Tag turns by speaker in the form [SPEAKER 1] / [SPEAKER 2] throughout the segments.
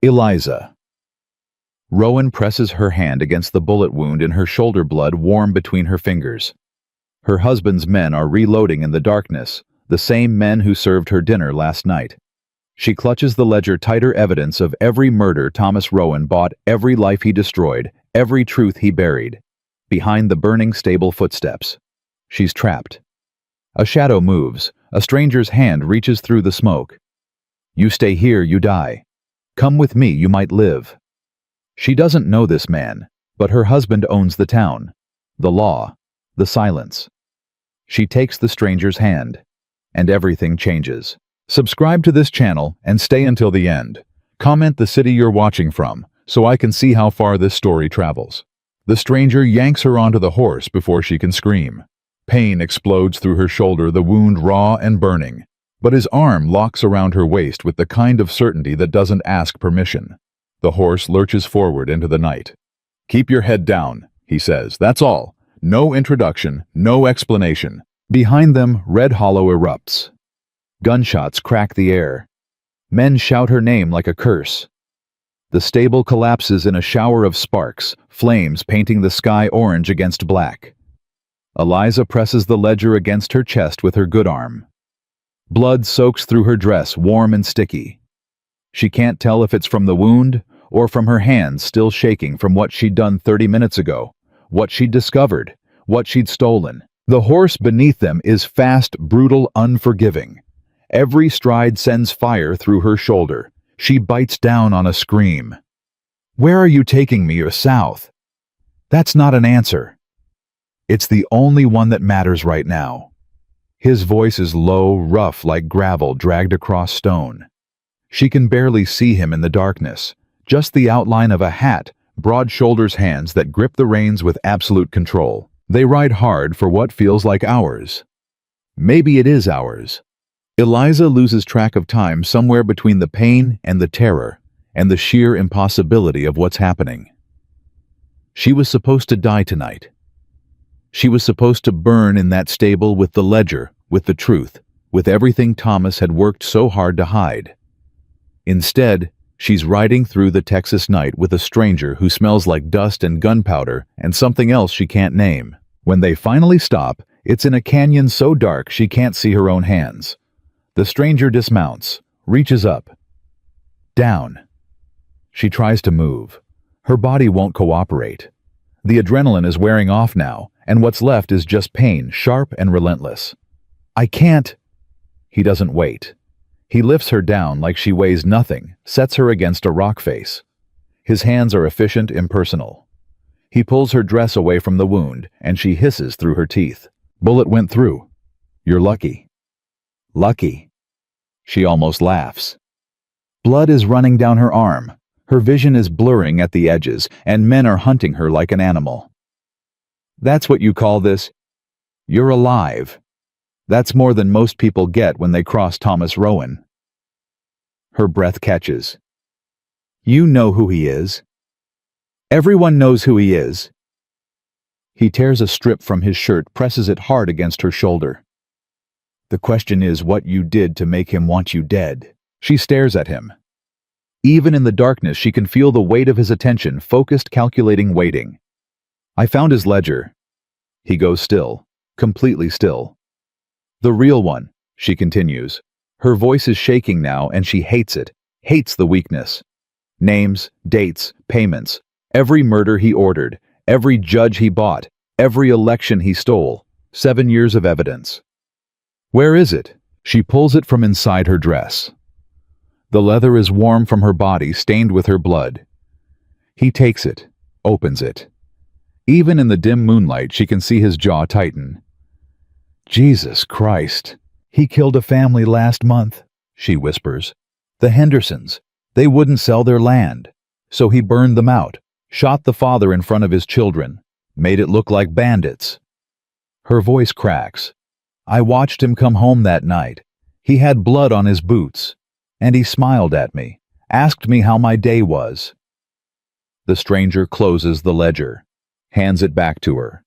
[SPEAKER 1] Eliza. Rowan presses her hand against the bullet wound in her shoulder, blood warm between her fingers. Her husband's men are reloading in the darkness, the same men who served her dinner last night. She clutches the ledger tighter, evidence of every murder Thomas Rowan bought, every life he destroyed, every truth he buried. Behind the burning stable footsteps. She's trapped. A shadow moves, a stranger's hand reaches through the smoke. You stay here, you die. Come with me, you might live. She doesn't know this man, but her husband owns the town, the law, the silence. She takes the stranger's hand, and everything changes. Subscribe to this channel and stay until the end. Comment the city you're watching from, so I can see how far this story travels. The stranger yanks her onto the horse before she can scream. Pain explodes through her shoulder, the wound raw and burning. But his arm locks around her waist with the kind of certainty that doesn't ask permission. The horse lurches forward into the night. Keep your head down, he says. That's all. No introduction, no explanation. Behind them, Red Hollow erupts. Gunshots crack the air. Men shout her name like a curse. The stable collapses in a shower of sparks, flames painting the sky orange against black. Eliza presses the ledger against her chest with her good arm. Blood soaks through her dress, warm and sticky. She can't tell if it's from the wound or from her hands still shaking from what she'd done 30 minutes ago, what she'd discovered, what she'd stolen. The horse beneath them is fast, brutal, unforgiving. Every stride sends fire through her shoulder. She bites down on a scream. Where are you taking me, or south? That's not an answer. It's the only one that matters right now. His voice is low, rough like gravel dragged across stone. She can barely see him in the darkness, just the outline of a hat, broad shoulders, hands that grip the reins with absolute control. They ride hard for what feels like hours. Maybe it is hours. Eliza loses track of time somewhere between the pain and the terror and the sheer impossibility of what's happening. She was supposed to die tonight. She was supposed to burn in that stable with the ledger, with the truth, with everything Thomas had worked so hard to hide. Instead, she's riding through the Texas night with a stranger who smells like dust and gunpowder and something else she can't name. When they finally stop, it's in a canyon so dark she can't see her own hands. The stranger dismounts, reaches up. Down. She tries to move. Her body won't cooperate. The adrenaline is wearing off now, and what's left is just pain, sharp and relentless. I can't. He doesn't wait. He lifts her down like she weighs nothing, sets her against a rock face. His hands are efficient, impersonal. He pulls her dress away from the wound, and she hisses through her teeth. Bullet went through. You're lucky. Lucky. She almost laughs. Blood is running down her arm. Her vision is blurring at the edges, and men are hunting her like an animal. That's what you call this? You're alive. That's more than most people get when they cross Thomas Rowan. Her breath catches. You know who he is. Everyone knows who he is. He tears a strip from his shirt, presses it hard against her shoulder. The question is what you did to make him want you dead. She stares at him. Even in the darkness, she can feel the weight of his attention, focused, calculating, waiting. I found his ledger. He goes still, completely still. The real one, she continues. Her voice is shaking now, and she hates it, hates the weakness. Names, dates, payments, every murder he ordered, every judge he bought, every election he stole, 7 years of evidence. Where is it? She pulls it from inside her dress. The leather is warm from her body, stained with her blood. He takes it, opens it. Even in the dim moonlight, she can see his jaw tighten. Jesus Christ, he killed a family last month, she whispers. The Hendersons. They wouldn't sell their land. So he burned them out, shot the father in front of his children, made it look like bandits. Her voice cracks. I watched him come home that night. He had blood on his boots. And he smiled at me, asked me how my day was. The stranger closes the ledger, hands it back to her.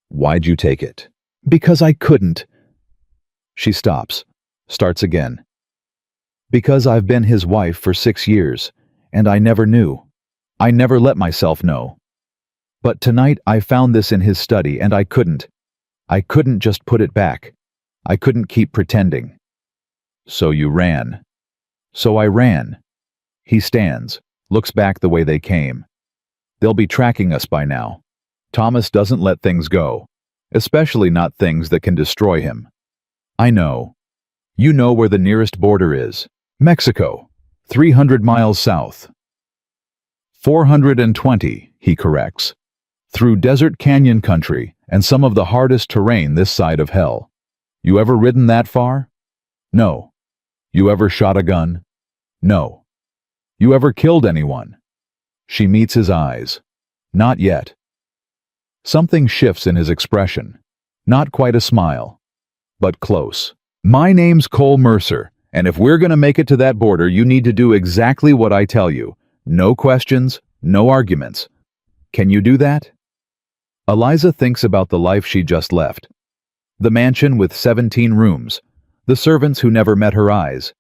[SPEAKER 1] Why'd you take it? Because I couldn't. She stops, starts again. Because I've been his wife for 6 years, and I never knew. I never let myself know. But tonight I found this in his study, and I couldn't. I couldn't just put it back. I couldn't keep pretending. So you ran. So I ran. He stands, looks back the way they came. They'll be tracking us by now. Thomas doesn't let things go, especially not things that can destroy him. I know. You know where the nearest border is. Mexico, 300 miles south. 420, he corrects. Through desert canyon country and some of the hardest terrain this side of hell. You ever ridden that far? No. You ever shot a gun? No. You ever killed anyone? She meets his eyes. Not yet. Something shifts in his expression. Not quite a smile, but close. My name's Cole Mercer, and if we're gonna make it to that border, you need to do exactly what I tell you. No questions, no arguments. Can you do that? Eliza thinks about the life she just left. The mansion with 17 rooms, the servants who never met her eyes,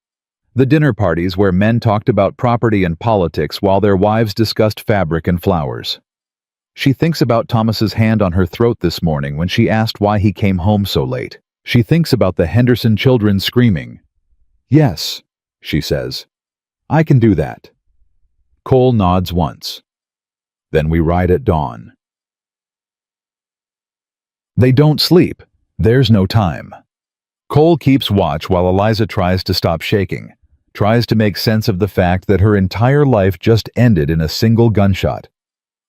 [SPEAKER 1] the dinner parties where men talked about property and politics while their wives discussed fabric and flowers. She thinks about Thomas's hand on her throat this morning when she asked why he came home so late. She thinks about the Henderson children screaming. Yes, she says. I can do that. Cole nods once. Then we ride at dawn. They don't sleep. There's no time. Cole keeps watch while Eliza tries to stop shaking, tries to make sense of the fact that her entire life just ended in a single gunshot.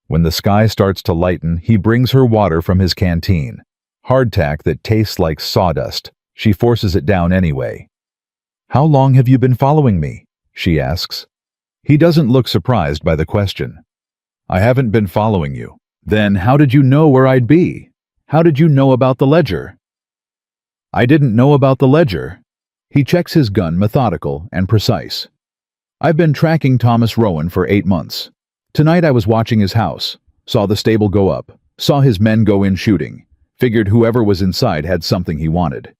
[SPEAKER 1] When the sky starts to lighten, he brings her water from his canteen. Hardtack that tastes like sawdust. She forces it down anyway. How long have you been following me? She asks. He doesn't look surprised by the question. I haven't been following you. Then how did you know where I'd be? How did you know about the ledger? I didn't know about the ledger. He checks his gun, methodical and precise. I've been tracking Thomas Rowan for 8 months. Tonight I was watching his house, saw the stable go up, saw his men go in shooting, figured whoever was inside had something he wanted.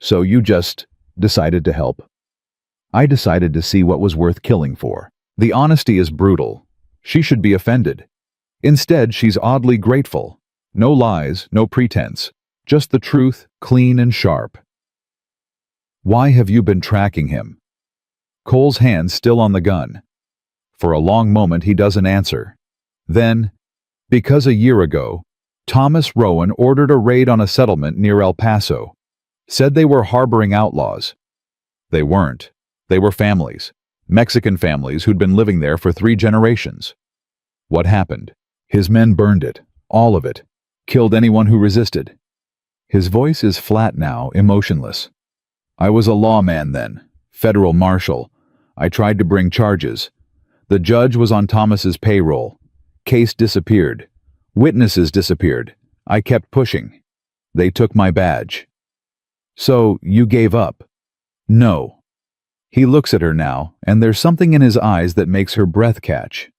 [SPEAKER 1] So you just decided to help. I decided to see what was worth killing for. The honesty is brutal. She should be offended. Instead, she's oddly grateful. No lies, no pretense. Just the truth, clean and sharp. Why have you been tracking him? Cole's hand still on the gun. For a long moment he doesn't answer. Then, because a year ago, Thomas Rowan ordered a raid on a settlement near El Paso. Said they were harboring outlaws. They weren't. They were families. Mexican families who'd been living there for 3 generations. What happened? His men burned it. All of it. Killed anyone who resisted. His voice is flat now, emotionless. I was a lawman then. Federal marshal. I tried to bring charges. The judge was on Thomas's payroll. Case disappeared. Witnesses disappeared. I kept pushing. They took my badge. So, you gave up? No. He looks at her now, and there's something in his eyes that makes her breath catch.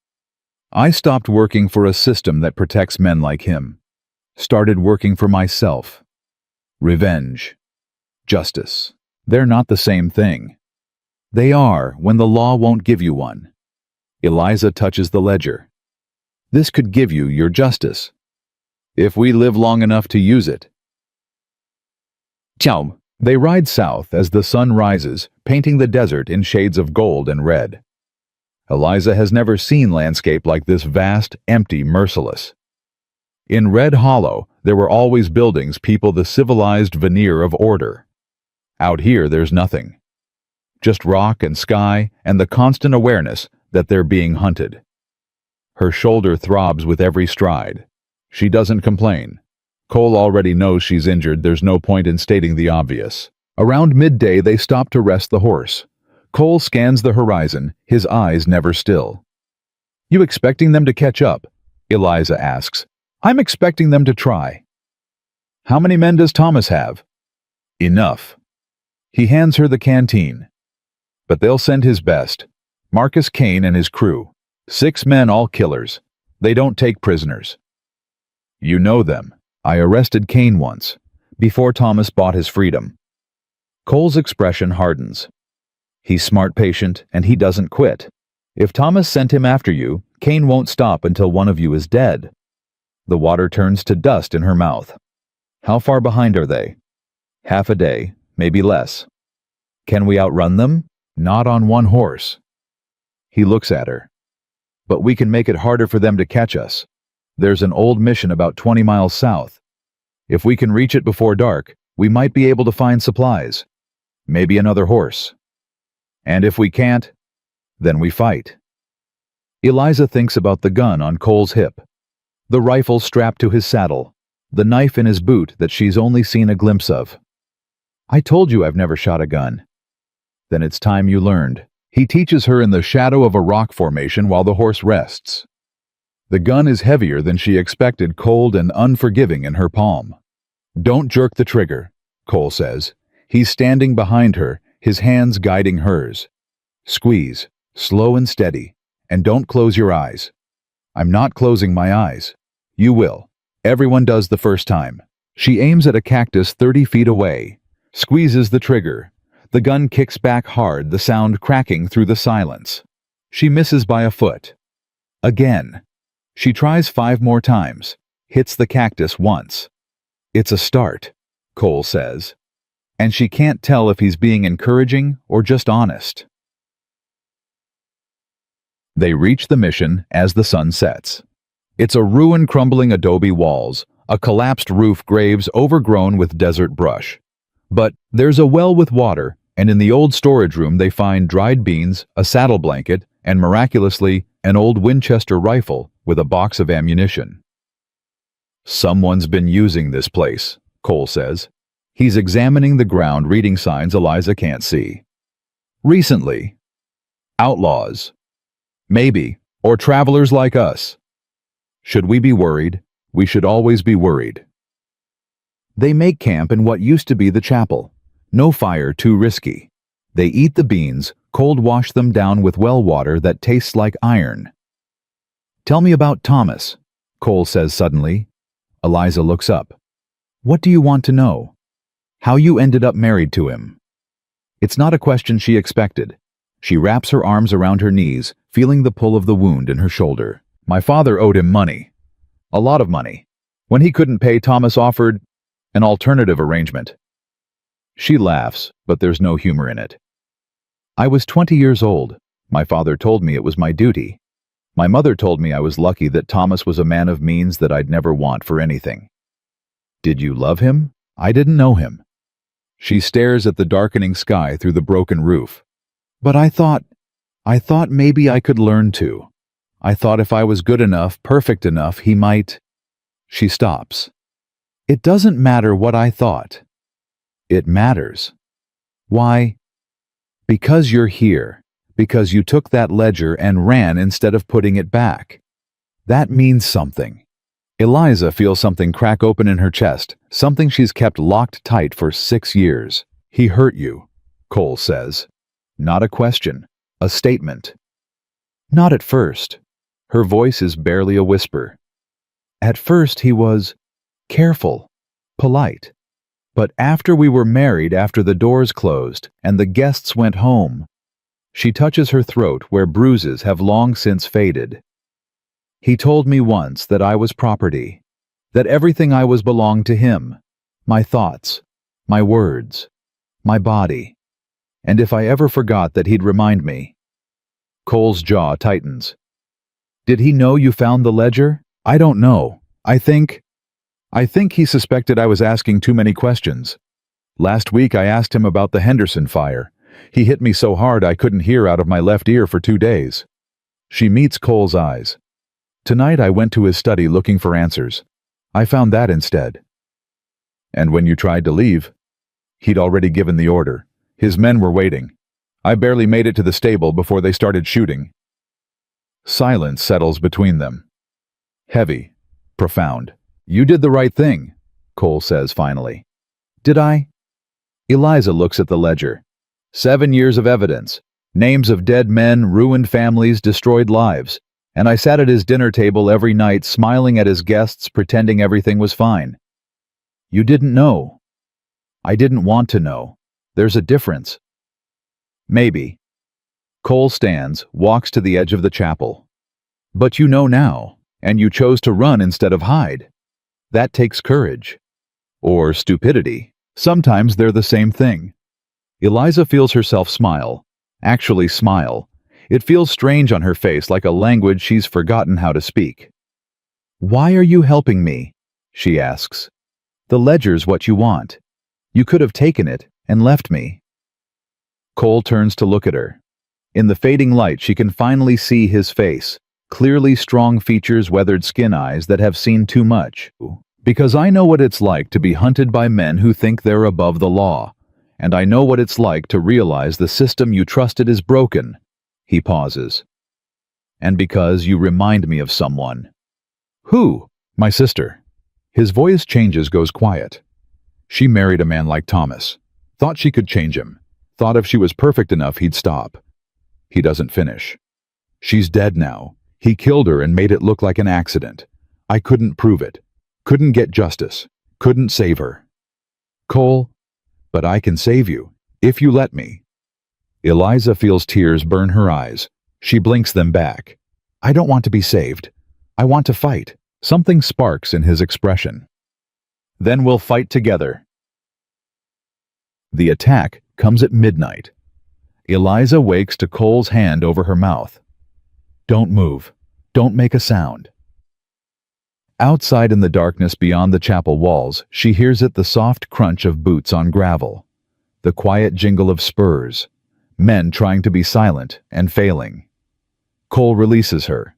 [SPEAKER 1] I stopped working for a system that protects men like him. Started working for myself. Revenge. Justice. They're not the same thing. They are when the law won't give you one. Eliza touches the ledger. This could give you your justice. If we live long enough to use it. Ciao. They ride south as the sun rises, painting the desert in shades of gold and red. Eliza has never seen landscape like this vast, empty, merciless. In Red Hollow, there were always buildings people the civilized veneer of order. Out here, there's nothing. Just rock and sky and the constant awareness that they're being hunted. Her shoulder throbs with every stride. She doesn't complain. Cole already knows she's injured, there's no point in stating the obvious. Around midday, they stop to rest the horse. Cole scans the horizon, his eyes never still. You expecting them to catch up? Eliza asks. I'm expecting them to try. How many men does Thomas have? Enough. He hands her the canteen. But they'll send his best. Marcus Kane and his crew. 6 men, all killers. They don't take prisoners. You know them. I arrested Kane once, before Thomas bought his freedom. Cole's expression hardens. He's smart, patient, and he doesn't quit. If Thomas sent him after you, Cain won't stop until one of you is dead. The water turns to dust in her mouth. How far behind are they? Half a day, maybe less. Can we outrun them? Not on one horse. He looks at her. But we can make it harder for them to catch us. There's an old mission about 20 miles south. If we can reach it before dark, we might be able to find supplies. Maybe another horse. And if we can't, then we fight. Eliza thinks about the gun on Cole's hip, the rifle strapped to his saddle, the knife in his boot that she's only seen a glimpse of. I told you I've never shot a gun. Then it's time you learned. He teaches her in the shadow of a rock formation while the horse rests. The gun is heavier than she expected, cold and unforgiving in her palm. Don't jerk the trigger, Cole says. He's standing behind her, his hands guiding hers. Squeeze, slow and steady, and don't close your eyes. I'm not closing my eyes. You will. Everyone does the first time. She aims at a cactus 30 feet away, squeezes the trigger. The gun kicks back hard, the sound cracking through the silence. She misses by a foot. Again. She tries 5 more times, hits the cactus once. It's a start, Cole says. And she can't tell if he's being encouraging or just honest. They reach the mission as the sun sets. It's a ruin crumbling adobe walls, a collapsed roof, graves overgrown with desert brush. But there's a well with water, and in the old storage room they find dried beans, a saddle blanket, and miraculously, an old Winchester rifle with a box of ammunition. Someone's been using this place, Cole says. He's examining the ground, reading signs Eliza can't see. Recently. Outlaws. Maybe, or travelers like us. Should we be worried? We should always be worried. They make camp in what used to be the chapel. No fire too risky. They eat the beans, cold wash them down with well water that tastes like iron. Tell me about Thomas, Cole says suddenly. Eliza looks up. What do you want to know? How you ended up married to him. It's not a question she expected. She wraps her arms around her knees, feeling the pull of the wound in her shoulder. My father owed him money. A lot of money. When he couldn't pay, Thomas offered an alternative arrangement. She laughs, but there's no humor in it. I was 20 years old. My father told me it was my duty. My mother told me I was lucky that Thomas was a man of means that I'd never want for anything. Did you love him? I didn't know him. She stares at the darkening sky through the broken roof. But I thought maybe I could learn to. I thought if I was good enough, perfect enough, he might. She stops. It doesn't matter what I thought. It matters. Why? Because you're here. Because you took that ledger and ran instead of putting it back. That means something. Eliza feels something crack open in her chest, something she's kept locked tight for 6 years. He hurt you, Cole says. Not a question, a statement. Not at first. Her voice is barely a whisper. At first he was careful, polite. But after we were married, after the doors closed and the guests went home, she touches her throat where bruises have long since faded. He told me once that I was property, that everything I was belonged to him, my thoughts, my words, my body. And if I ever forgot that, he'd remind me. Cole's jaw tightens. Did he know you found the ledger? I don't know. I think he suspected I was asking too many questions. Last week I asked him about the Henderson fire. He hit me so hard I couldn't hear out of my left ear for 2 days. She meets Cole's eyes. Tonight I went to his study looking for answers. I found that instead. And when you tried to leave, he'd already given the order. His men were waiting. I barely made it to the stable before they started shooting. Silence settles between them. Heavy, profound. You did the right thing, Cole says finally. Did I? Eliza looks at the ledger. 7 years of evidence. Names of dead men, ruined families, destroyed lives. And I sat at his dinner table every night smiling at his guests, pretending everything was fine. You didn't know. I didn't want to know. There's a difference. Maybe. Cole stands, walks to the edge of the chapel. But you know now, and you chose to run instead of hide. That takes courage. Or stupidity. Sometimes they're the same thing. Eliza feels herself smile. Actually smile. It feels strange on her face, like a language she's forgotten how to speak. "Why are you helping me?" she asks. "The ledger's what you want. You could have taken it and left me." Cole turns to look at her. In the fading light, she can finally see his face. Clearly strong features, weathered skin, eyes that have seen too much. "Because I know what it's like to be hunted by men who think they're above the law. And I know what it's like to realize the system you trusted is broken." He pauses. "And because you remind me of someone." "Who?" "My sister." His voice changes, goes quiet. "She married a man like Thomas. Thought she could change him. Thought if she was perfect enough, he'd stop." He doesn't finish. "She's dead now. He killed her and made it look like an accident. I couldn't prove it. Couldn't get justice. Couldn't save her." "Cole, but I can save you, if you let me." Eliza feels tears burn her eyes. She blinks them back. "I don't want to be saved. I want to fight." Something sparks in his expression. "Then we'll fight together." The attack comes at midnight. Eliza wakes to Cole's hand over her mouth. "Don't move. Don't make a sound." Outside in the darkness beyond the chapel walls, she hears it, the soft crunch of boots on gravel, the quiet jingle of spurs, men trying to be silent and failing. Cole releases her,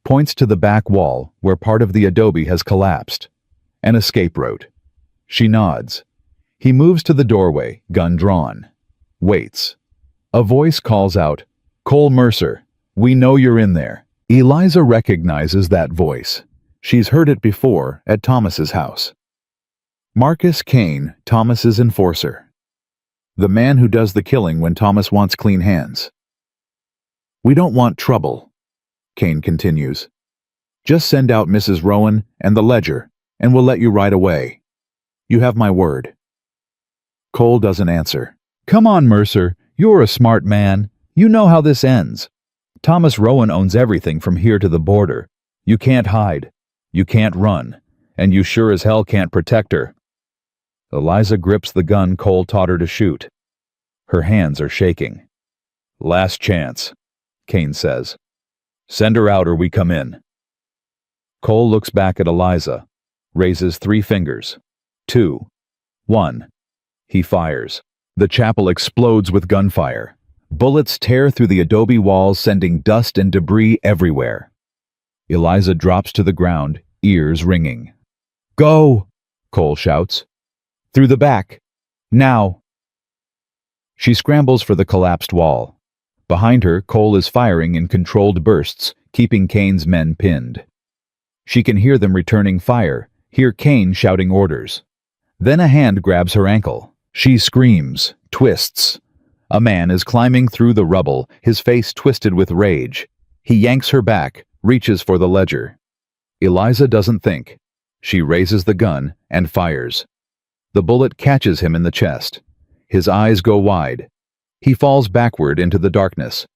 [SPEAKER 1] points to the back wall where part of the adobe has collapsed. An escape route. She nods. He moves to the doorway, gun drawn. Waits. A voice calls out, "Cole Mercer, we know you're in there." Eliza recognizes that voice. She's heard it before at Thomas's house. Marcus Kane, Thomas's enforcer. The man who does the killing when Thomas wants clean hands. "We don't want trouble," Kane continues. "Just send out Mrs. Rowan and the ledger, and we'll let you right away. You have my word." Cole doesn't answer. "Come on, Mercer. You're a smart man. You know how this ends. Thomas Rowan owns everything from here to the border. You can't hide. You can't run. And you sure as hell can't protect her." Eliza grips the gun Cole taught her to shoot. Her hands are shaking. "Last chance," Kane says. "Send her out or we come in." Cole looks back at Eliza, raises 3 fingers. 2. 1. He fires. The chapel explodes with gunfire. Bullets tear through the adobe walls, sending dust and debris everywhere. Eliza drops to the ground, ears ringing. "Go!" Cole shouts. "Through the back. Now!" She scrambles for the collapsed wall. Behind her, Cole is firing in controlled bursts, keeping Kane's men pinned. She can hear them returning fire, hear Kane shouting orders. Then a hand grabs her ankle. She screams, twists. A man is climbing through the rubble, his face twisted with rage. He yanks her back, reaches for the ledger. Eliza doesn't think. She raises the gun and fires. The bullet catches him in the chest. His eyes go wide. He falls backward into the darkness.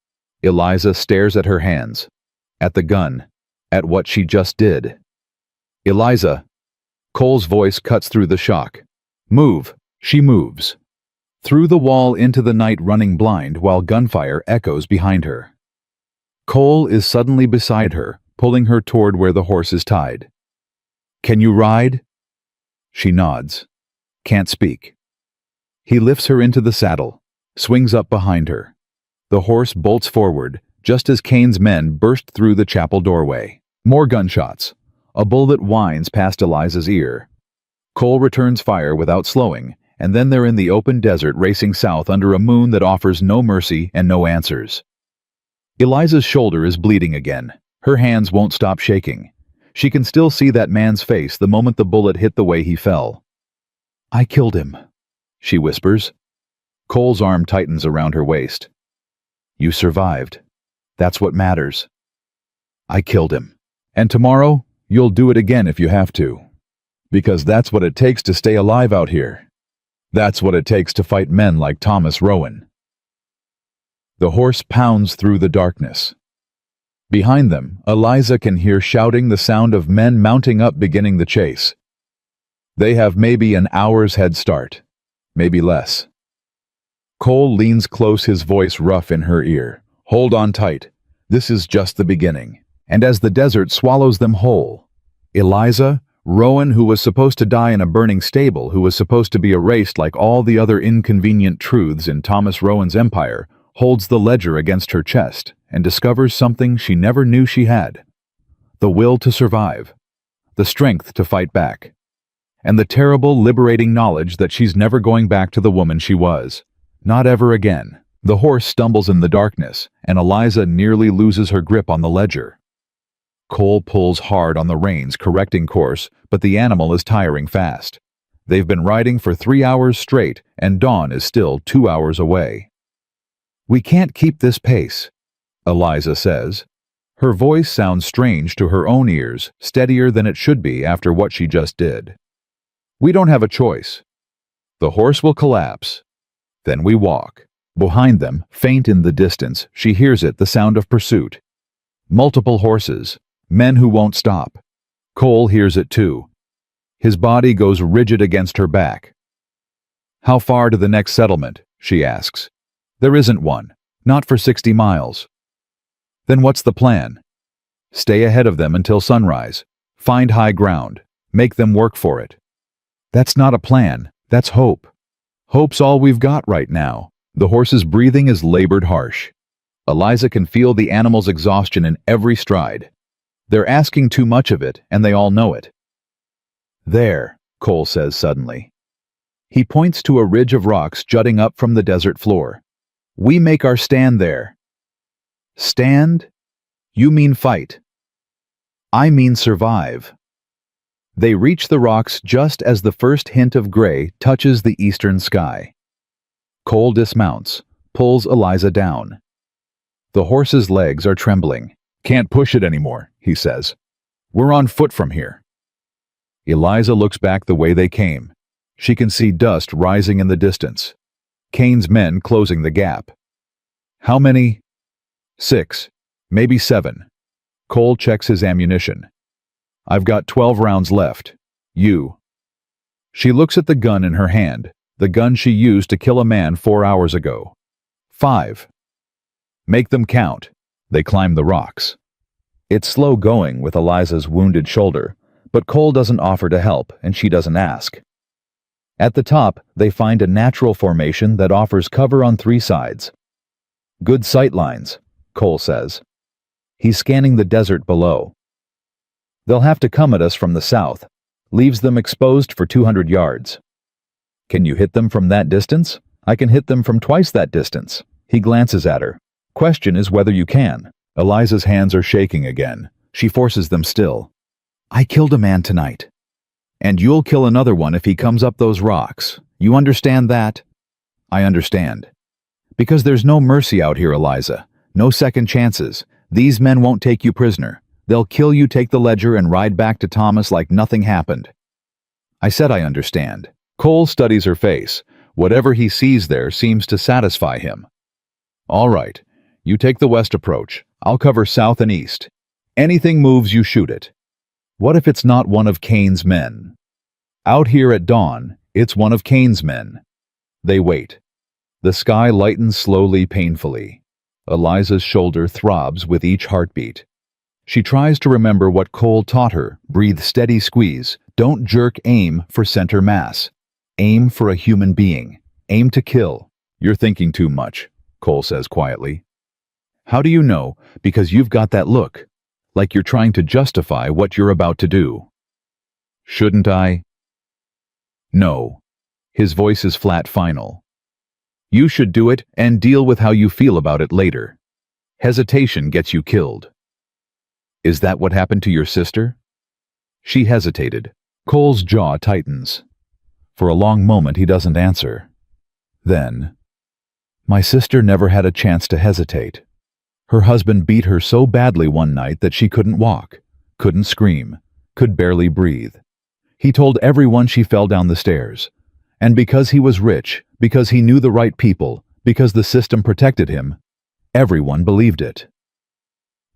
[SPEAKER 1] Eliza stares at her hands, at the gun, at what she just did. "Eliza!" Cole's voice cuts through the shock. "Move!" She moves. Through the wall into the night, running blind while gunfire echoes behind her. Cole is suddenly beside her, pulling her toward where the horse is tied. "Can you ride?" She nods. Can't speak. He lifts her into the saddle, swings up behind her. The horse bolts forward, just as Kane's men burst through the chapel doorway. More gunshots. A bullet whines past Eliza's ear. Cole returns fire without slowing, and then they're in the open desert racing south under a moon that offers no mercy and no answers. Eliza's shoulder is bleeding again. Her hands won't stop shaking. She can still see that man's face the moment the bullet hit the way he fell. "I killed him," she whispers. Cole's arm tightens around her waist. "You survived. That's what matters." "I killed him. And tomorrow, you'll do it again if you have to. Because that's what it takes to stay alive out here. That's what it takes to fight men like Thomas Rowan." The horse pounds through the darkness. Behind them, Eliza can hear shouting, the sound of men mounting up, beginning the chase. They have maybe an hour's head start, maybe less. Cole leans close, his voice rough in her ear. Hold on tight. This is just the beginning. And as the desert swallows them whole, Eliza, Rowan, who was supposed to die in a burning stable, who was supposed to be erased like all the other inconvenient truths in Thomas Rowan's empire, holds the ledger against her chest and discovers something she never knew she had. The will to survive, the strength to fight back, and the terrible, liberating knowledge that she's never going back to the woman she was. Not ever again. The horse stumbles in the darkness, and Eliza nearly loses her grip on the ledger. Cole pulls hard on the reins, correcting course, but the animal is tiring fast. They've been riding for 3 hours straight, and dawn is still 2 hours away. We can't keep this pace, Eliza says. Her voice sounds strange to her own ears, steadier than it should be after what she just did. We don't have a choice. The horse will collapse. Then we walk. Behind them, faint in the distance, she hears it, the sound of pursuit. Multiple horses, men who won't stop. Cole hears it too. His body goes rigid against her back. How far to the next settlement? She asks. There isn't one. Not for 60 miles. Then what's the plan? Stay ahead of them until sunrise. Find high ground. Make them work for it. That's not a plan. That's hope. Hope's all we've got right now. The horse's breathing is labored harsh. Eliza can feel the animal's exhaustion in every stride. They're asking too much of it, and they all know it. There, Cole says suddenly. He points to a ridge of rocks jutting up from the desert floor. We make our stand there. Stand? You mean fight. I mean survive. They reach the rocks just as the first hint of gray touches the eastern sky. Cole dismounts, pulls Eliza down. The horse's legs are trembling. Can't push it anymore, he says. We're on foot from here. Eliza looks back the way they came. She can see dust rising in the distance. Kane's men closing the gap. How many? 6, maybe 7. Cole checks his ammunition. I've got 12 rounds left. You. She looks at the gun in her hand, the gun she used to kill a man 4 hours ago. 5. Make them count. They climb the rocks. It's slow going with Eliza's wounded shoulder, but Cole doesn't offer to help, and she doesn't ask. At the top, they find a natural formation that offers cover on 3 sides. Good sight lines, Cole says. He's scanning the desert below. They'll have to come at us from the south. Leaves them exposed for 200 yards. Can you hit them from that distance? I can hit them from twice that distance. He glances at her. Question is whether you can. Eliza's hands are shaking again. She forces them still. I killed a man tonight. And you'll kill another one if he comes up those rocks. You understand that? I understand. Because there's no mercy out here, Eliza. No second chances. These men won't take you prisoner. They'll kill you, take the ledger, and ride back to Thomas like nothing happened. I said I understand. Cole studies her face. Whatever he sees there seems to satisfy him. All right. You take the west approach. I'll cover south and east. Anything moves, you shoot it. What if it's not one of Kane's men? Out here at dawn, it's one of Kane's men. They wait. The sky lightens slowly, painfully. Eliza's shoulder throbs with each heartbeat. She tries to remember what Cole taught her. Breathe, steady, squeeze. Don't jerk, aim for center mass. Aim for a human being. Aim to kill. You're thinking too much, Cole says quietly. How do you know? Because you've got that look. Like you're trying to justify what you're about to do. Shouldn't I? No. His voice is flat, final. You should do it and deal with how you feel about it later. Hesitation gets you killed. Is that what happened to your sister? She hesitated. Cole's jaw tightens. For a long moment he doesn't answer. Then, my sister never had a chance to hesitate. Her husband beat her so badly one night that she couldn't walk, couldn't scream, could barely breathe. He told everyone she fell down the stairs. And because he was rich, because he knew the right people, because the system protected him, Everyone believed it.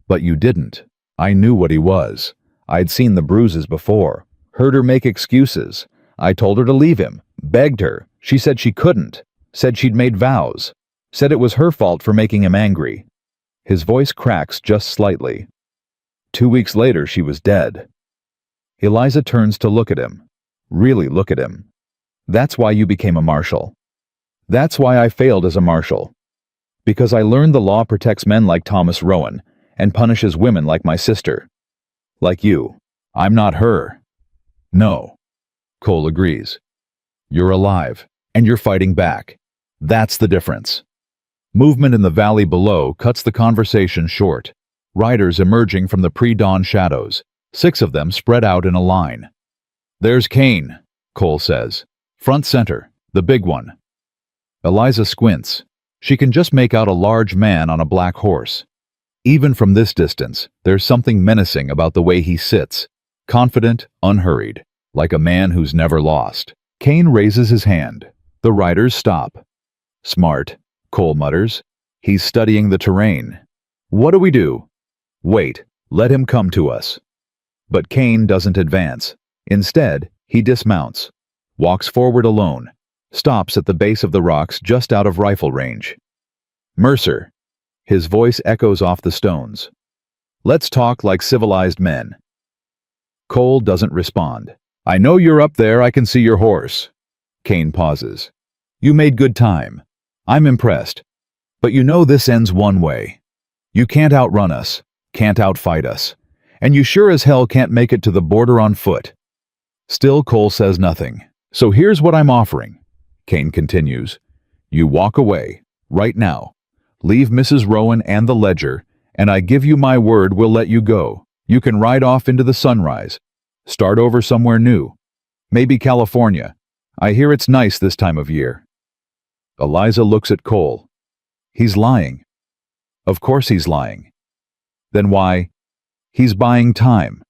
[SPEAKER 1] But you didn't. I knew what he was. I'd seen the bruises before, heard her make excuses. I told her to leave him, begged her. She said she couldn't, said she'd made vows, said it was her fault for making him angry. His voice cracks just slightly. 2 weeks later, she was dead. Eliza turns to look at him. Really look at him. That's why you became a marshal. That's why I failed as a marshal. Because I learned the law protects men like Thomas Rowan and punishes women like my sister. Like you. I'm not her. No. Cole agrees. You're alive, and you're fighting back. That's the difference. Movement in the valley below cuts the conversation short. Riders emerging from the pre-dawn shadows, 6 of them spread out in a line. There's Kane, Cole says. Front center, the big one. Eliza squints. She can just make out a large man on a black horse. Even from this distance, there's something menacing about the way he sits, confident, unhurried, like a man who's never lost. Kane raises his hand. The riders stop. Smart, Cole mutters. He's studying the terrain. What do we do? Wait, let him come to us. But Kane doesn't advance. Instead, he dismounts, walks forward alone, stops at the base of the rocks just out of rifle range. Mercer. His voice echoes off the stones. Let's talk like civilized men. Cole doesn't respond. I know you're up there, I can see your horse. Kane pauses. You made good time. I'm impressed. But you know this ends one way. You can't outrun us, can't outfight us, and you sure as hell can't make it to the border on foot. Still, Cole says nothing. So here's what I'm offering, Kane continues. You walk away, right now. Leave Mrs. Rowan and the ledger, and I give you my word we'll let you go. You can ride off into the sunrise. Start over somewhere new. Maybe California. I hear it's nice this time of year. Eliza looks at Cole. He's lying. Of course he's lying. Then why? He's buying time,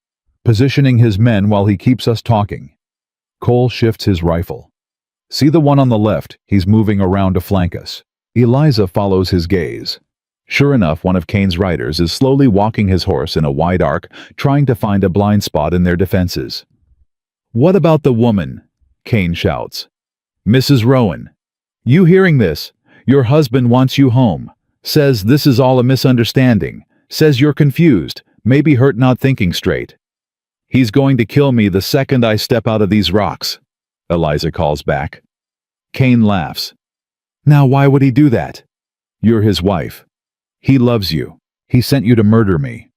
[SPEAKER 1] positioning his men while he keeps us talking. Cole shifts his rifle. See the one on the left? He's moving around to flank us. Eliza follows his gaze. Sure enough, one of Kane's riders is slowly walking his horse in a wide arc, trying to find a blind spot in their defenses. What about the woman? Kane shouts. Mrs. Rowan. You hearing this? Your husband wants you home. Says this is all a misunderstanding. Says you're confused, maybe hurt not thinking straight. He's going to kill me the second I step out of these rocks, Eliza calls back. Kane laughs. Now why would he do that? You're his wife. He loves you. He sent you to murder me.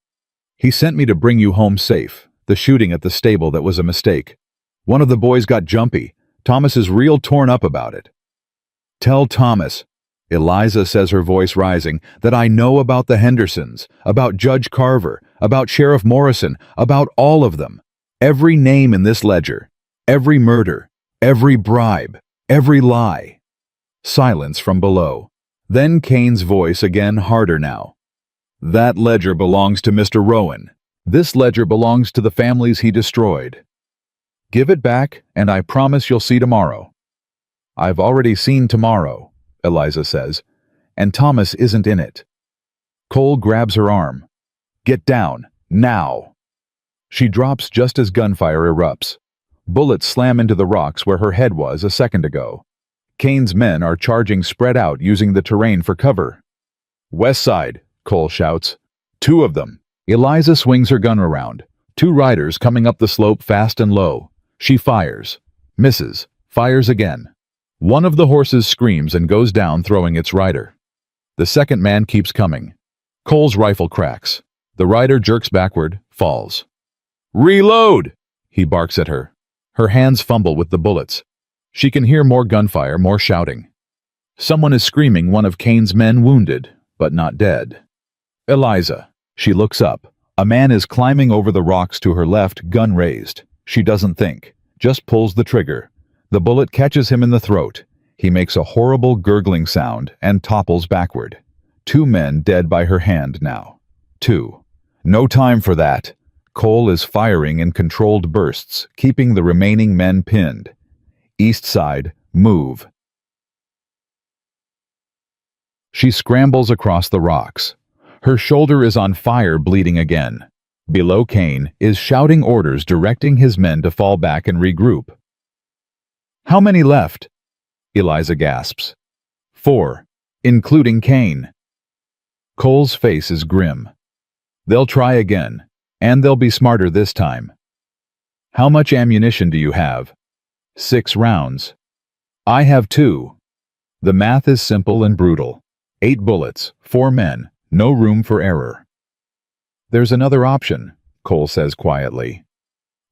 [SPEAKER 1] He sent me to bring you home safe. The shooting at the stable that was a mistake. One of the boys got jumpy. Thomas is real torn up about it. Tell Thomas, Eliza says, her voice rising, that I know about the Hendersons, about Judge Carver, about Sheriff Morrison, about all of them. Every name in this ledger. Every murder. Every bribe. Every lie. Silence from below. Then Kane's voice again, harder now. That ledger belongs to Mr. Rowan. This ledger belongs to the families he destroyed. Give it back, and I promise you'll see tomorrow. I've already seen tomorrow, Eliza says, and Thomas isn't in it. Cole grabs her arm. Get down, now. She drops just as gunfire erupts. Bullets slam into the rocks where her head was a second ago. Kane's men are charging spread out using the terrain for cover. West side, Cole shouts. 2 of them. Eliza swings her gun around. 2 riders coming up the slope fast and low. She fires. Misses. Fires again. One of the horses screams and goes down, throwing its rider. The second man keeps coming. Cole's rifle cracks. The rider jerks backward, falls. Reload! He barks at her. Her hands fumble with the bullets. She can hear more gunfire, more shouting. Someone is screaming, one of Kane's men wounded, but not dead. Eliza. She looks up. A man is climbing over the rocks to her left, gun raised. She doesn't think, just pulls the trigger. The bullet catches him in the throat. He makes a horrible gurgling sound and topples backward. 2 men dead by her hand now. 2. No time for that. Cole is firing in controlled bursts, keeping the remaining men pinned. East side, move. She scrambles across the rocks. Her shoulder is on fire, bleeding again. Below, Kane is shouting orders, directing his men to fall back and regroup. "How many left?" Eliza gasps. "4, including Kane." Cole's face is grim. "They'll try again, and they'll be smarter this time." "How much ammunition do you have?" 6 rounds. "I have 2. The math is simple and brutal. 8 bullets, 4 men, no room for error. "There's another option," Cole says quietly.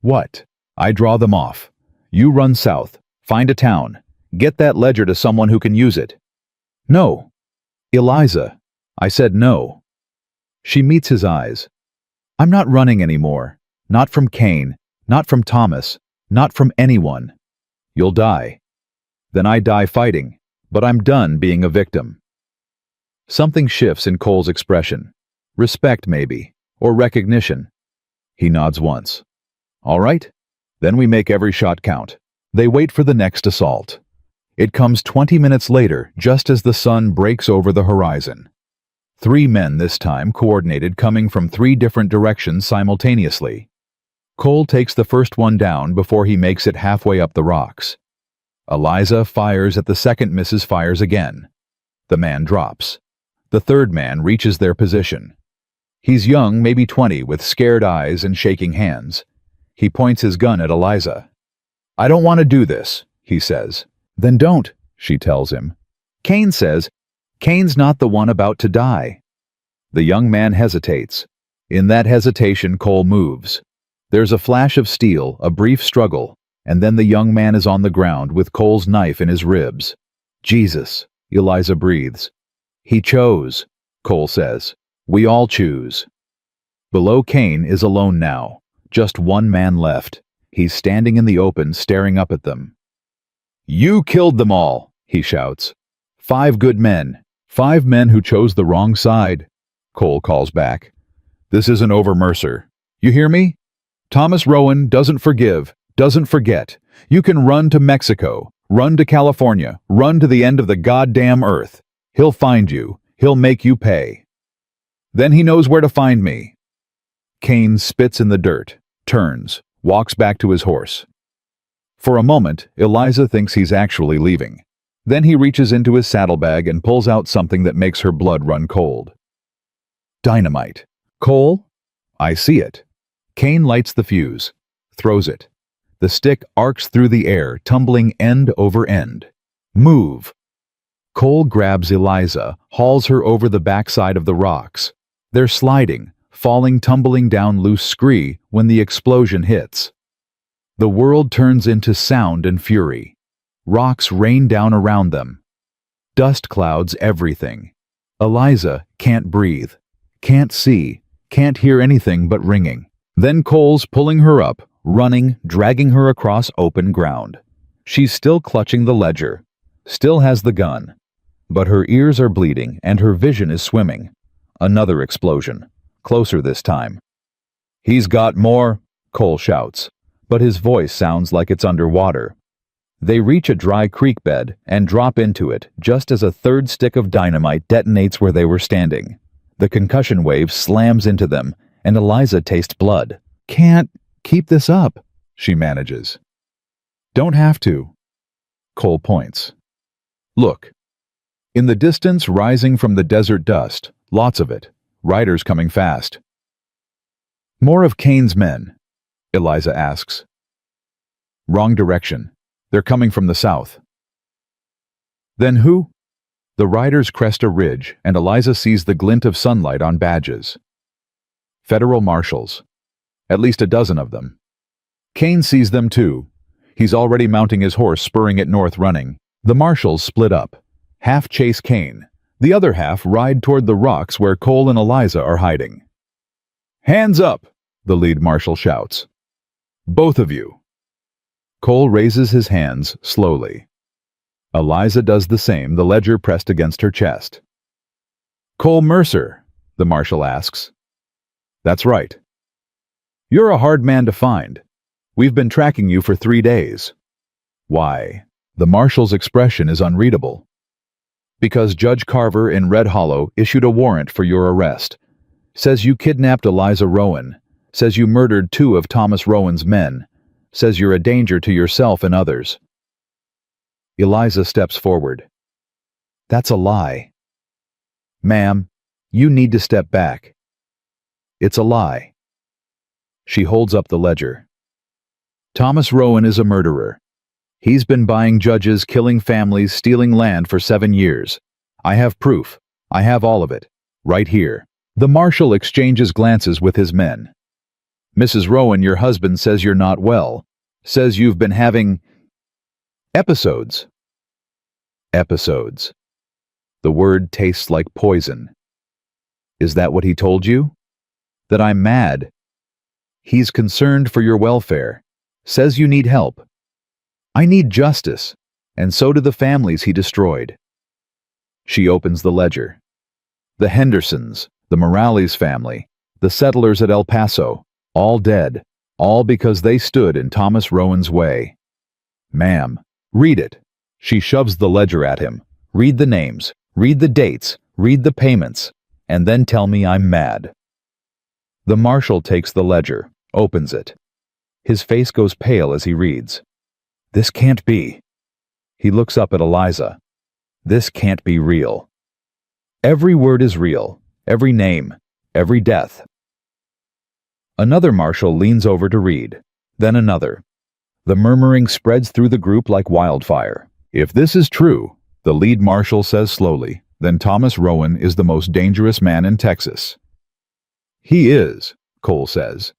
[SPEAKER 1] "What?" "I draw them off. You run south, find a town, get that ledger to someone who can use it." "No." "Eliza, I said no." She meets his eyes. "I'm not running anymore. Not from Kane, not from Thomas, not from anyone. You'll die. Then I die fighting, but I'm done being a victim." Something shifts in Cole's expression. Respect, maybe, or recognition. He nods once. "All right, then we make every shot count." They wait for the next assault. It comes 20 minutes later, just as the sun breaks over the horizon. 3 men this time, coordinated, coming from 3 different directions simultaneously. Cole takes the first one down before he makes it halfway up the rocks. Eliza fires at the second, misses, fires again. The man drops. The third man reaches their position. He's young, maybe 20, with scared eyes and shaking hands. He points his gun at Eliza. "I don't want to do this," he says. "Then don't," she tells him. Kane says, "Kane's not the one about to die." The young man hesitates. In that hesitation, Cole moves. There's a flash of steel, a brief struggle, and then the young man is on the ground with Cole's knife in his ribs. "Jesus," Eliza breathes. "He chose," Cole says. "We all choose." Below, Kane is alone now. Just one man left. He's standing in the open, staring up at them. "You killed them all," he shouts. 5 good men. 5 men who chose the wrong side," Cole calls back. "This isn't over, Mercer. You hear me? Thomas Rowan doesn't forgive, doesn't forget. You can run to Mexico, run to California, run to the end of the goddamn earth. He'll find you. He'll make you pay. Then he knows where to find me." Kane spits in the dirt, turns, walks back to his horse. For a moment, Eliza thinks he's actually leaving. Then he reaches into his saddlebag and pulls out something that makes her blood run cold. "Dynamite." "Cole?" "I see it." Kane lights the fuse, throws it. The stick arcs through the air, tumbling end over end. "Move." Cole grabs Eliza, hauls her over the backside of the rocks. They're sliding, falling, tumbling down loose scree when the explosion hits. The world turns into sound and fury. Rocks rain down around them. Dust clouds everything. Eliza can't breathe, can't see, can't hear anything but ringing. Then Cole's pulling her up, running, dragging her across open ground. She's still clutching the ledger, still has the gun. But her ears are bleeding and her vision is swimming. Another explosion, closer this time. "He's got more," Cole shouts, but his voice sounds like it's underwater. They reach a dry creek bed and drop into it just as a third stick of dynamite detonates where they were standing. The concussion wave slams into them, and Eliza tastes blood. "Can't keep this up," she manages. "Don't have to." Cole points. "Look." In the distance, rising from the desert dust, lots of it, riders coming fast. "More of Kane's men?" Eliza asks. "Wrong direction. They're coming from the south." "Then who?" The riders crest a ridge, and Eliza sees the glint of sunlight on badges. "Federal marshals. At least a dozen of them." Kane sees them too. He's already mounting his horse, spurring it north, running. The marshals split up. Half chase Kane. The other half ride toward the rocks where Cole and Eliza are hiding. "Hands up!" the lead marshal shouts. "Both of you." Cole raises his hands slowly. Eliza does the same, the ledger pressed against her chest. "Cole Mercer?" the marshal asks. "That's right." "You're a hard man to find. We've been tracking you for 3 days. "Why?" The marshal's expression is unreadable. Because Judge Carver in Red Hollow issued a warrant for your arrest. Says you kidnapped Eliza Rowan. Says you murdered 2 of Thomas Rowan's men. Says you're a danger to yourself and others. Eliza steps forward. That's a lie. Ma'am, you need to step back. It's a lie. She holds up the ledger. Thomas Rowan is a murderer. He's been buying judges, killing families, stealing land for 7 years. I have proof. I have all of it. Right here. The marshal exchanges glances with his men. Mrs. Rowan, your husband says you're not well. Says you've been having episodes. Episodes. The word tastes like poison. Is that what he told you? That I'm mad. He's concerned for your welfare. Says you need help. I need justice, and so do the families he destroyed. She opens the ledger. The Hendersons, the Morales family, the settlers at El Paso, all dead, all because they stood in Thomas Rowan's way. Ma'am, read it. She shoves the ledger at him. Read the names, read the dates, read the payments, and then tell me I'm mad. The marshal takes the ledger, opens it. His face goes pale as he reads. This can't be. He looks up at Eliza. This can't be real. Every word is real, every name, every death. Another marshal leans over to read, then another. The murmuring spreads through the group like wildfire. If this is true, the lead marshal says slowly, then Thomas Rowan is the most dangerous man in Texas. He is, Cole says.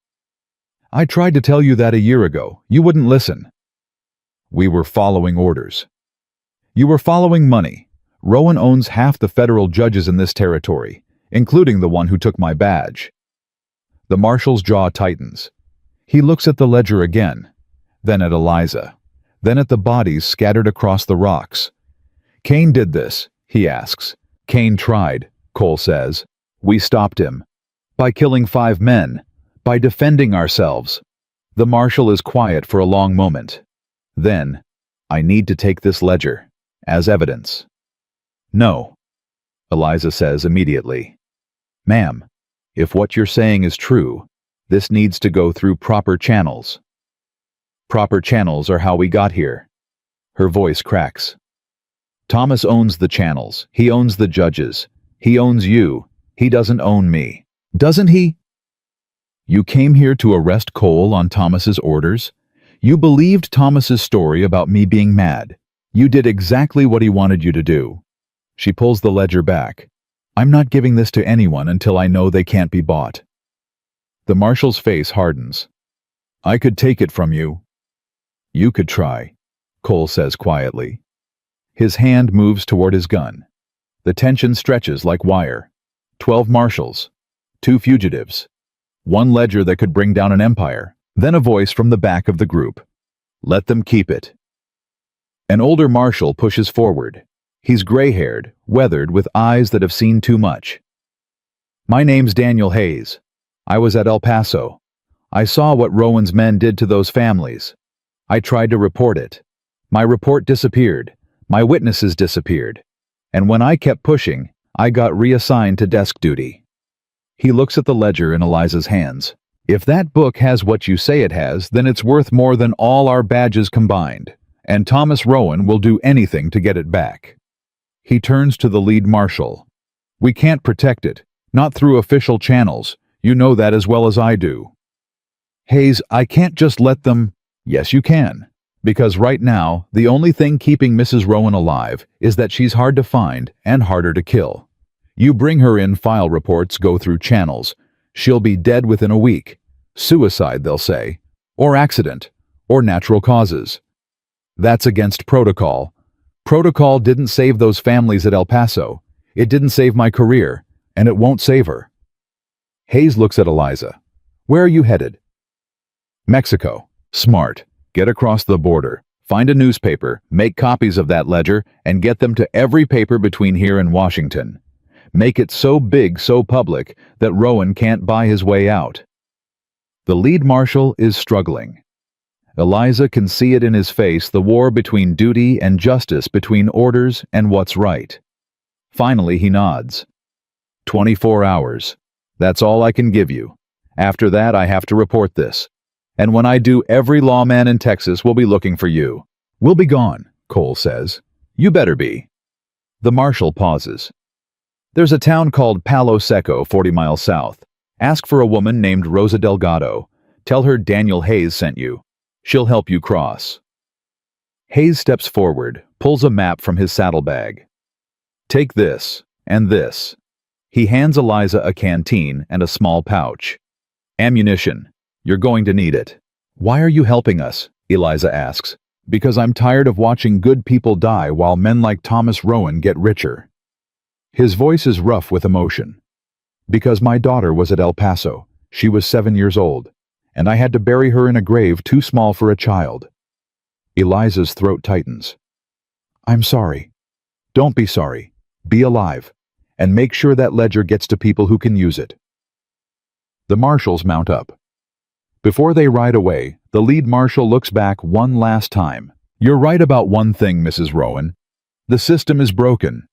[SPEAKER 1] I tried to tell you that a year ago. You wouldn't listen. We were following orders. You were following money. Rowan owns half the federal judges in this territory, including the one who took my badge. The marshal's jaw tightens. He looks at the ledger again, then at Eliza, then at the bodies scattered across the rocks. Cain did this, he asks. Cain tried, Cole says. We stopped him. By killing 5 men. By defending ourselves. The marshal is quiet for a long moment. Then, I need to take this ledger, as evidence. No, Eliza says immediately. Ma'am, if what you're saying is true, this needs to go through proper channels. Proper channels are how we got here. Her voice cracks. Thomas owns the channels. He owns the judges. He owns you. He doesn't own me. Doesn't he? You came here to arrest Cole on Thomas's orders? You believed Thomas's story about me being mad. You did exactly what he wanted you to do. She pulls the ledger back. I'm not giving this to anyone until I know they can't be bought. The marshal's face hardens. I could take it from you. You could try, Cole says quietly. His hand moves toward his gun. The tension stretches like wire. 12 marshals. 2 fugitives. 1 ledger that could bring down an empire. Then a voice from the back of the group. Let them keep it. An older marshal pushes forward. He's gray-haired, weathered, with eyes that have seen too much. My name's Daniel Hayes. I was at El Paso. I saw what Rowan's men did to those families. I tried to report it. My report disappeared. My witnesses disappeared. And when I kept pushing, I got reassigned to desk duty. He looks at the ledger in Eliza's hands. If that book has what you say it has, then it's worth more than all our badges combined, and Thomas Rowan will do anything to get it back. He turns to the lead marshal. We can't protect it, not through official channels. You know that as well as I do. Hayes, I can't just let them... Yes, you can. Because right now, the only thing keeping Mrs. Rowan alive is that she's hard to find and harder to kill. You bring her in, file reports go through channels. She'll be dead within a week. Suicide, they'll say. Or accident. Or natural causes. That's against protocol. Protocol didn't save those families at El Paso. It didn't save my career. And it won't save her. Hayes looks at Eliza. Where are you headed? Mexico. Smart. Get across the border. Find a newspaper. Make copies of that ledger and get them to every paper between here and Washington. Make it so big, so public, that Rowan can't buy his way out. The lead marshal is struggling. Eliza can see it in his face, the war between duty and justice, between orders and what's right. Finally, he nods. 24 hours. That's all I can give you. After that, I have to report this. And when I do, every lawman in Texas will be looking for you. We'll be gone, Cole says. You better be. The marshal pauses. There's a town called Palo Seco, 40 miles south. Ask for a woman named Rosa Delgado. Tell her Daniel Hayes sent you. She'll help you cross. Hayes steps forward, pulls a map from his saddlebag. Take this, and this. He hands Eliza a canteen and a small pouch. Ammunition. You're going to need it. Why are you helping us? Eliza asks. Because I'm tired of watching good people die while men like Thomas Rowan get richer. His voice is rough with emotion. Because my daughter was at El Paso. She was 7 years old, and I had to bury her in a grave too small for a child. Eliza's throat tightens. I'm sorry. Don't be sorry. Be alive, and make sure that ledger gets to people who can use it. The marshals mount up. Before they ride away, the lead marshal looks back one last time. You're right about one thing, Mrs. Rowan. The system is broken.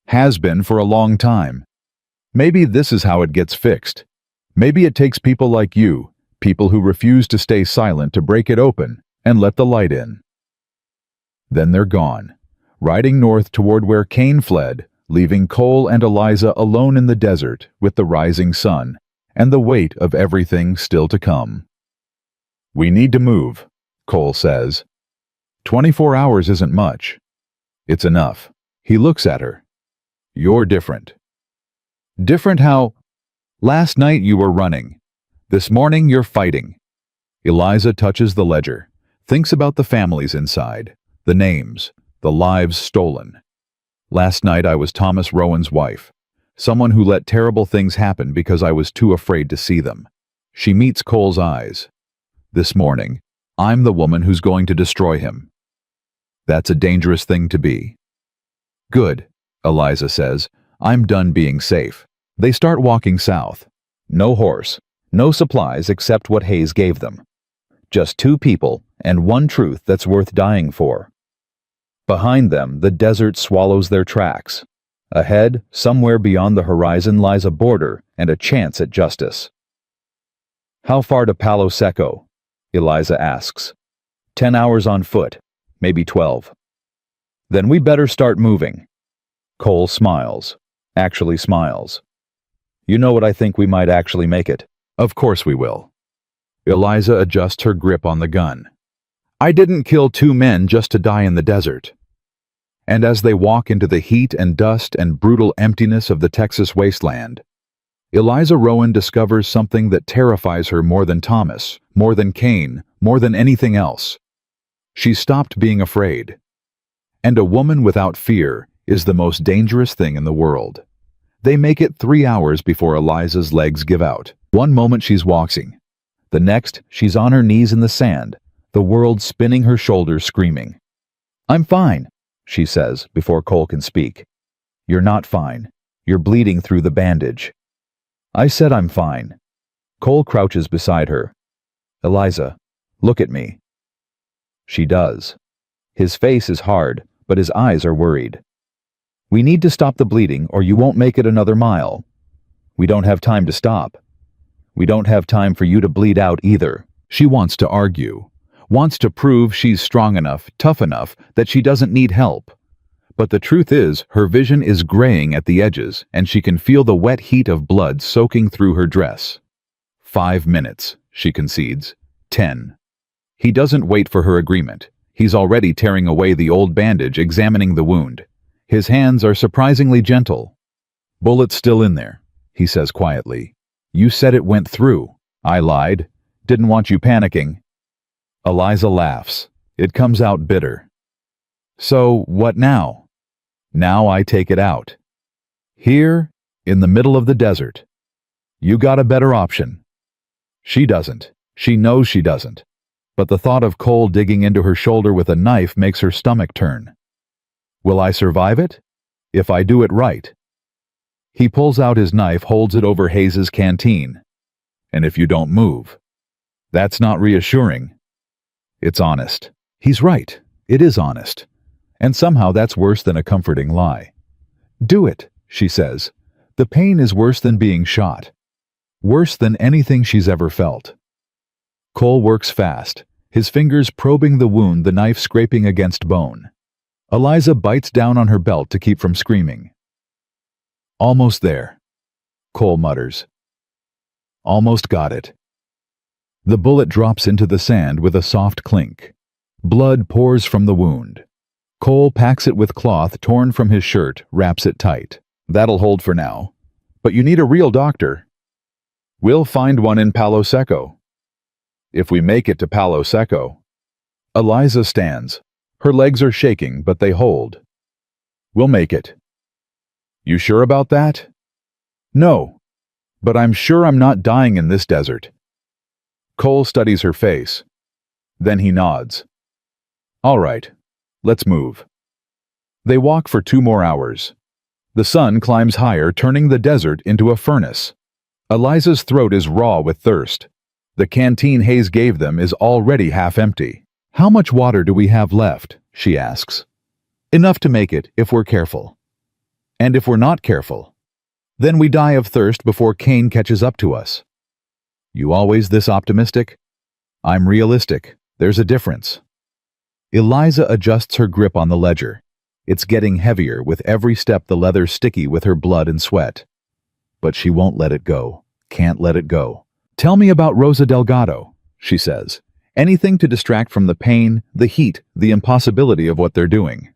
[SPEAKER 1] Has been for a long time. Maybe this is how it gets fixed. Maybe it takes people like you, people who refuse to stay silent, to break it open and let the light in. Then they're gone, riding north toward where Cain fled, leaving Cole and Eliza alone in the desert with the rising sun and the weight of everything still to come. We need to move, Cole says. 24 hours isn't much. It's enough. He looks at her. You're different. Different how? Last night you were running. This morning you're fighting. Eliza touches the ledger, thinks about the families inside, the names, the lives stolen. Last night I was Thomas Rowan's wife, someone who let terrible things happen because I was too afraid to see them. She meets Cole's eyes. This morning, I'm the woman who's going to destroy him. That's a dangerous thing to be. Good, Eliza says. I'm done being safe. They start walking south. No horse, no supplies except what Hayes gave them. Just two people and one truth that's worth dying for. Behind them, the desert swallows their tracks. Ahead, somewhere beyond the horizon, lies a border and a chance at justice. How far to Palo Seco? Eliza asks. 10 hours on foot, maybe 12. Then we better start moving. Cole smiles. Actually smiles. You know what, I think we might actually make it. Of course we will. Eliza adjusts her grip on the gun. I didn't kill two men just to die in the desert. And as they walk into the heat and dust and brutal emptiness of the Texas wasteland, Eliza Rowan discovers something that terrifies her more than Thomas, more than Cain, more than anything else. She's stopped being afraid. And a woman without fear is the most dangerous thing in the world. They make it 3 hours before Eliza's legs give out. One moment she's walking. The next, she's on her knees in the sand, the world spinning her shoulders, screaming. I'm fine, she says before Cole can speak. You're not fine. You're bleeding through the bandage. I said I'm fine. Cole crouches beside her. Eliza, look at me. She does. His face is hard, but his eyes are worried. We need to stop the bleeding or you won't make it another mile. We don't have time to stop. We don't have time for you to bleed out either. She wants to argue, wants to prove she's strong enough, tough enough, that she doesn't need help. But the truth is, her vision is graying at the edges, and she can feel the wet heat of blood soaking through her dress. 5 minutes, she concedes. 10. He doesn't wait for her agreement. He's already tearing away the old bandage, examining the wound. His hands are surprisingly gentle. Bullet's still in there, he says quietly. You said it went through. I lied. Didn't want you panicking. Eliza laughs. It comes out bitter. So, what now? Now I take it out. Here, in the middle of the desert. You got a better option. She doesn't. She knows she doesn't. But the thought of Cole digging into her shoulder with a knife makes her stomach turn. Will I survive it? If I do it right. He pulls out his knife, holds it over Hayes's canteen. And if you don't move. That's not reassuring. It's honest. He's right. It is honest. And somehow that's worse than a comforting lie. Do it, she says. The pain is worse than being shot. Worse than anything she's ever felt. Cole works fast, his fingers probing the wound, the knife scraping against bone. Eliza bites down on her belt to keep from screaming. Almost there, Cole mutters. Almost got it. The bullet drops into the sand with a soft clink. Blood pours from the wound. Cole packs it with cloth torn from his shirt, wraps it tight. That'll hold for now. But you need a real doctor. We'll find one in Palo Seco. If we make it to Palo Seco. Eliza stands. Her legs are shaking, but they hold. We'll make it. You sure about that? No. But I'm sure I'm not dying in this desert. Cole studies her face. Then he nods. All right. Let's move. They walk for 2 more hours. The sun climbs higher, turning the desert into a furnace. Eliza's throat is raw with thirst. The canteen Hayes gave them is already half empty. How much water do we have left? She asks. Enough to make it if we're careful. And if we're not careful, then we die of thirst before Kane catches up to us. You always this optimistic? I'm realistic. There's a difference. Eliza adjusts her grip on the ledger. It's getting heavier with every step, the leather sticky with her blood and sweat. But she won't let it go. Can't let it go. Tell me about Rosa Delgado, she says. Anything to distract from the pain, the heat, the impossibility of what they're doing.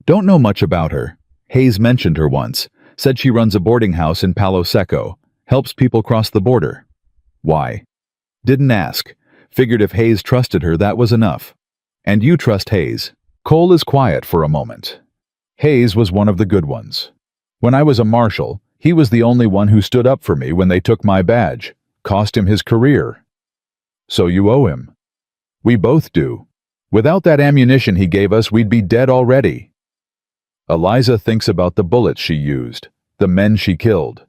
[SPEAKER 1] Don't know much about her. Hayes mentioned her once, said she runs a boarding house in Palo Seco, helps people cross the border. Why? Didn't ask. Figured if Hayes trusted her, that was enough. And you trust Hayes. Cole is quiet for a moment. Hayes was one of the good ones. When I was a marshal, he was the only one who stood up for me when they took my badge. Cost him his career. So you owe him. We both do. Without that ammunition he gave us, we'd be dead already. Eliza thinks about the bullets she used, the men she killed.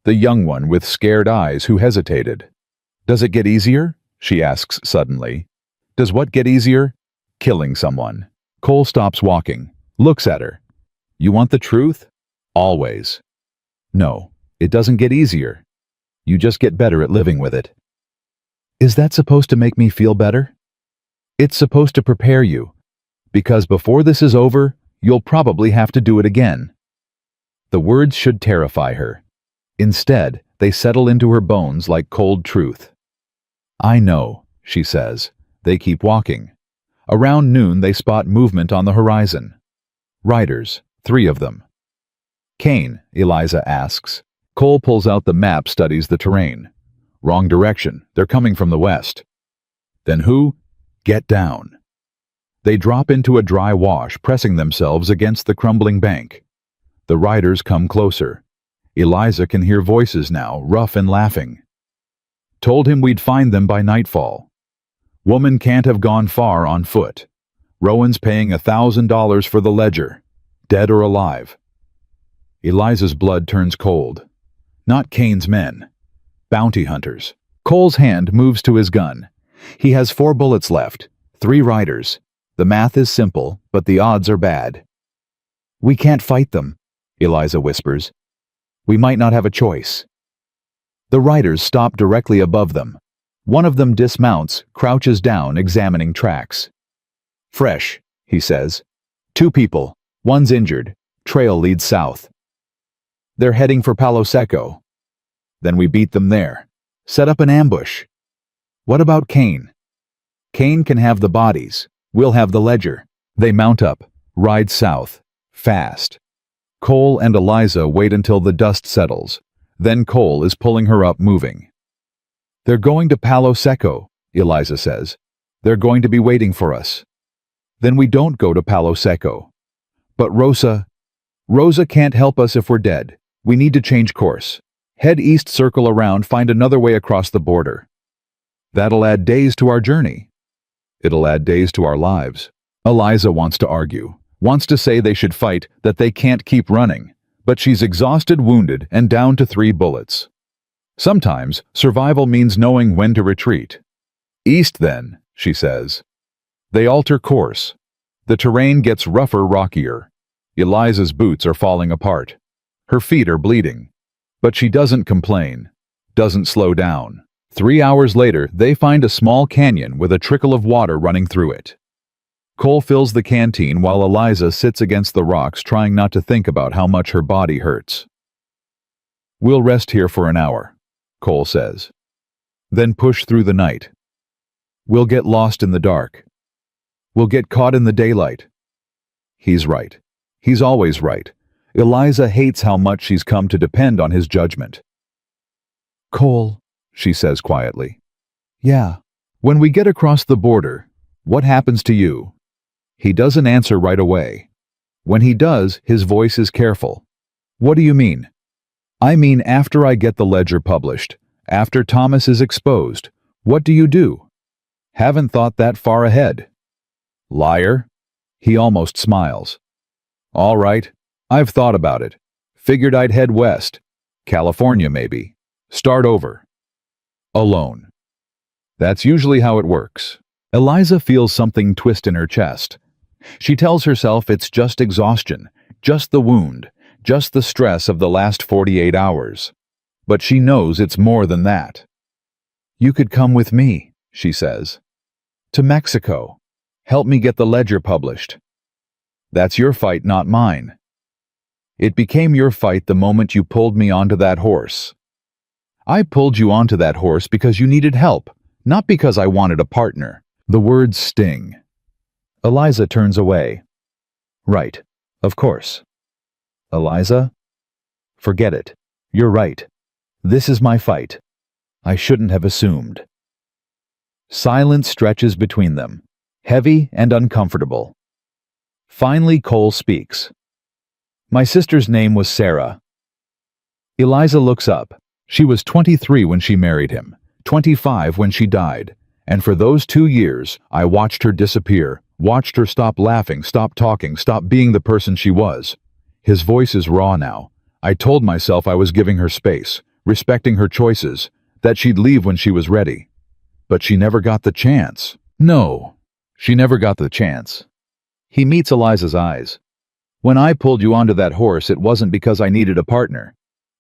[SPEAKER 1] The young one with scared eyes who hesitated. Does it get easier? She asks suddenly. Does what get easier? Killing someone. Cole stops walking, looks at her. You want the truth? Always. No, it doesn't get easier. You just get better at living with it. Is that supposed to make me feel better? It's supposed to prepare you, because before this is over, you'll probably have to do it again. The words should terrify her. Instead, they settle into her bones like cold truth. I know, she says. They keep walking. Around noon, they spot movement on the horizon. Riders, 3 of them. Kane, Eliza asks. Cole pulls out the map, studies the terrain. Wrong direction. They're coming from the west. Then who? Get down. They drop into a dry wash, pressing themselves against the crumbling bank. The riders come closer. Eliza can hear voices now, rough and laughing. Told him we'd find them by nightfall. Woman can't have gone far on foot. Rowan's paying $1,000 for the ledger, dead or alive. Eliza's blood turns cold. Not Kane's men. Bounty hunters. Cole's hand moves to his gun. He has 4 bullets left, 3 riders. The math is simple, but the odds are bad. We can't fight them, Eliza whispers. We might not have a choice. The riders stop directly above them. One of them dismounts, crouches down, examining tracks. Fresh, he says. 2 people. One's injured. Trail leads south. They're heading for Palo Seco. Then we beat them there. Set up an ambush. What about Kane? Kane can have the bodies. We'll have the ledger. They mount up, ride south, fast. Cole and Eliza wait until the dust settles. Then Cole is pulling her up, moving. They're going to Palo Seco, Eliza says. They're going to be waiting for us. Then we don't go to Palo Seco. But Rosa can't help us if we're dead. We need to change course. Head east, circle around, find another way across the border. That'll add days to our journey. It'll add days to our lives. Eliza wants to argue, wants to say they should fight, that they can't keep running. But she's exhausted, wounded, and down to 3 bullets. Sometimes, survival means knowing when to retreat. East then, she says. They alter course. The terrain gets rougher, rockier. Eliza's boots are falling apart. Her feet are bleeding. But she doesn't complain, doesn't slow down. 3 hours later, they find a small canyon with a trickle of water running through it. Cole fills the canteen while Eliza sits against the rocks trying not to think about how much her body hurts. "We'll rest here for an hour," Cole says. "Then push through the night. We'll get lost in the dark. We'll get caught in the daylight." He's right. He's always right. Eliza hates how much she's come to depend on his judgment. "Cole," she says quietly. "Yeah. When we get across the border, what happens to you?" He doesn't answer right away. When he does, his voice is careful. "What do you mean?" "I mean after I get the ledger published, after Thomas is exposed, what do you do?" "Haven't thought that far ahead." "Liar." He almost smiles. "All right, I've thought about it. Figured I'd head west. California, maybe. Start over. Alone." That's usually how it works. Eliza feels something twist in her chest. She tells herself it's just exhaustion, just the wound, just the stress of the last 48 hours. But she knows it's more than that. "You could come with me," she says. "To Mexico. Help me get the ledger published." "That's your fight, not mine." "It became your fight the moment you pulled me onto that horse." "I pulled you onto that horse because you needed help, not because I wanted a partner." The words sting. Eliza turns away. "Right, of course." "Eliza?" "Forget it. You're right. This is my fight. I shouldn't have assumed." Silence stretches between them, heavy and uncomfortable. Finally, Cole speaks. "My sister's name was Sarah." Eliza looks up. She was 23 when she married him, 25 when she died, and for those 2 years, I watched her disappear, watched her stop laughing, stop talking, stop being the person she was. His voice is raw now. I told myself I was giving her space, respecting her choices, that she'd leave when she was ready. But she never got the chance. No, she never got the chance. He meets Eliza's eyes. "When I pulled you onto that horse, it wasn't because I needed a partner.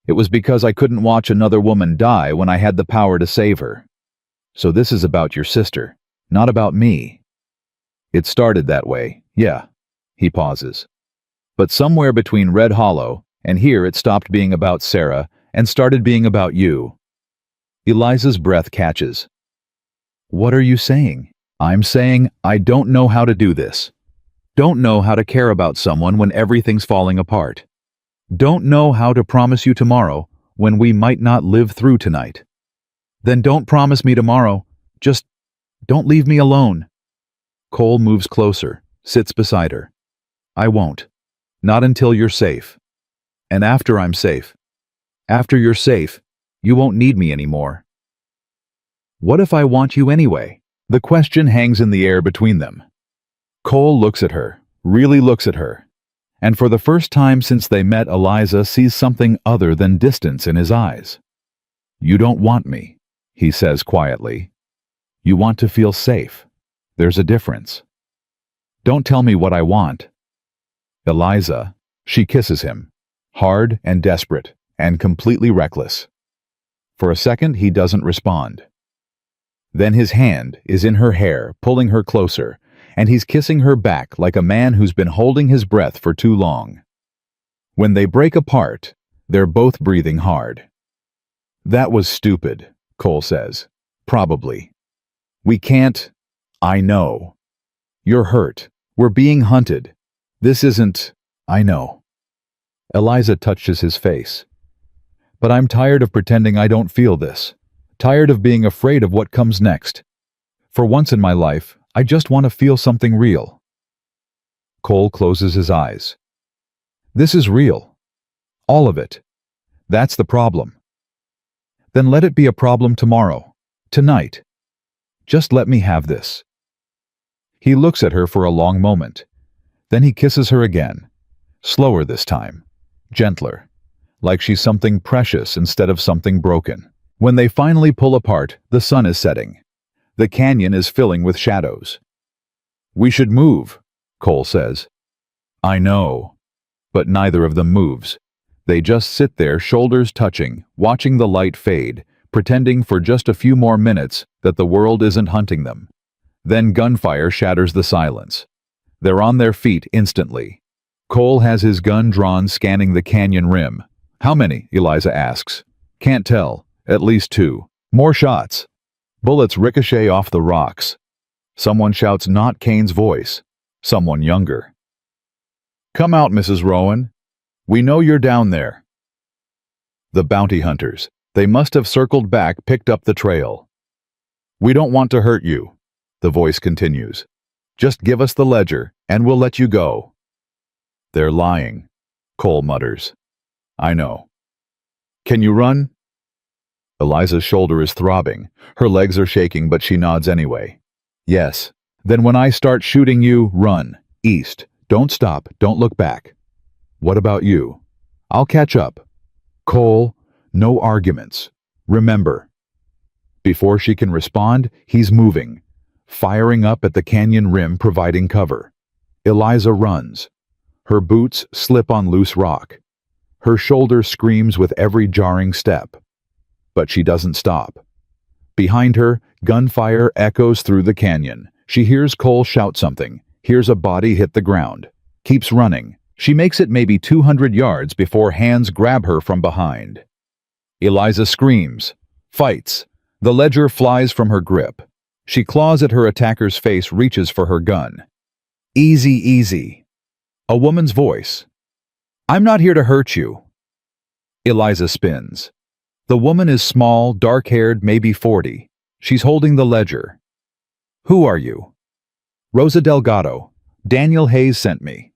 [SPEAKER 1] It was because I couldn't watch another woman die when I had the power to save her. So this is about your sister, not about me." "It started that way, yeah." He pauses. "But somewhere between Red Hollow and here it stopped being about Sarah and started being about you." Eliza's breath catches. "What are you saying?" "I'm saying I don't know how to do this. Don't know how to care about someone when everything's falling apart. Don't know how to promise you tomorrow when we might not live through tonight." "Then don't promise me tomorrow. Just don't leave me alone." Cole moves closer, sits beside her. "I won't. Not until you're safe. And after I'm safe. After you're safe, you won't need me anymore." "What if I want you anyway?" The question hangs in the air between them. Cole looks at her, really looks at her. And for the first time since they met, Eliza sees something other than distance in his eyes. "You don't want me," he says quietly. "You want to feel safe. There's a difference. Don't tell me what I want." "Eliza," she kisses him, hard and desperate and completely reckless. For a second, he doesn't respond. Then his hand is in her hair, pulling her closer, and he's kissing her back like a man who's been holding his breath for too long. When they break apart, they're both breathing hard. "That was stupid," Cole says. "Probably. We can't—" "I know. You're hurt. We're being hunted. This isn't—" "I know." Eliza touches his face. "But I'm tired of pretending I don't feel this. Tired of being afraid of what comes next. For once in my life, I just want to feel something real." Cole closes his eyes. "This is real. All of it. That's the problem." "Then let it be a problem tomorrow. Tonight. Just let me have this." He looks at her for a long moment. Then he kisses her again. Slower this time. Gentler. Like she's something precious instead of something broken. When they finally pull apart, the sun is setting. The canyon is filling with shadows. "We should move," Cole says. "I know." But neither of them moves. They just sit there, shoulders touching, watching the light fade, pretending for just a few more minutes that the world isn't hunting them. Then gunfire shatters the silence. They're on their feet instantly. Cole has his gun drawn, scanning the canyon rim. "How many?" Eliza asks. "Can't tell. At least 2. More shots." Bullets ricochet off the rocks. Someone shouts not Kane's voice. Someone younger. "Come out, Mrs. Rowan. We know you're down there." The bounty hunters. They must have circled back, picked up the trail. "We don't want to hurt you," the voice continues. "Just give us the ledger, and we'll let you go." "They're lying," Cole mutters. "I know." "Can you run?" Eliza's shoulder is throbbing. Her legs are shaking, but she nods anyway. "Yes." "Then when I start shooting you, run. East. Don't stop. Don't look back." "What about you?" "I'll catch up." "Cole, no arguments. Remember." Before she can respond, he's moving, firing up at the canyon rim, providing cover. Eliza runs. Her boots slip on loose rock. Her shoulder screams with every jarring step. But she doesn't stop. Behind her, gunfire echoes through the canyon. She hears Cole shout something, hears a body hit the ground. Keeps running. She makes it maybe 200 yards before hands grab her from behind. Eliza screams, fights. The ledger flies from her grip. She claws at her attacker's face, reaches for her gun. "Easy, easy." A woman's voice. "I'm not here to hurt you." Eliza spins. The woman is small, dark-haired, maybe 40. She's holding the ledger. "Who are you?" "Rosa Delgado. Daniel Hayes sent me."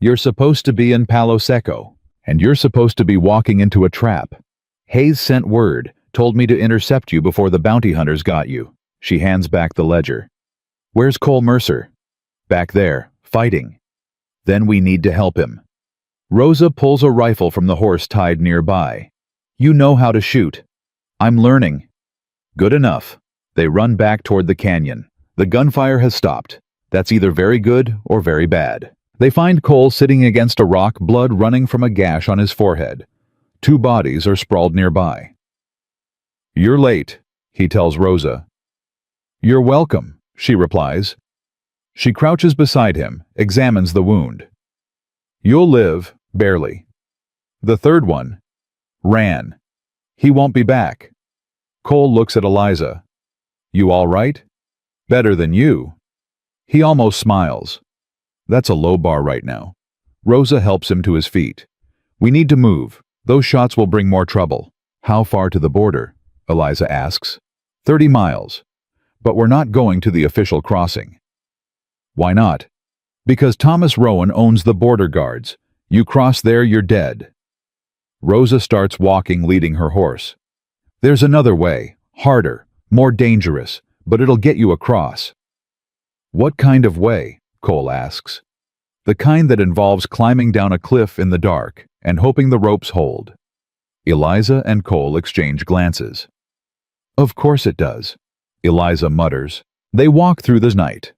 [SPEAKER 1] "You're supposed to be in Palo Seco, and you're supposed to be walking into a trap. Hayes sent word, told me to intercept you before the bounty hunters got you." She hands back the ledger. "Where's Cole Mercer?" "Back there, fighting." "Then we need to help him." Rosa pulls a rifle from the horse tied nearby. "You know how to shoot." "I'm learning." "Good enough." They run back toward the canyon. The gunfire has stopped. That's either very good or very bad. They find Cole sitting against a rock, blood running from a gash on his forehead. 2 bodies are sprawled nearby. "You're late," he tells Rosa. "You're welcome," she replies. She crouches beside him, examines the wound. "You'll live, barely." The third one ran. "He won't be back." Cole looks at Eliza. "You all right?" "Better than you." He almost smiles. That's a low bar right now. Rosa helps him to his feet. "We need to move. Those shots will bring more trouble." "How far to the border?" Eliza asks. 30 miles. But we're not going to the official crossing." "Why not?" "Because Thomas Rowan owns the border guards. You cross there, you're dead." Rosa starts walking, leading her horse. "There's another way, harder, more dangerous, but it'll get you across." "What kind of way?" Cole asks. "The kind that involves climbing down a cliff in the dark and hoping the ropes hold." Eliza and Cole exchange glances. "Of course it does," Eliza mutters. They walk through the night.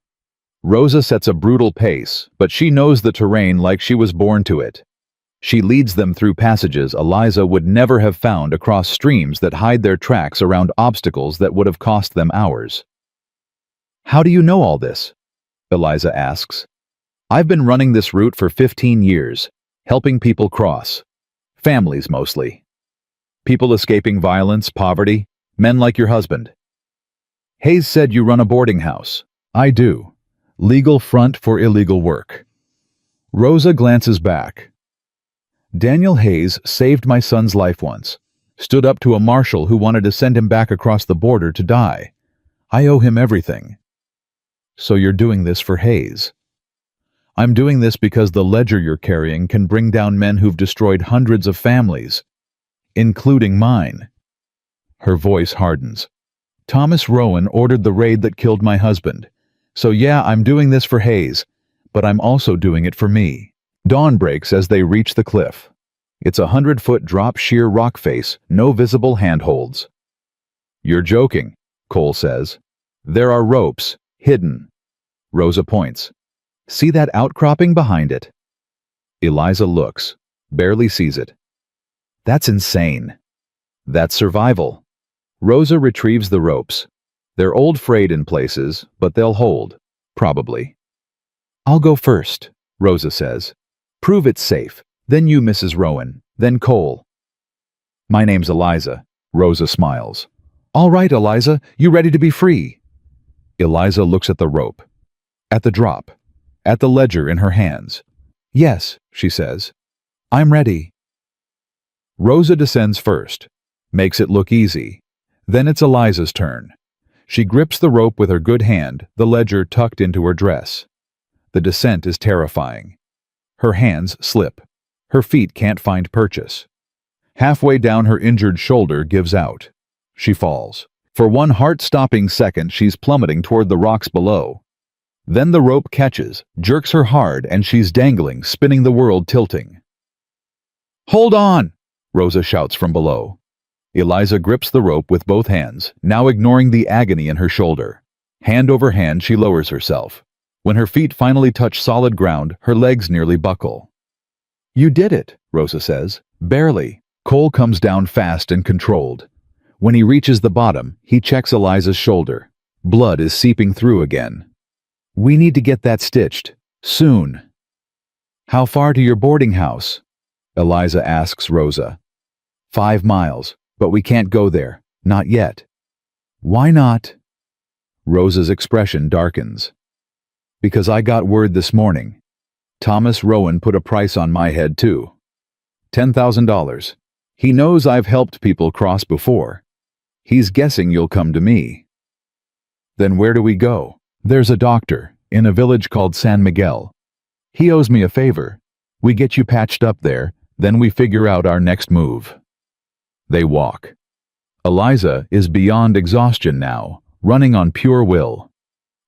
[SPEAKER 1] Rosa sets a brutal pace, but she knows the terrain like she was born to it. She leads them through passages Eliza would never have found, across streams that hide their tracks, around obstacles that would have cost them hours. "How do you know all this?" Eliza asks. "I've been running this route for 15 years, helping people cross. Families mostly. People escaping violence, poverty, men like your husband." "Hayes said you run a boarding house." "I do. Legal front for illegal work." Rosa glances back. "Daniel Hayes saved my son's life once. Stood up to a marshal who wanted to send him back across the border to die. I owe him everything." "So you're doing this for Hayes?" "I'm doing this because the ledger you're carrying can bring down men who've destroyed hundreds of families, including mine." Her voice hardens. "Thomas Rowan ordered the raid that killed my husband. So yeah, I'm doing this for Hayes, but I'm also doing it for me." Dawn breaks as they reach the cliff. It's a 100-foot drop, sheer rock face, no visible handholds. "You're joking," Cole says. "There are ropes, hidden." Rosa points. "See that outcropping behind it?" Eliza looks. barely sees it. That's insane. That's survival. Rosa retrieves the ropes. They're old frayed in places, but they'll hold. Probably. I'll go first, Rosa says. Prove it's safe. Then you, Mrs. Rowan. Then Cole. My name's Eliza. Rosa smiles. All right, Eliza, you ready to be free? Eliza looks at the rope. At the drop. At the ledger in her hands. Yes, she says. I'm ready. Rosa descends first. Makes it look easy. Then it's Eliza's turn. She grips the rope with her good hand, the ledger tucked into her dress. The descent is terrifying. Her hands slip. Her feet can't find purchase. Halfway down, her injured shoulder gives out. She falls. For one heart-stopping second, she's plummeting toward the rocks below. Then the rope catches, jerks her hard, and she's dangling, spinning the world, tilting. Hold on! Rosa shouts from below. Eliza grips the rope with both hands, now ignoring the agony in her shoulder. Hand over hand, she lowers herself. When her feet finally touch solid ground, her legs nearly buckle. You did it, Rosa says. Barely. Cole comes down fast and controlled. When he reaches the bottom, he checks Eliza's shoulder. Blood is seeping through again. We need to get that stitched. Soon. How far to your boarding house? Eliza asks Rosa. 5 miles, but we can't go there. Not yet. Why not? Rosa's expression darkens. Because I got word this morning. Thomas Rowan put a price on my head too. $10,000. He knows I've helped people cross before. He's guessing you'll come to me. Then where do we go? There's a doctor, in a village called San Miguel. He owes me a favor. We get you patched up there, then we figure out our next move. They walk. Eliza is beyond exhaustion now, running on pure will.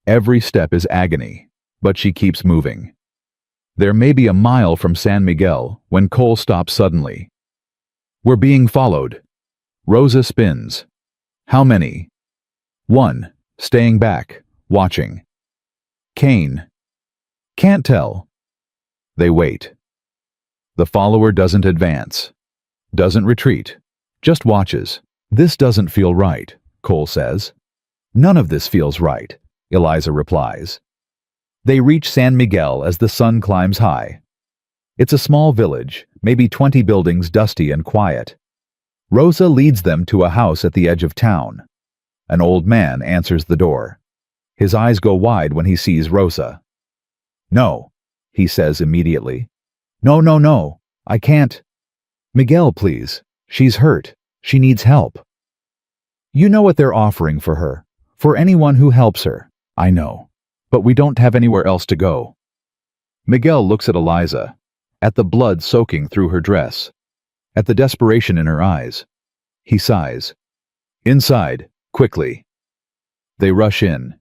[SPEAKER 1] Every step is agony, but she keeps moving. They're maybe a mile from San Miguel when Cole stops suddenly. We're being followed. Rosa spins. How many? 1, staying back, watching. Kane. Can't tell. They wait. The follower doesn't advance. Doesn't retreat. Just watches. This doesn't feel right, Cole says. None of this feels right, Eliza replies. They reach San Miguel as the sun climbs high. It's a small village, maybe 20 buildings, dusty and quiet. Rosa leads them to a house at the edge of town. An old man answers the door. His eyes go wide when he sees Rosa. No, he says immediately. No, I can't. Miguel, please. She's hurt. She needs help. You know what they're offering for her. For anyone who helps her. I know. But we don't have anywhere else to go. Miguel looks at Eliza. At the blood soaking through her dress. At the desperation in her eyes. He sighs. Inside, quickly. They rush in.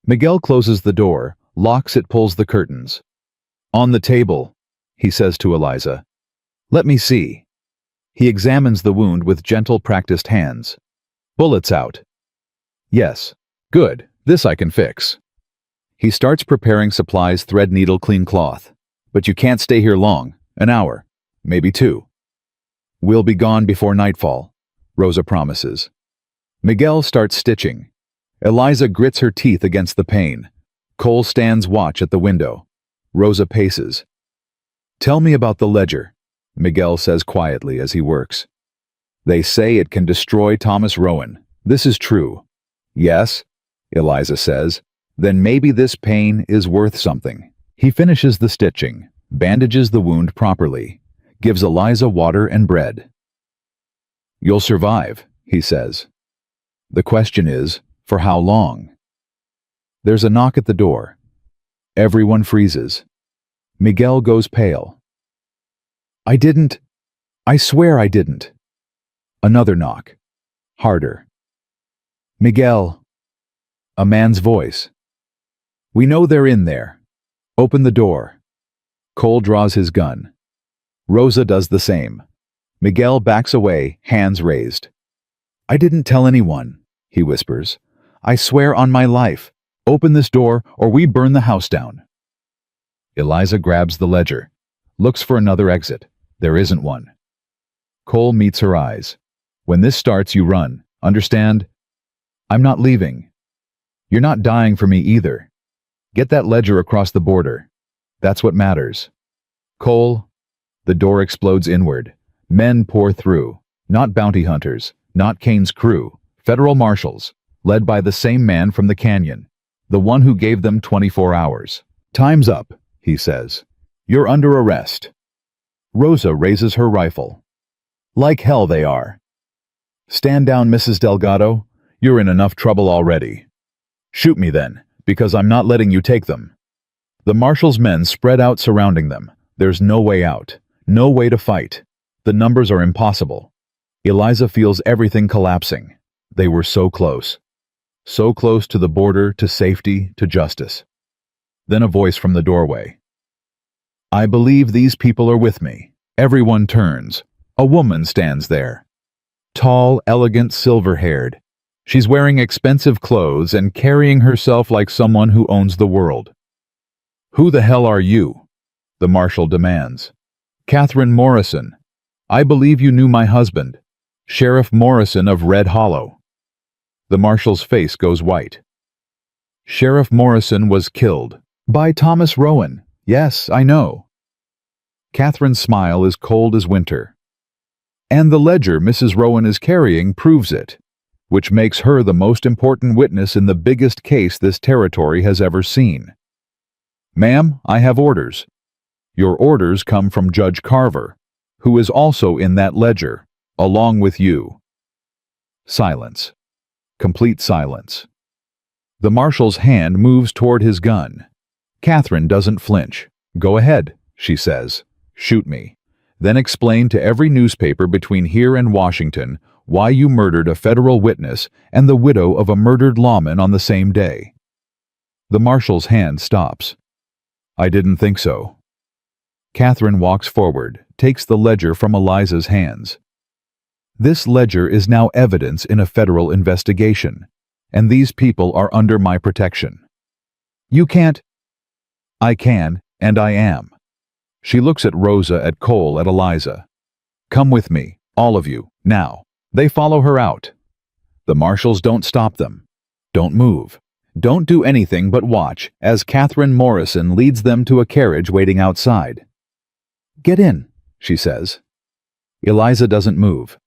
[SPEAKER 1] Miguel closes the door, locks it, pulls the curtains. On the table, he says to Eliza. Let me see. He examines the wound with gentle, practiced hands. Bullets out. Yes. Good. This I can fix. He starts preparing supplies, thread, needle, clean cloth. But you can't stay here long. An hour. Maybe 2. We'll be gone before nightfall, Rosa promises. Miguel starts stitching. Eliza grits her teeth against the pain. Cole stands watch at the window. Rosa paces. Tell me about the ledger, Miguel says quietly as he works. They say it can destroy Thomas Rowan. This is true. Yes, Eliza says. Then maybe this pain is worth something. He finishes the stitching, bandages the wound properly, gives Eliza water and bread. You'll survive, he says. The question is, for how long? There's a knock at the door. Everyone freezes. Miguel goes pale. I swear I didn't. Another knock. Harder. Miguel. A man's voice. We know they're in there. Open the door. Cole draws his gun. Rosa does the same. Miguel backs away, hands raised. I didn't tell anyone, he whispers. I swear on my life. Open this door or we burn the house down. Eliza grabs the ledger, looks for another exit. There isn't one. Cole meets her eyes. When this starts, you run. Understand? I'm not leaving. You're not dying for me either. Get that ledger across the border. That's what matters. Cole, the door explodes inward. Men pour through. Not bounty hunters, not Kane's crew. Federal marshals, led by the same man from the canyon. The one who gave them 24 hours. Time's up, he says. You're under arrest. Rosa raises her rifle. Like hell they are. Stand down, Mrs. Delgado. You're in enough trouble already. Shoot me then, because I'm not letting you take them. The marshal's men spread out surrounding them. There's no way out. No way to fight. The numbers are impossible. Eliza feels everything collapsing. They were so close. So close to the border, to safety, to justice. Then a voice from the doorway. I believe these people are with me. Everyone turns. A woman stands there. Tall, elegant, silver-haired. She's wearing expensive clothes and carrying herself like someone who owns the world. Who the hell are you? The marshal demands. Catherine Morrison. I believe you knew my husband, Sheriff Morrison of Red Hollow. The marshal's face goes white. Sheriff Morrison was killed. By Thomas Rowan. Yes, I know. Catherine's smile is cold as winter. And the ledger Mrs. Rowan is carrying proves it, which makes her the most important witness in the biggest case this territory has ever seen. Ma'am, I have orders. Your orders come from Judge Carver, who is also in that ledger, along with you. Silence. Complete silence. The marshal's hand moves toward his gun. Catherine doesn't flinch. Go ahead, she says. Shoot me. Then explain to every newspaper between here and Washington why you murdered a federal witness and the widow of a murdered lawman on the same day. The marshal's hand stops. I didn't think so. Catherine walks forward, takes the ledger from Eliza's hands. This ledger is now evidence in a federal investigation, and these people are under my protection. You can't. I can, and I am. She looks at Rosa, at Cole, at Eliza. Come with me, all of you, now. They follow her out. The marshals don't stop them. Don't move. Don't do anything but watch as Catherine Morrison leads them to a carriage waiting outside. Get in, she says. Eliza doesn't move.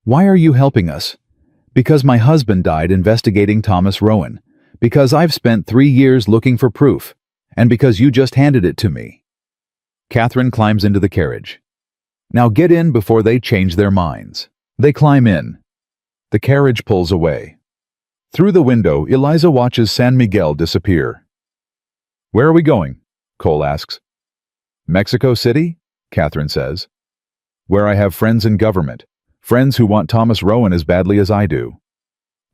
[SPEAKER 1] Why are you helping us? Because my husband died investigating Thomas Rowan. Because I've spent 3 years looking for proof. And because you just handed it to me. Catherine climbs into the carriage. Now get in before they change their minds. They climb in. The carriage pulls away. Through the window, Eliza watches San Miguel disappear. Where are we going? Cole asks. Mexico City? Catherine says. Where I have friends in government. Friends who want Thomas Rowan as badly as I do.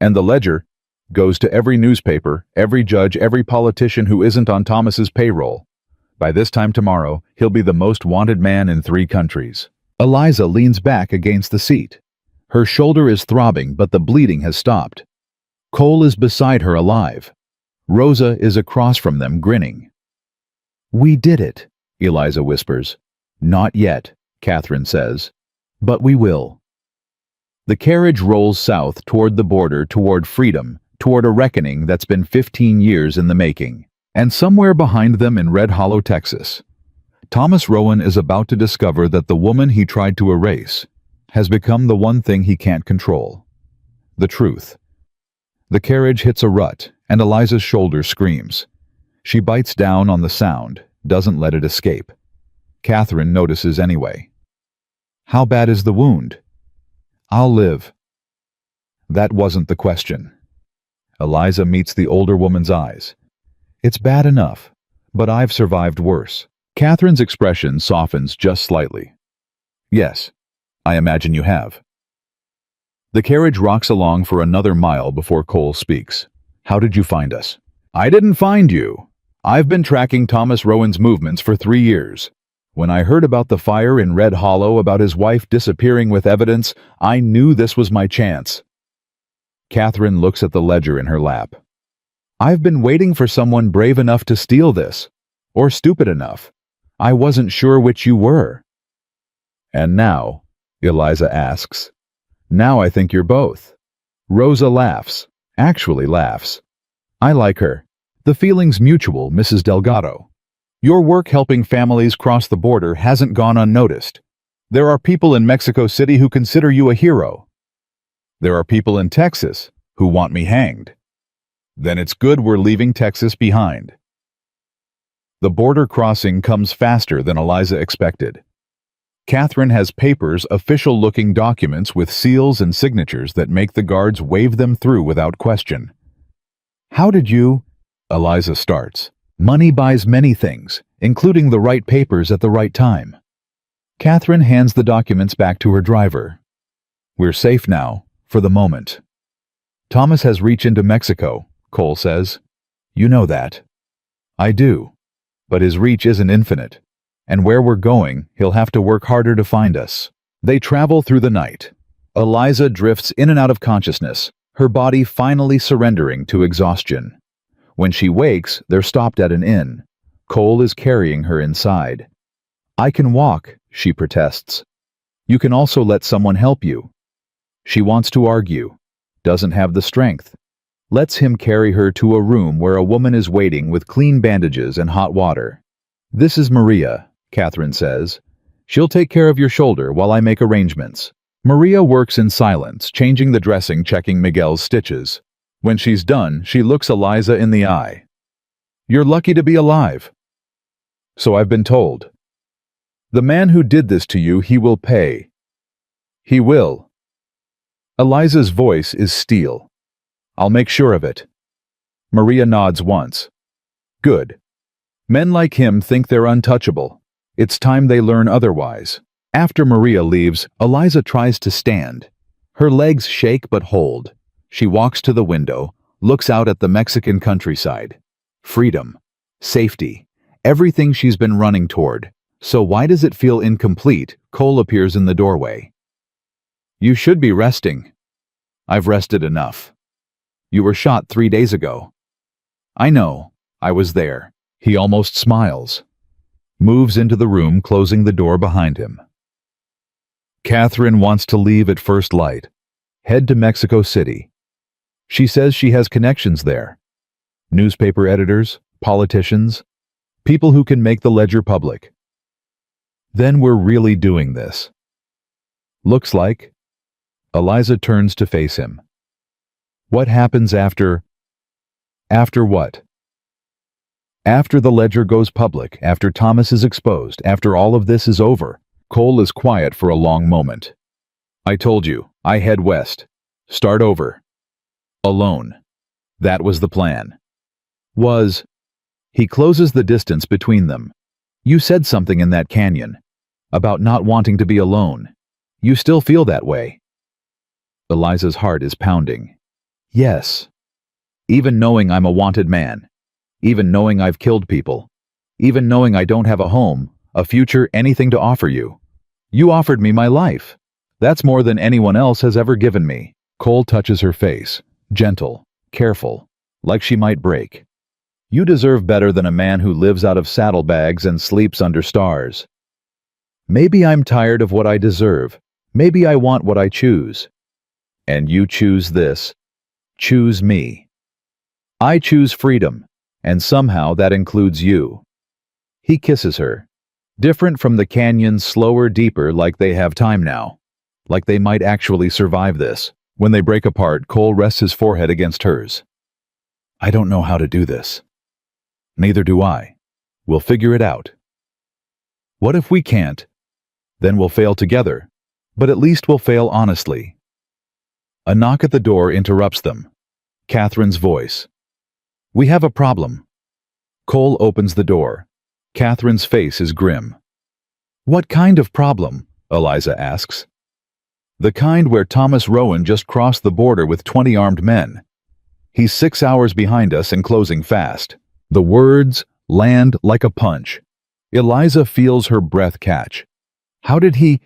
[SPEAKER 1] And the ledger goes to every newspaper, every judge, every politician who isn't on Thomas's payroll. By this time tomorrow, he'll be the most wanted man in 3 countries. Eliza leans back against the seat. Her shoulder is throbbing, but the bleeding has stopped. Cole is beside her alive. Rosa is across from them, grinning. We did it, Eliza whispers. Not yet, Catherine says. But we will. The carriage rolls south toward the border, toward freedom, toward a reckoning that's been 15 years in the making. And somewhere behind them in Red Hollow, Texas, Thomas Rowan is about to discover that the woman he tried to erase has become the one thing he can't control. The truth. The carriage hits a rut, and Eliza's shoulder screams. She bites down on the sound, doesn't let it escape. Catherine notices anyway. How bad is the wound? I'll live. That wasn't the question. Eliza meets the older woman's eyes. It's bad enough, but I've survived worse. Catherine's expression softens just slightly. Yes, I imagine you have. The carriage rocks along for another mile before Cole speaks. How did you find us? I didn't find you. I've been tracking Thomas Rowan's movements for 3 years. When I heard about the fire in Red Hollow, about his wife disappearing with evidence, I knew this was my chance. Catherine looks at the ledger in her lap. I've been waiting for someone brave enough to steal this, or stupid enough. I wasn't sure which you were. And now, Eliza asks, now I think you're both. Rosa laughs, actually laughs. I like her. The feeling's mutual, Mrs. Delgado. Your work helping families cross the border hasn't gone unnoticed. There are people in Mexico City who consider you a hero. There are people in Texas who want me hanged. Then it's good we're leaving Texas behind. The border crossing comes faster than Eliza expected. Catherine has papers, official-looking documents with seals and signatures that make the guards wave them through without question. How did you? Eliza starts. Money buys many things, including the right papers at the right time. Catherine hands the documents back to her driver. We're safe now, for the moment. Thomas has reached into Mexico, Cole says. You know that. I do. But his reach isn't infinite. And where we're going, he'll have to work harder to find us. They travel through the night. Eliza drifts in and out of consciousness, her body finally surrendering to exhaustion. When she wakes, they're stopped at an inn. Cole is carrying her inside. I can walk, she protests. You can also let someone help you. She wants to argue, doesn't have the strength. Lets him carry her to a room where a woman is waiting with clean bandages and hot water. This is Maria, Catherine says. She'll take care of your shoulder while I make arrangements. Maria works in silence, changing the dressing, checking Miguel's stitches. When she's done, she looks Eliza in the eye. You're lucky to be alive. So I've been told. The man who did this to you, he will pay. He will. Eliza's voice is steel. I'll make sure of it. Maria nods once. Good. Men like him think they're untouchable. It's time they learn otherwise. After Maria leaves, Eliza tries to stand. Her legs shake but hold. She walks to the window, looks out at the Mexican countryside. Freedom. Safety. Everything she's been running toward. So why does it feel incomplete? Cole appears in the doorway. You should be resting. I've rested enough. You were shot 3 days ago. I know. I was there. He almost smiles. Moves into the room, closing the door behind him. Catherine wants to leave at first light. Head to Mexico City. She says she has connections there. Newspaper editors, politicians, people who can make the ledger public. Then we're really doing this. Looks like. Eliza turns to face him. What happens after? After what? After the ledger goes public, after Thomas is exposed, after all of this is over. Cole is quiet for a long moment. I told you, I head west. Start over. Alone. That was the plan. He closes the distance between them. You said something in that canyon. About not wanting to be alone. You still feel that way. Eliza's heart is pounding. Yes. Even knowing I'm a wanted man. Even knowing I've killed people. Even knowing I don't have a home, a future, anything to offer you. You offered me my life. That's more than anyone else has ever given me. Cole touches her face. Gentle, careful, like she might break. You deserve better than a man who lives out of saddlebags and sleeps under stars. Maybe I'm tired of what I deserve. Maybe I want what I choose. And you choose this. Choose me. I choose freedom, and somehow that includes you. He kisses her. Different from the canyon, slower, deeper, like they have time now. Like they might actually survive this. When they break apart, Cole rests his forehead against hers. I don't know how to do this. Neither do I. We'll figure it out. What if we can't? Then we'll fail together. But at least we'll fail honestly. A knock at the door interrupts them. Catherine's voice. We have a problem. Cole opens the door. Catherine's face is grim. What kind of problem? Eliza asks. The kind where Thomas Rowan just crossed the border with 20 armed men. He's 6 hours behind us and closing fast. The words land like a punch. Eliza feels her breath catch. How did he?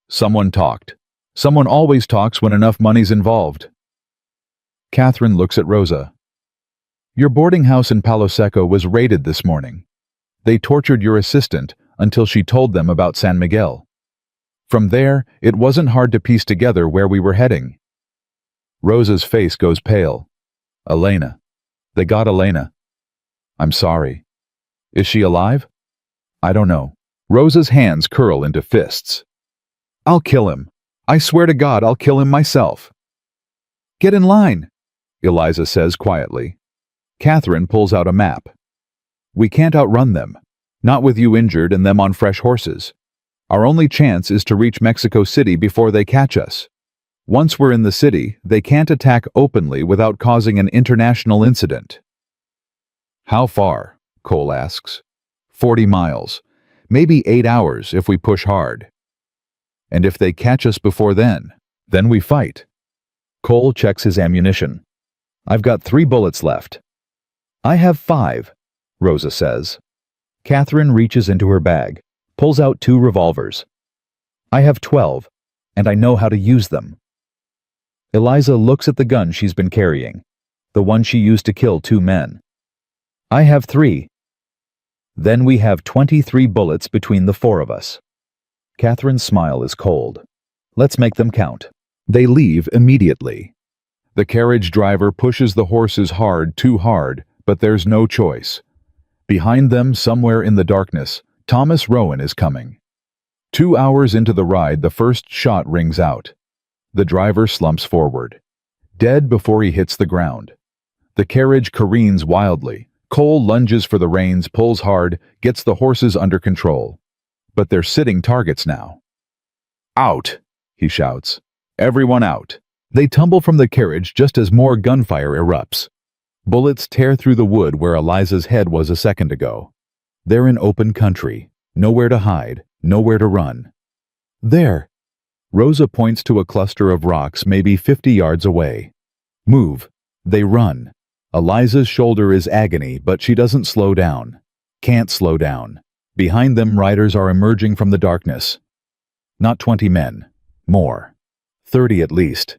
[SPEAKER 1] Someone talked. Someone always talks when enough money's involved. Catherine looks at Rosa. Your boarding house in Palo Seco was raided this morning. They tortured your assistant until she told them about San Miguel. From there, it wasn't hard to piece together where we were heading. Rosa's face goes pale. Elena. They got Elena. I'm sorry. Is she alive? I don't know. Rosa's hands curl into fists. I'll kill him. I swear to God I'll kill him myself. Get in line, Eliza says quietly. Catherine pulls out a map. We can't outrun them. Not with you injured and them on fresh horses. Our only chance is to reach Mexico City before they catch us. Once we're in the city, they can't attack openly without causing an international incident. How far? Cole asks. 40 miles. Maybe 8 hours if we push hard. And if they catch us before then we fight. Cole checks his ammunition. I've got 3 bullets left. I have 5, Rosa says. Catherine reaches into her bag, pulls out 2 revolvers. I have 12, and I know how to use them. Eliza looks at the gun she's been carrying, the one she used to kill 2 men. I have 3. Then we have 23 bullets between the 4 of us. Catherine's smile is cold. Let's make them count. They leave immediately. The carriage driver pushes the horses hard, too hard, but there's no choice. Behind them, somewhere in the darkness, Thomas Rowan is coming. 2 hours into the ride, the first shot rings out. The driver slumps forward, dead before he hits the ground. The carriage careens wildly. Cole lunges for the reins, pulls hard, gets the horses under control. But they're sitting targets now. Out, he shouts. Everyone out. They tumble from the carriage just as more gunfire erupts. Bullets tear through the wood where Eliza's head was a second ago. They're in open country. Nowhere to hide, nowhere to run. There. Rosa points to a cluster of rocks maybe 50 yards away. Move. They run. Eliza's shoulder is agony, but she doesn't slow down. Can't slow down. Behind them, riders are emerging from the darkness. Not 20 men. More. 30 at least.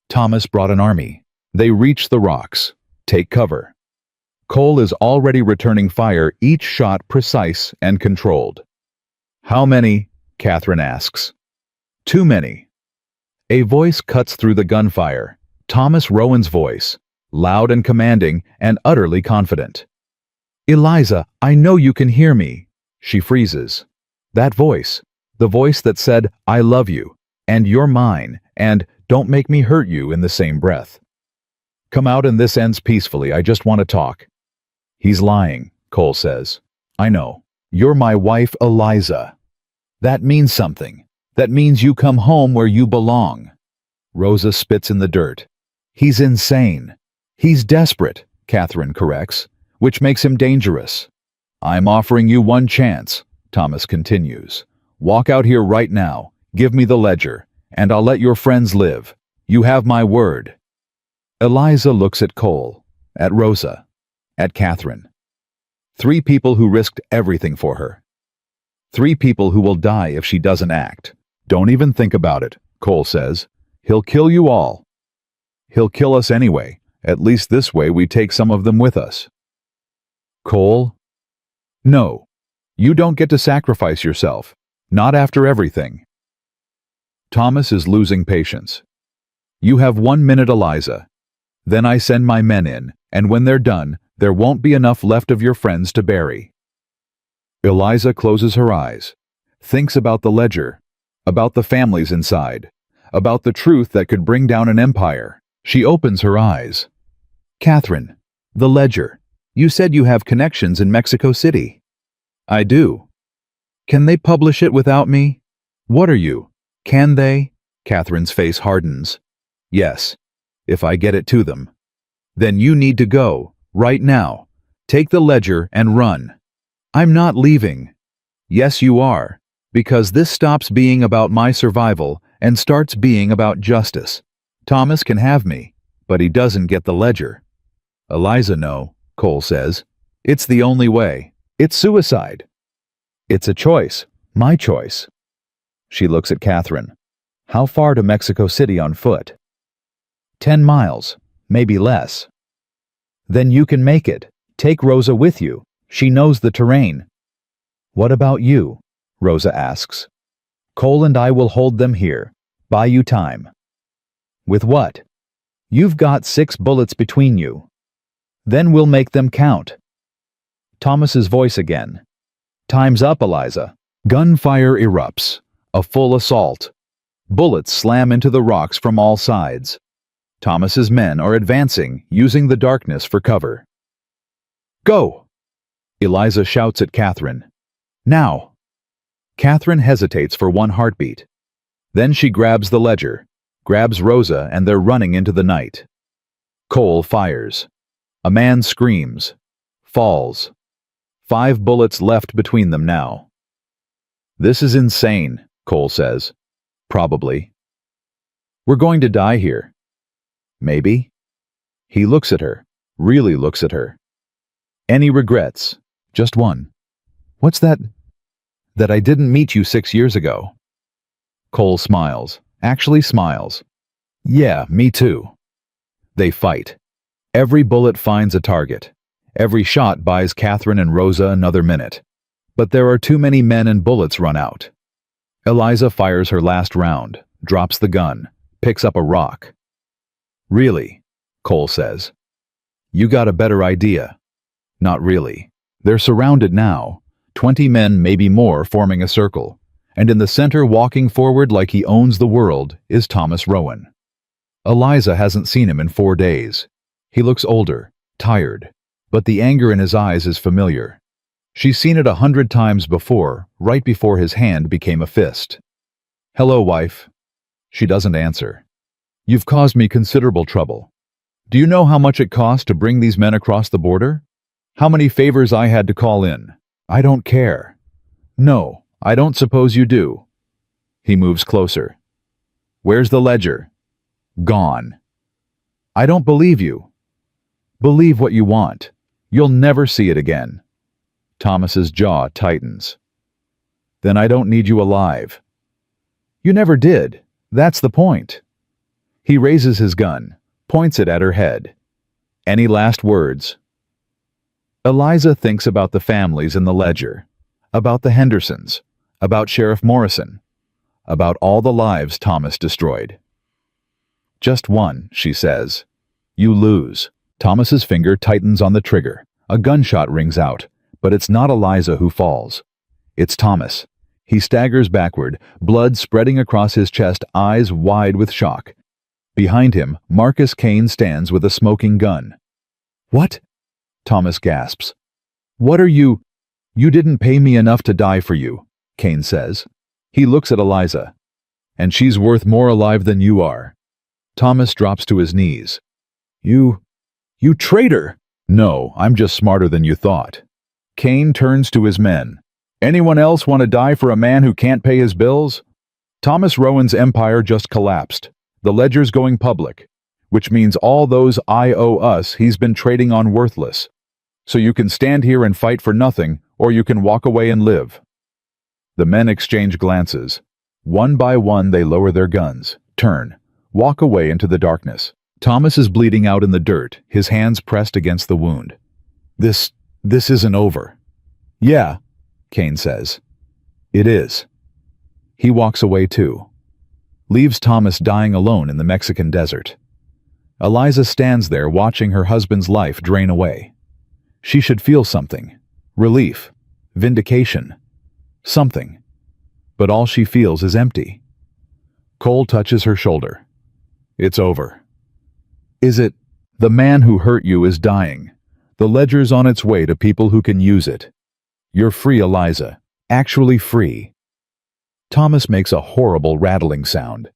[SPEAKER 1] Thomas brought an army. They reach the rocks. Take cover. Cole is already returning fire, each shot precise and controlled. How many? Catherine asks. Too many. A voice cuts through the gunfire. Thomas Rowan's voice, loud and commanding and utterly confident. Eliza, I know you can hear me. She freezes. That voice, the voice that said, I love you, and you're mine, and don't make me hurt you in the same breath. Come out and this ends peacefully, I just want to talk. He's lying, Cole says. I know. You're my wife, Eliza. That means something. That means you come home where you belong. Rosa spits in the dirt. He's insane. He's desperate, Catherine corrects, which makes him dangerous. I'm offering you one chance, Thomas continues. Walk out here right now, give me the ledger, and I'll let your friends live. You have my word. Eliza looks at Cole, at Rosa, at Catherine. 3 people who risked everything for her. 3 people who will die if she doesn't act. Don't even think about it, Cole says. He'll kill you all. He'll kill us anyway. At least this way we take some of them with us. Cole? No. You don't get to sacrifice yourself. Not after everything. Thomas is losing patience. You have 1 minute, Eliza. Then I send my men in, and when they're done, there won't be enough left of your friends to bury. Eliza closes her eyes, thinks about the ledger, about the families inside, about the truth that could bring down an empire. She opens her eyes. Catherine, the ledger. You said you have connections in Mexico City. I do. Can they publish it without me? What are you? Can they? Catherine's face hardens. Yes, if I get it to them. Then you need to go, right now. Take the ledger and run. I'm not leaving. Yes, you are, because this stops being about my survival and starts being about justice. Thomas can have me, but he doesn't get the ledger. Eliza, no, Cole says. It's the only way. It's suicide. It's a choice, my choice. She looks at Catherine. How far to Mexico City on foot? 10 miles, maybe less. Then you can make it. Take Rosa with you. She knows the terrain. What about you? Rosa asks. Cole and I will hold them here. Buy you time. With what? You've got 6 bullets between you. Then we'll make them count. Thomas's voice again. Time's up, Eliza. Gunfire erupts. A full assault. Bullets slam into the rocks from all sides. Thomas's men are advancing, using the darkness for cover. Go! Eliza shouts at Catherine. Now! Catherine hesitates for one heartbeat. Then she grabs the ledger, grabs Rosa, and they're running into the night. Cole fires. A man screams. Falls. 5 bullets left between them now. This is insane, Cole says. Probably. We're going to die here. Maybe. He looks at her, really looks at her. Any regrets? Just one. What's that? That I didn't meet you 6 years ago. Cole smiles, actually smiles. Yeah, me too. They fight. Every bullet finds a target. Every shot buys Catherine and Rosa another minute. But there are too many men and bullets run out. Eliza fires her last round, drops the gun, picks up a rock. Really, Cole says. You got a better idea. Not really. They're surrounded now, 20 men, maybe more, forming a circle. And in the center, walking forward like he owns the world, is Thomas Rowan. Eliza hasn't seen him in 4 days. He looks older, tired, but the anger in his eyes is familiar. She's seen it 100 times before, right before his hand became a fist. Hello, wife. She doesn't answer. You've caused me considerable trouble. Do you know how much it cost to bring these men across the border? How many favors I had to call in? I don't care. No, I don't suppose you do. He moves closer. Where's the ledger? Gone. I don't believe you. Believe what you want. You'll never see it again. Thomas's jaw tightens. Then I don't need you alive. You never did. That's the point. He raises his gun, points it at her head. Any last words? Eliza thinks about the families in the ledger, about the Hendersons, about Sheriff Morrison, about all the lives Thomas destroyed. Just one, she says. You lose. Thomas's finger tightens on the trigger. A gunshot rings out, but it's not Eliza who falls. It's Thomas. He staggers backward, blood spreading across his chest, eyes wide with shock. Behind him, Marcus Kane stands with a smoking gun. What? Thomas gasps. What are you? You didn't pay me enough to die for you, Kane says. He looks at Eliza. And she's worth more alive than you are. Thomas drops to his knees. You traitor! No, I'm just smarter than you thought. Kane turns to his men. Anyone else want to die for a man who can't pay his bills? Thomas Rowan's empire just collapsed. The ledger's going public, which means all those I owe us he's been trading on worthless. So you can stand here and fight for nothing, or you can walk away and live. The men exchange glances. One by one they lower their guns, turn, walk away into the darkness. Thomas is bleeding out in the dirt, his hands pressed against the wound. This isn't over. Yeah, Kane says. It is. He walks away too. Leaves Thomas dying alone in the Mexican desert. Eliza stands there watching her husband's life drain away. She should feel something. Relief. Vindication. Something. But all she feels is empty. Cole touches her shoulder. It's over. Is it? The man who hurt you is dying. The ledger's on its way to people who can use it. You're free, Eliza. Actually free. Thomas makes a horrible rattling sound.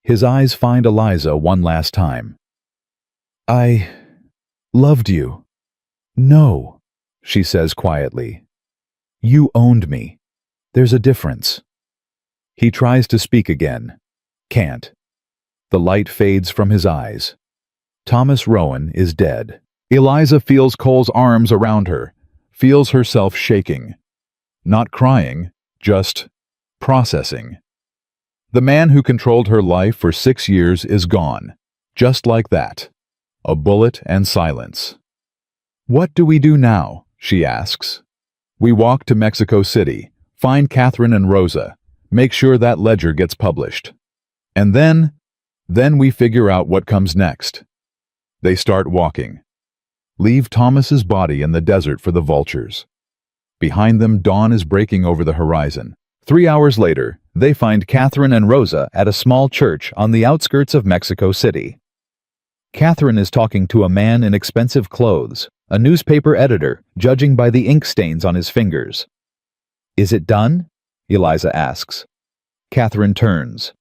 [SPEAKER 1] His eyes find Eliza one last time. I loved you. No, she says quietly. You owned me. There's a difference. He tries to speak again. Can't. The light fades from his eyes. Thomas Rowan is dead. Eliza feels Cole's arms around her, feels herself shaking. Not crying, just processing. The man who controlled her life for 6 years is gone. Just like that. A bullet and silence. What do we do now? She asks. We walk to Mexico City, find Catherine and Rosa, Make sure that ledger gets published. And then we figure out what comes next. They start walking. Leave Thomas's body in the desert for the vultures. Behind them, dawn is breaking over the horizon. 3 hours later, they find Catherine and Rosa at a small church on the outskirts of Mexico City. Catherine is talking to a man in expensive clothes, a newspaper editor, judging by the ink stains on his fingers. "Is it done?" Eliza asks. Catherine turns.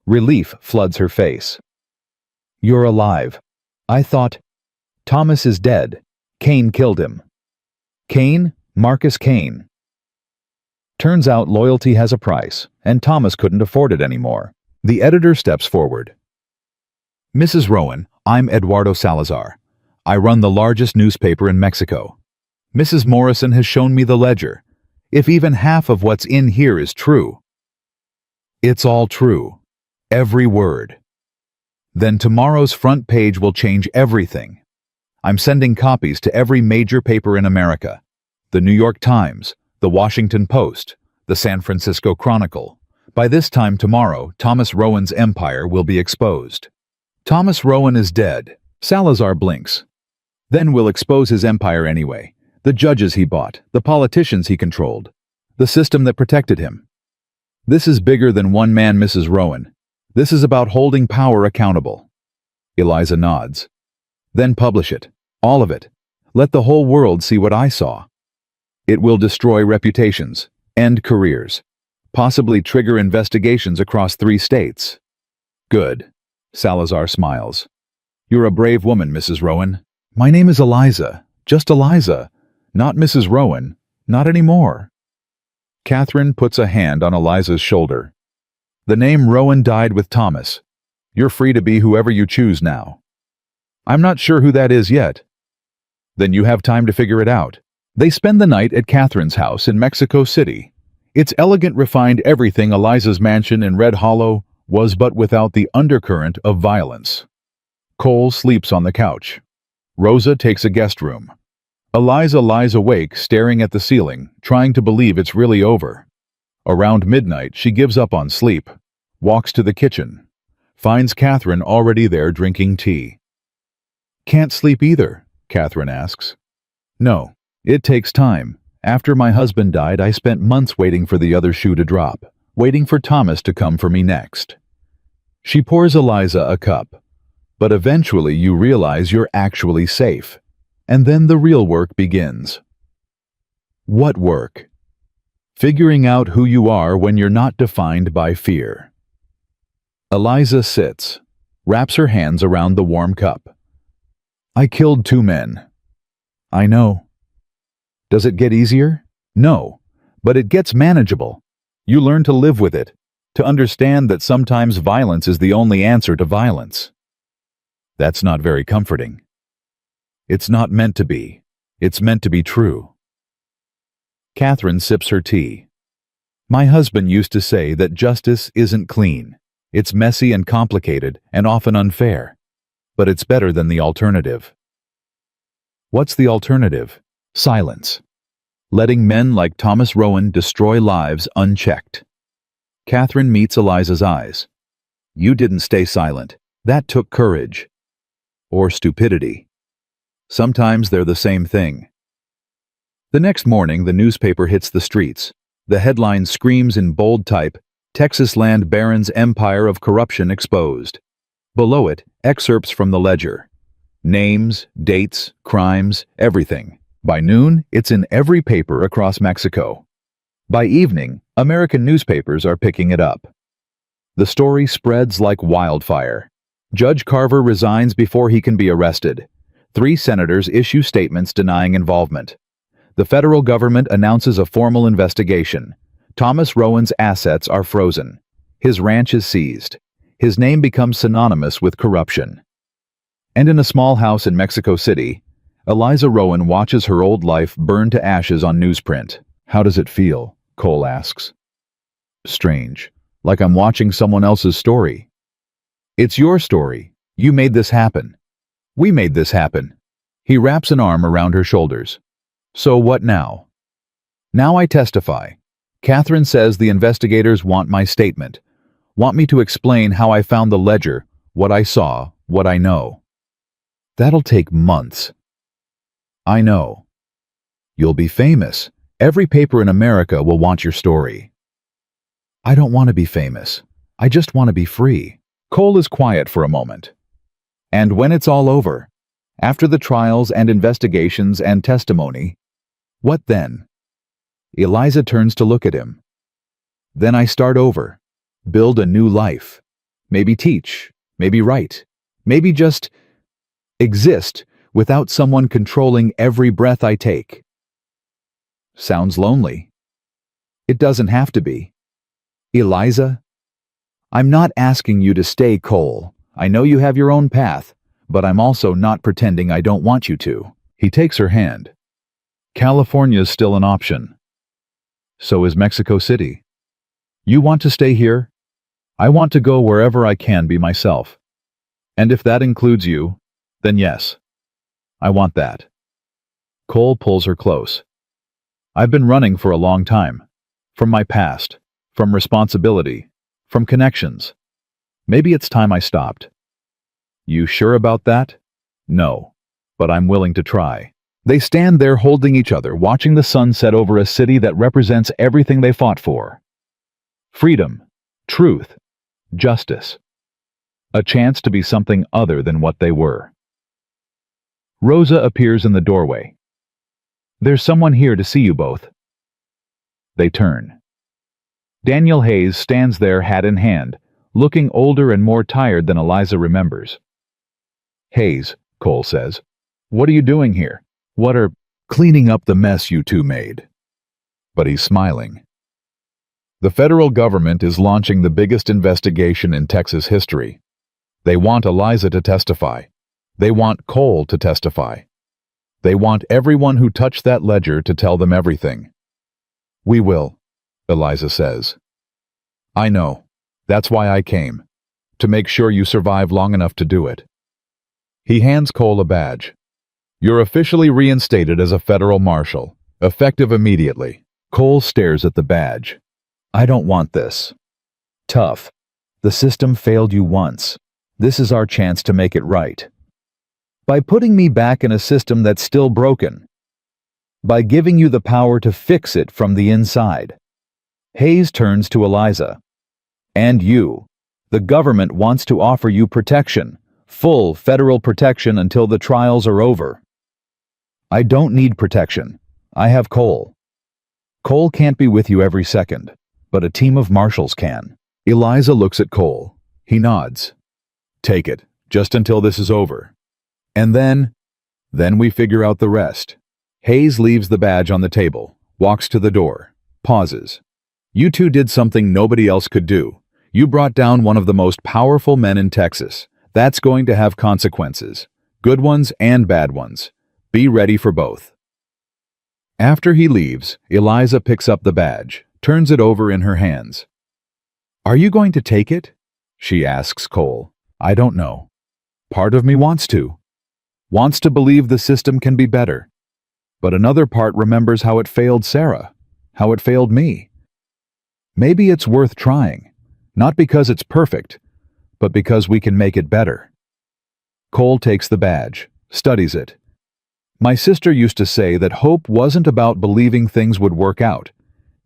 [SPEAKER 1] Relief floods her face. "You're alive. I thought... Thomas is dead. Cain killed him." "Cain? Marcus Cain." Turns out loyalty has a price, and Thomas couldn't afford it anymore. The editor steps forward. "Mrs. Rowan, I'm Eduardo Salazar. I run the largest newspaper in Mexico. Mrs. Morrison has shown me the ledger. If even half of what's in here is true..." "It's all true. Every word." "Then tomorrow's front page will change everything. I'm sending copies to every major paper in America. The New York Times, the Washington Post, the San Francisco Chronicle. By this time tomorrow, Thomas Rowan's empire will be exposed." "Thomas Rowan is dead." Salazar blinks. "Then we'll expose his empire anyway. The judges he bought, the politicians he controlled, the system that protected him. This is bigger than one man, Mrs. Rowan. This is about holding power accountable." Eliza nods. "Then publish it. All of it. Let the whole world see what I saw. It will destroy reputations, end careers, possibly trigger investigations across 3 states." "Good." Salazar smiles. "You're a brave woman, Mrs. Rowan." "My name is Eliza. Just Eliza. Not Mrs. Rowan. Not anymore." Catherine puts a hand on Eliza's shoulder. "The name Rowan died with Thomas. You're free to be whoever you choose now." "I'm not sure who that is yet." "Then you have time to figure it out." They spend the night at Catherine's house in Mexico City. It's elegant, refined everything Eliza's mansion in Red Hollow was, but without the undercurrent of violence. Cole sleeps on the couch. Rosa takes a guest room. Eliza lies awake, staring at the ceiling, trying to believe it's really over. Around midnight, she gives up on sleep, walks to the kitchen, finds Catherine already there drinking tea. "Can't sleep either?" Catherine asks. "No, it takes time. After my husband died, I spent months waiting for the other shoe to drop, waiting for Thomas to come for me next." She pours Eliza a cup. "But eventually you realize you're actually safe. And then the real work begins." "What work?" "Figuring out who you are when you're not defined by fear." Eliza sits, wraps her hands around the warm cup. "I killed 2 men." "I know." "Does it get easier?" "No, but it gets manageable. You learn to live with it, to understand that sometimes violence is the only answer to violence." "That's not very comforting." "It's not meant to be. It's meant to be true." Catherine sips her tea. "My husband used to say that justice isn't clean. It's messy and complicated and often unfair. But it's better than the alternative." "What's the alternative?" "Silence. Letting men like Thomas Rowan destroy lives unchecked." Catherine meets Eliza's eyes. "You didn't stay silent. That took courage." "Or stupidity. Sometimes they're the same thing." The next morning, the newspaper hits the streets. The headline screams in bold type, "Texas Land Barons' Empire of Corruption Exposed." Below it, excerpts from the ledger. Names, dates, crimes, everything. By noon, it's in every paper across Mexico. By evening, American newspapers are picking it up. The story spreads like wildfire. Judge Carver resigns before he can be arrested. 3 senators issue statements denying involvement. The federal government announces a formal investigation. Thomas Rowan's assets are frozen. His ranch is seized. His name becomes synonymous with corruption. And in a small house in Mexico City, Eliza Rowan watches her old life burn to ashes on newsprint. "How does it feel?" Cole asks. "Strange. Like I'm watching someone else's story." "It's your story. You made this happen. We made this happen." He wraps an arm around her shoulders. "So what now?" "Now I testify. Catherine says the investigators want my statement, want me to explain how I found the ledger, what I saw, what I know. That'll take months. I know. You'll be famous. Every paper in America will want your story. I don't want to be famous. I just want to be free. Cole is quiet for a moment. And when it's all over, after the trials and investigations and testimony, what then? Eliza turns to look at him. Then I start over, build a new life. Maybe teach, maybe write, maybe just exist without someone controlling every breath I take. Sounds lonely. It doesn't have to be. Eliza, I'm not asking you to stay, Cole. I know you have your own path, but I'm also not pretending I don't want you to. He takes her hand. California's still an option. So is Mexico City. You want to stay here? I want to go wherever I can be myself. And if that includes you, then yes. I want that. Cole pulls her close. I've been running for a long time. From my past, from responsibility, from connections. Maybe it's time I stopped. You sure about that? No, but I'm willing to try. They stand there holding each other, watching the sun set over a city that represents everything they fought for. Freedom, truth, justice. A chance to be something other than what they were. Rosa appears in the doorway. There's someone here to see you both. They turn. Daniel Hayes stands there hat in hand, looking older and more tired than Eliza remembers. Hayes, Cole says, what are you doing here? What are cleaning up the mess you two made? But he's smiling. The federal government is launching the biggest investigation in Texas history. They want Eliza to testify. They want Cole to testify. They want everyone who touched that ledger to tell them everything. We will, Eliza says. I know. That's why I came. To make sure you survive long enough to do it. He hands Cole a badge. You're officially reinstated as a federal marshal, effective immediately. Cole stares at the badge. I don't want this. Tough. The system failed you once. This is our chance to make it right. By putting me back in a system that's still broken. By giving you the power to fix it from the inside. Hayes turns to Eliza. And you. The government wants to offer you protection. Full federal protection until the trials are over. I don't need protection. I have Cole. Cole can't be with you every second, but a team of marshals can. Eliza looks at Cole. He nods. Take it, just until this is over. And then we figure out the rest. Hayes leaves the badge on the table, walks to the door, pauses. You two did something nobody else could do. You brought down one of the most powerful men in Texas. That's going to have consequences. Good ones and bad ones. Be ready for both. After he leaves, Eliza picks up the badge, turns it over in her hands. Are you going to take it? She asks Cole. I don't know. Part of me wants to. Wants to believe the system can be better. But another part remembers how it failed Sarah, how it failed me. Maybe it's worth trying, not because it's perfect, but because we can make it better. Cole takes the badge, studies it. My sister used to say that hope wasn't about believing things would work out.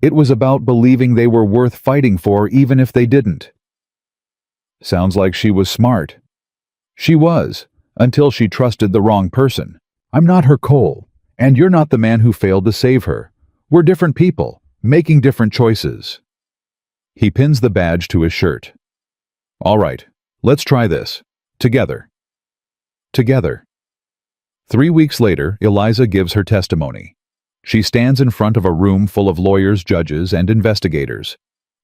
[SPEAKER 1] It was about believing they were worth fighting for even if they didn't. Sounds like she was smart. She was, until she trusted the wrong person. I'm not her Cole, and you're not the man who failed to save her. We're different people, making different choices. He pins the badge to his shirt. All right, let's try this. Together. Together. 3 weeks later, Eliza gives her testimony. She stands in front of a room full of lawyers, judges, and investigators.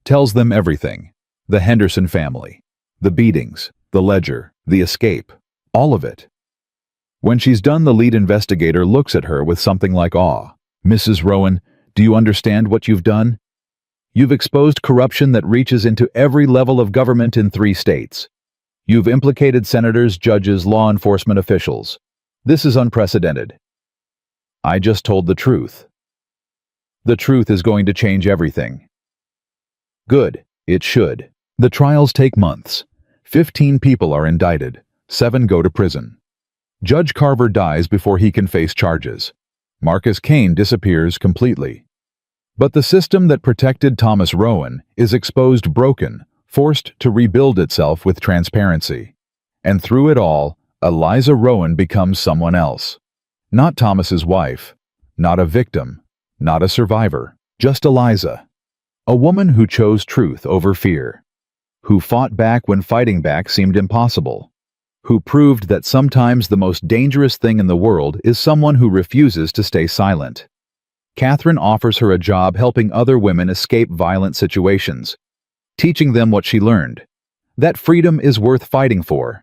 [SPEAKER 1] Tells them everything. The Henderson family. The beatings. The ledger. The escape. All of it. When she's done, the lead investigator looks at her with something like awe. Mrs. Rowan, do you understand what you've done? You've exposed corruption that reaches into every level of government in 3 states. You've implicated senators, judges, law enforcement officials. This is unprecedented. I just told the truth. The truth is going to change everything. Good. It should. The trials take months. 15 people are indicted. 7 go to prison. Judge Carver dies before he can face charges. Marcus Kane disappears completely. But the system that protected Thomas Rowan is exposed broken, forced to rebuild itself with transparency. And through it all, Eliza Rowan becomes someone else. Not Thomas's wife, not a victim, not a survivor, just Eliza. A woman who chose truth over fear, who fought back when fighting back seemed impossible, who proved that sometimes the most dangerous thing in the world is someone who refuses to stay silent. Catherine offers her a job helping other women escape violent situations, teaching them what she learned, that freedom is worth fighting for,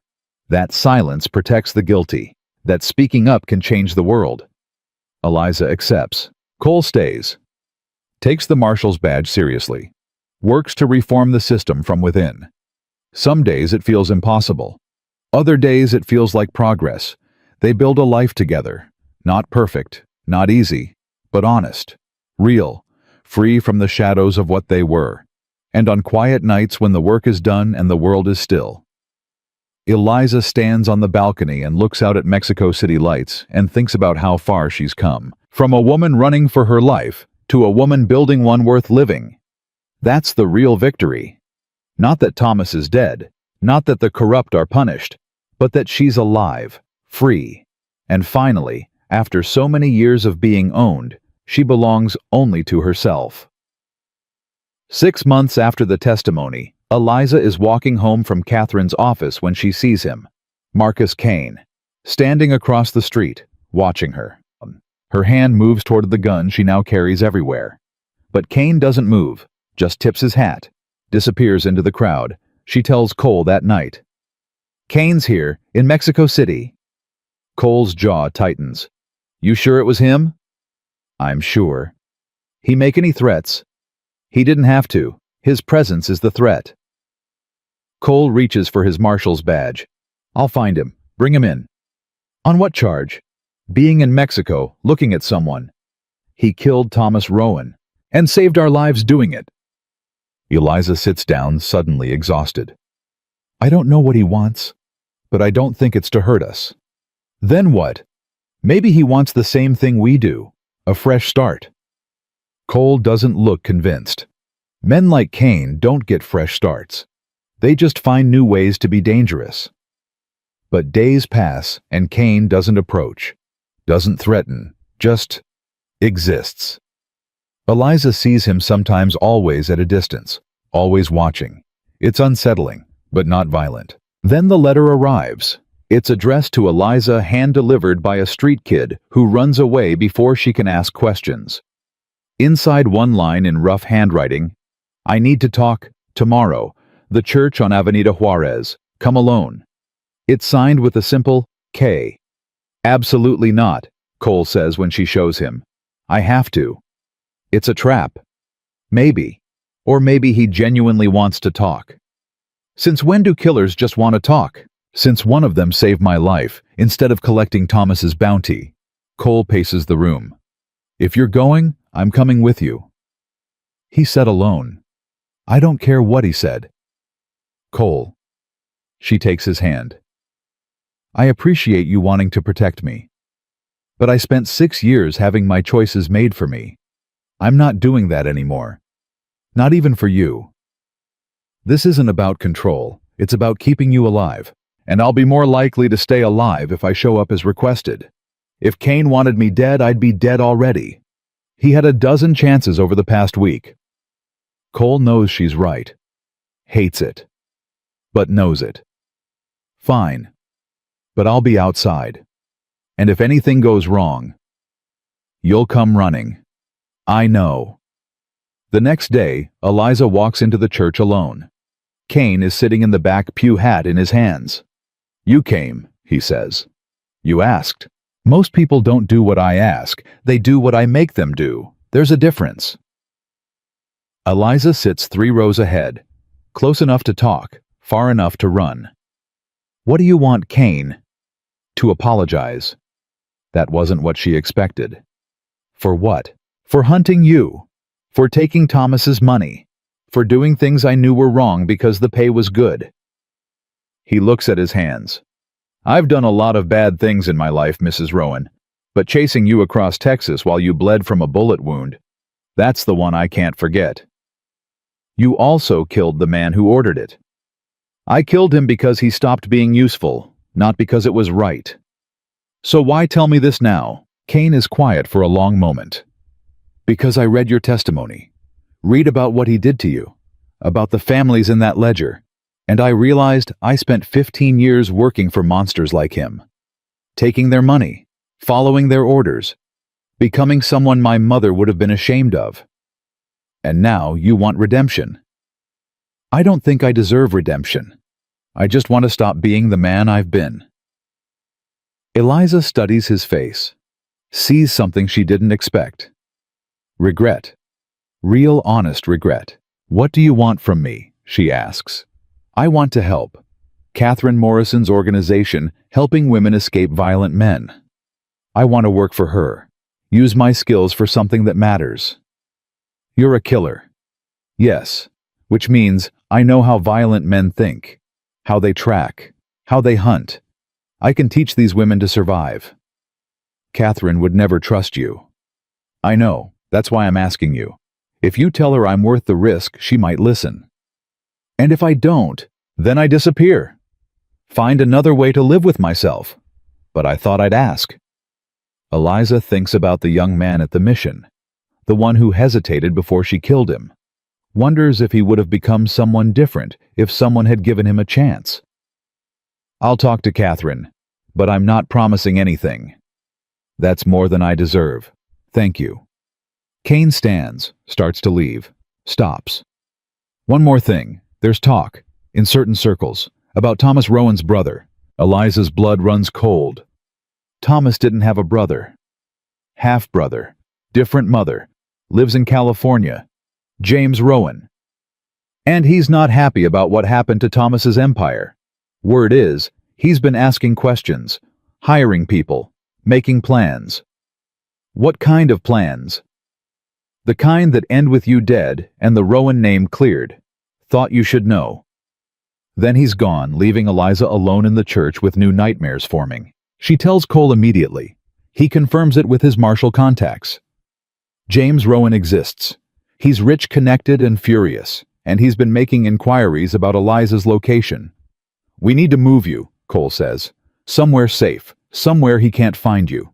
[SPEAKER 1] that silence protects the guilty, that speaking up can change the world. Eliza accepts. Cole stays. Takes the marshal's badge seriously. Works to reform the system from within. Some days it feels impossible. Other days it feels like progress. They build a life together. Not perfect, not easy, but honest, real, free from the shadows of what they were. And on quiet nights when the work is done and the world is still, Eliza stands on the balcony and looks out at Mexico City lights and thinks about how far she's come. From a woman running for her life to a woman building one worth living. That's the real victory. Not that Thomas is dead, not that the corrupt are punished, but that she's alive, free. And finally, after so many years of being owned, she belongs only to herself. 6 months after the testimony, Eliza is walking home from Catherine's office when she sees him, Marcus Kane, standing across the street, watching her. Her hand moves toward the gun she now carries everywhere. But Kane doesn't move, just tips his hat, disappears into the crowd. She tells Cole that night. Kane's here, in Mexico City. Cole's jaw tightens. You sure it was him? I'm sure. He make any threats? He didn't have to. His presence is the threat. Cole reaches for his marshal's badge. I'll find him. Bring him in. On what charge? Being in Mexico, looking at someone. He killed Thomas Rowan, and saved our lives doing it. Eliza sits down, suddenly exhausted. I don't know what he wants, but I don't think it's to hurt us. Then what? Maybe he wants the same thing we do, a fresh start. Cole doesn't look convinced. Men like Kane don't get fresh starts. They just find new ways to be dangerous. But days pass, and Kane doesn't approach. Doesn't threaten, just exists. Eliza sees him sometimes always at a distance, always watching. It's unsettling, but not violent. Then the letter arrives. It's addressed to Eliza, hand-delivered by a street kid who runs away before she can ask questions. Inside one line in rough handwriting, I need to talk, tomorrow, the church on Avenida Juarez, come alone. It's signed with a simple K. Absolutely not, Cole says when she shows him. I have to. It's a trap. Maybe. Or maybe he genuinely wants to talk. Since when do killers just want to talk? Since one of them saved my life, instead of collecting Thomas's bounty. Cole paces the room. If you're going, I'm coming with you. He said alone. I don't care what he said. Cole. She takes his hand. I appreciate you wanting to protect me. But I spent 6 years having my choices made for me. I'm not doing that anymore. Not even for you. This isn't about control. It's about keeping you alive. And I'll be more likely to stay alive if I show up as requested. If Kane wanted me dead, I'd be dead already. He had a dozen chances over the past week. Cole knows she's right. Hates it. But knows it. Fine. But I'll be outside. And if anything goes wrong, you'll come running. I know. The next day, Eliza walks into the church alone. Kane is sitting in the back pew, hat in his hands. You came, he says. You asked. Most people don't do what I ask. They do what I make them do. There's a difference. Eliza sits 3 rows ahead, close enough to talk, far enough to run. What do you want, Kane? To apologize. That wasn't what she expected. For what? For hunting you. For taking Thomas's money. For doing things I knew were wrong because the pay was good. He looks at his hands. I've done a lot of bad things in my life, Mrs. Rowan, but chasing you across Texas while you bled from a bullet wound, that's the one I can't forget. You also killed the man who ordered it. I killed him because he stopped being useful, not because it was right. So why tell me this now? Kane is quiet for a long moment. Because I read your testimony. Read about what he did to you, about the families in that ledger, and I realized I spent 15 years working for monsters like him. Taking their money, following their orders, becoming someone my mother would have been ashamed of. And now you want redemption. I don't think I deserve redemption. I just want to stop being the man I've been. Eliza studies his face, sees something she didn't expect. Regret. Real honest regret. What do you want from me? She asks. I want to help. Catherine Morrison's organization helping women escape violent men. I want to work for her. Use my skills for something that matters. You're a killer. Yes, which means I know how violent men think, how they track, how they hunt. I can teach these women to survive. Catherine would never trust you. I know, that's why I'm asking you. If you tell her I'm worth the risk, she might listen. And if I don't, then I disappear. Find another way to live with myself. But I thought I'd ask. Eliza thinks about the young man at the mission, the one who hesitated before she killed him. Wonders if he would have become someone different if someone had given him a chance. I'll talk to Catherine, but I'm not promising anything. That's more than I deserve. Thank you. Kane stands, starts to leave, stops. One more thing. There's talk, in certain circles, about Thomas Rowan's brother. Eliza's blood runs cold. Thomas didn't have a brother. Half-brother, different mother, lives in California. James Rowan. And he's not happy about what happened to Thomas's empire. Word is, he's been asking questions, hiring people, making plans. What kind of plans? The kind that end with you dead and the Rowan name cleared. Thought you should know. Then he's gone, leaving Eliza alone in the church with new nightmares forming. She tells Cole immediately. He confirms it with his martial contacts. James Rowan exists. He's rich, connected, and furious, and he's been making inquiries about Eliza's location. We need to move you, Cole says. Somewhere safe, somewhere he can't find you.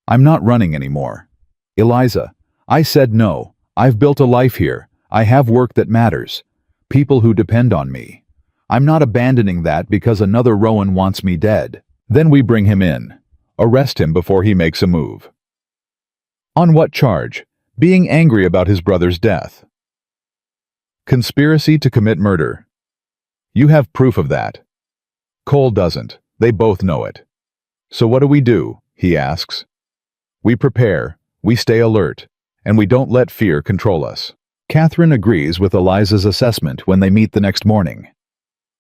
[SPEAKER 1] I'm not running anymore. Eliza, I said no. I've built a life here. I have work that matters. People who depend on me. I'm not abandoning that because another Rowan wants me dead. Then we bring him in. Arrest him before he makes a move. On what charge? Being angry about his brother's death. Conspiracy to commit murder. You have proof of that. Cole doesn't. They both know it. So what do? He asks. We prepare, we stay alert, and we don't let fear control us. Catherine agrees with Eliza's assessment when they meet the next morning.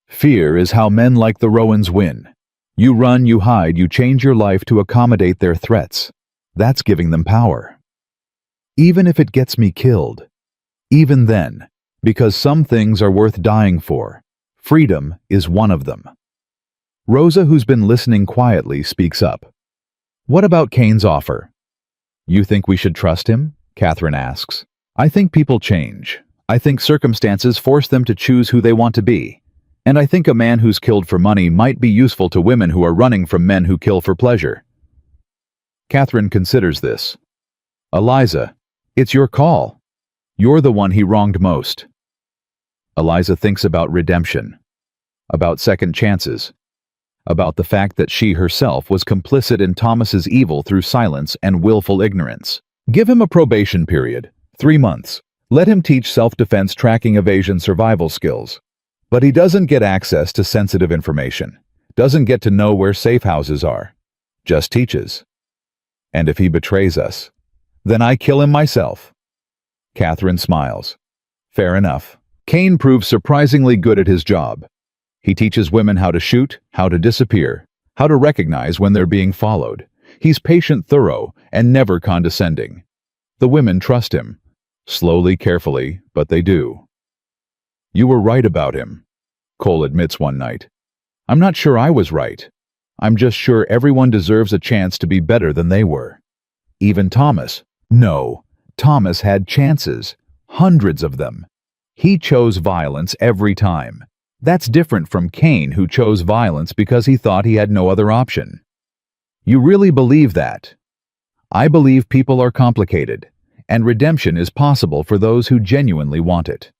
[SPEAKER 1] Fear is how men like the Rowans win. You run, you hide, you change your life to accommodate their threats. That's giving them power. Even if it gets me killed. Even then, because some things are worth dying for. Freedom is one of them. Rosa, who's been listening quietly, speaks up. What about Kane's offer? You think we should trust him? Catherine asks. I think people change. I think circumstances force them to choose who they want to be. And I think a man who's killed for money might be useful to women who are running from men who kill for pleasure. Catherine considers this. Eliza, it's your call. You're the one he wronged most. Eliza thinks about redemption, about second chances, about the fact that she herself was complicit in Thomas's evil through silence and willful ignorance. Give him a probation period, 3 months. Let him teach self-defense, tracking, evasion, survival skills. But he doesn't get access to sensitive information, doesn't get to know where safe houses are, just teaches. And if he betrays us, then I kill him myself. Catherine smiles. Fair enough. Kane proves surprisingly good at his job. He teaches women how to shoot, how to disappear, how to recognize when they're being followed. He's patient, thorough, and never condescending. The women trust him. Slowly, carefully, but they do. "You were right about him," Cole admits one night. "I'm not sure I was right. I'm just sure everyone deserves a chance to be better than they were. Even Thomas." No, Thomas had chances. Hundreds of them. He chose violence every time. That's different from Cain, who chose violence because he thought he had no other option. "You really believe that?" "I believe people are complicated, and redemption is possible for those who genuinely want it."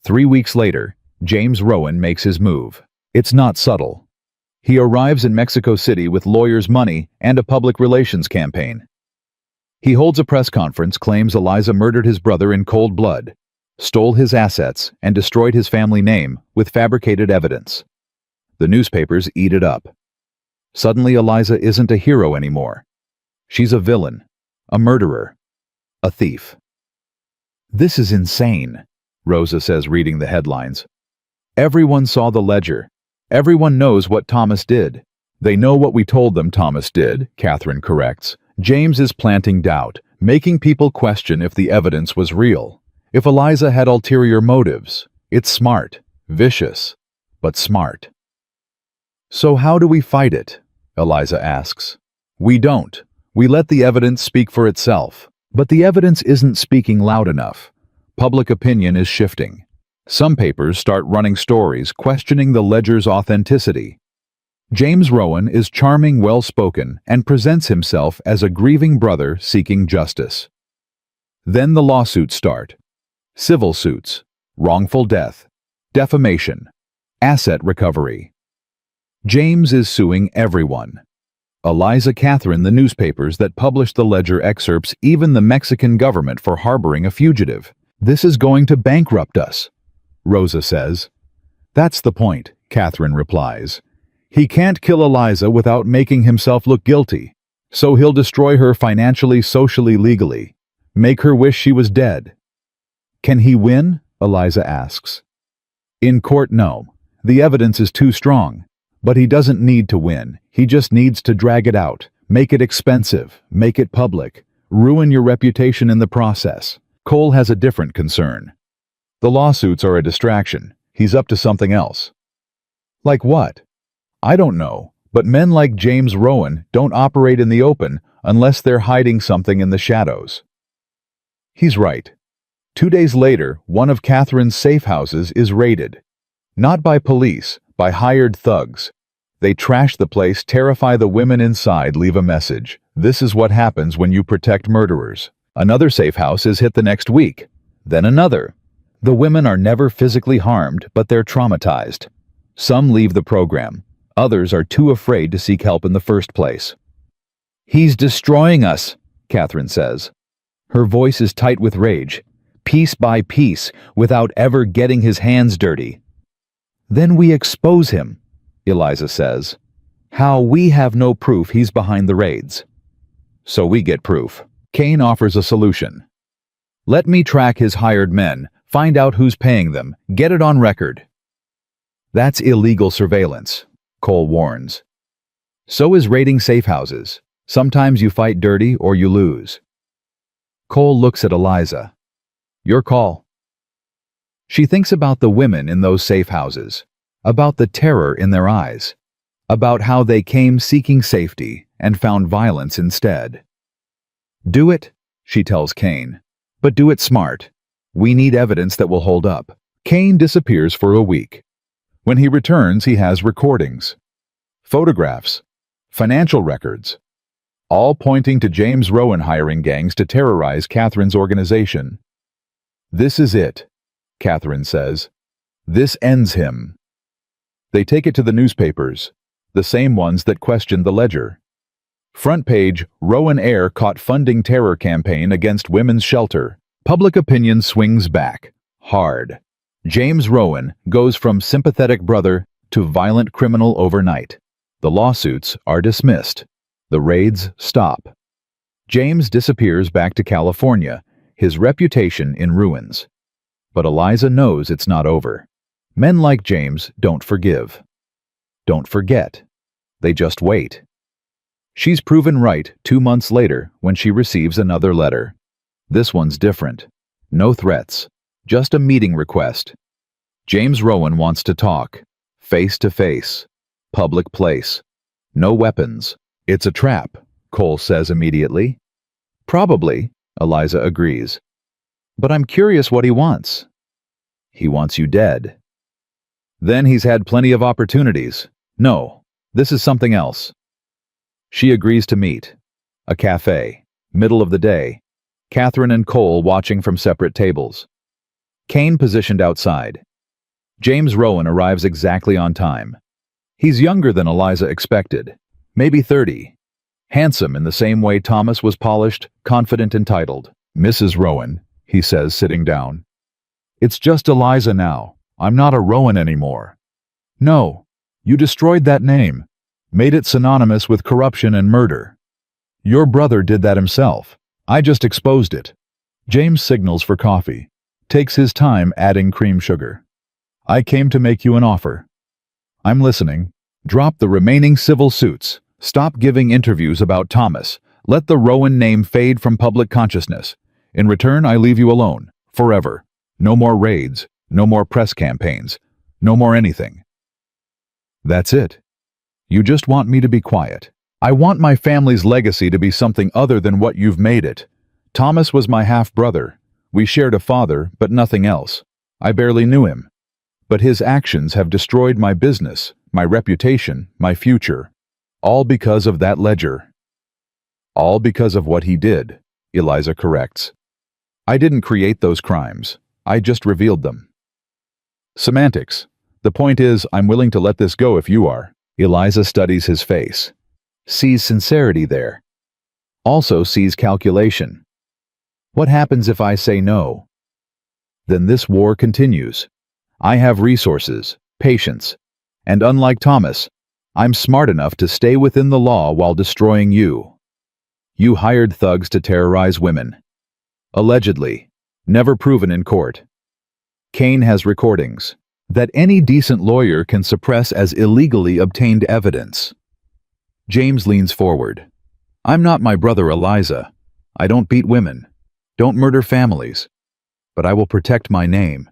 [SPEAKER 1] 3 weeks later, James Rowan makes his move. It's not subtle. He arrives in Mexico City with lawyers' money and a public relations campaign. He holds a press conference, claims Eliza murdered his brother in cold blood, stole his assets, and destroyed his family name with fabricated evidence. The newspapers eat it up. Suddenly, Eliza isn't a hero anymore. She's a villain, a murderer, a thief. "This is insane," Rosa says, reading the headlines. "Everyone saw the ledger. Everyone knows what Thomas did." "They know what we told them Thomas did," Catherine corrects. "James is planting doubt, making people question if the evidence was real. If Eliza had ulterior motives. It's smart, vicious, but smart." "So how do we fight it?" Eliza asks. "We don't. We let the evidence speak for itself. But the evidence isn't speaking loud enough. Public opinion is shifting. Some papers start running stories questioning the ledger's authenticity. James Rowan is charming, well-spoken, and presents himself as a grieving brother seeking justice. Then the lawsuits start. Civil suits, wrongful death, defamation, asset recovery. James is suing everyone. Eliza, Catherine, the newspapers that published the ledger excerpts, even the Mexican government for harboring a fugitive. "This is going to bankrupt us," Rosa says. "That's the point," Catherine replies. "He can't kill Eliza without making himself look guilty. So he'll destroy her financially, socially, legally. Make her wish she was dead." "Can he win?" Eliza asks. "In court, no. The evidence is too strong. But he doesn't need to win. He just needs to drag it out, make it expensive, make it public, ruin your reputation in the process." Cole has a different concern. "The lawsuits are a distraction. He's up to something else." "Like what?" "I don't know, but men like James Rowan don't operate in the open unless they're hiding something in the shadows." He's right. 2 days later, one of Catherine's safe houses is raided. Not by police, by hired thugs. They trash the place, terrify the women inside, leave a message. This is what happens when you protect murderers. Another safe house is hit the next week. Then another. The women are never physically harmed, but they're traumatized. Some leave the program. Others are too afraid to seek help in the first place. "He's destroying us," Catherine says. Her voice is tight with rage. "Piece by piece, without ever getting his hands dirty." "Then we expose him," Eliza says. "How? We have no proof he's behind the raids." "So we get proof." Cain offers a solution. "Let me track his hired men, find out who's paying them, get it on record." "That's illegal surveillance," Cole warns. "So is raiding safe houses. Sometimes you fight dirty or you lose." Cole looks at Eliza. "Your call." She thinks about the women in those safe houses, about the terror in their eyes, about how they came seeking safety and found violence instead. "Do it," she tells Cain, "but do it smart. We need evidence that will hold up." Cain disappears for a week. When he returns, he has recordings, photographs, financial records, all pointing to James Rowan hiring gangs to terrorize Catherine's organization. "This is it," Catherine says. "This ends him." They take it to the newspapers, the same ones that questioned the ledger. Front page, Rowan heir caught funding terror campaign against women's shelter. Public opinion swings back, hard. James Rowan goes from sympathetic brother to violent criminal overnight. The lawsuits are dismissed. The raids stop. James disappears back to California, his reputation in ruins. But Eliza knows it's not over. Men like James don't forgive. Don't forget. They just wait. She's proven right 2 months later when she receives another letter. This one's different. No threats. Just a meeting request. James Rowan wants to talk. Face to face. Public place. No weapons. It's a trap, Cole says immediately. Probably, Eliza agrees. But I'm curious what he wants. He wants you dead. Then he's had plenty of opportunities. No, this is something else. She agrees to meet. A cafe. Middle of the day. Catherine and Cole watching from separate tables. Kane positioned outside. James Rowan arrives exactly on time. He's younger than Eliza expected. Maybe 30. Handsome in the same way Thomas was polished, confident, entitled. Mrs. Rowan, he says, sitting down. It's just Eliza now. I'm not a Rowan anymore. No, you destroyed that name. Made it synonymous with corruption and murder. Your brother did that himself. I just exposed it. James signals for coffee. Takes his time adding cream sugar. I came to make you an offer. I'm listening. Drop the remaining civil suits. Stop giving interviews about Thomas. Let the Rowan name fade from public consciousness. In return, I leave you alone. Forever. No more raids. No more press campaigns. No more anything. That's it. You just want me to be quiet. I want my family's legacy to be something other than what you've made it. Thomas was my half-brother. We shared a father, but nothing else. I barely knew him. But his actions have destroyed my business, my reputation, my future. All because of that ledger. All because of what he did, Eliza corrects. I didn't create those crimes. I just revealed them. Semantics. The point is, I'm willing to let this go if you are. Eliza studies his face. Sees sincerity there. Also sees calculation. What happens if I say no? Then this war continues. I have resources, patience, and unlike Thomas, I'm smart enough to stay within the law while destroying you. You hired thugs to terrorize women. Allegedly. Never proven in court. Kane has recordings that any decent lawyer can suppress as illegally obtained evidence. James leans forward. I'm not my brother Eliza. I don't beat women. Don't murder families. But I will protect my name.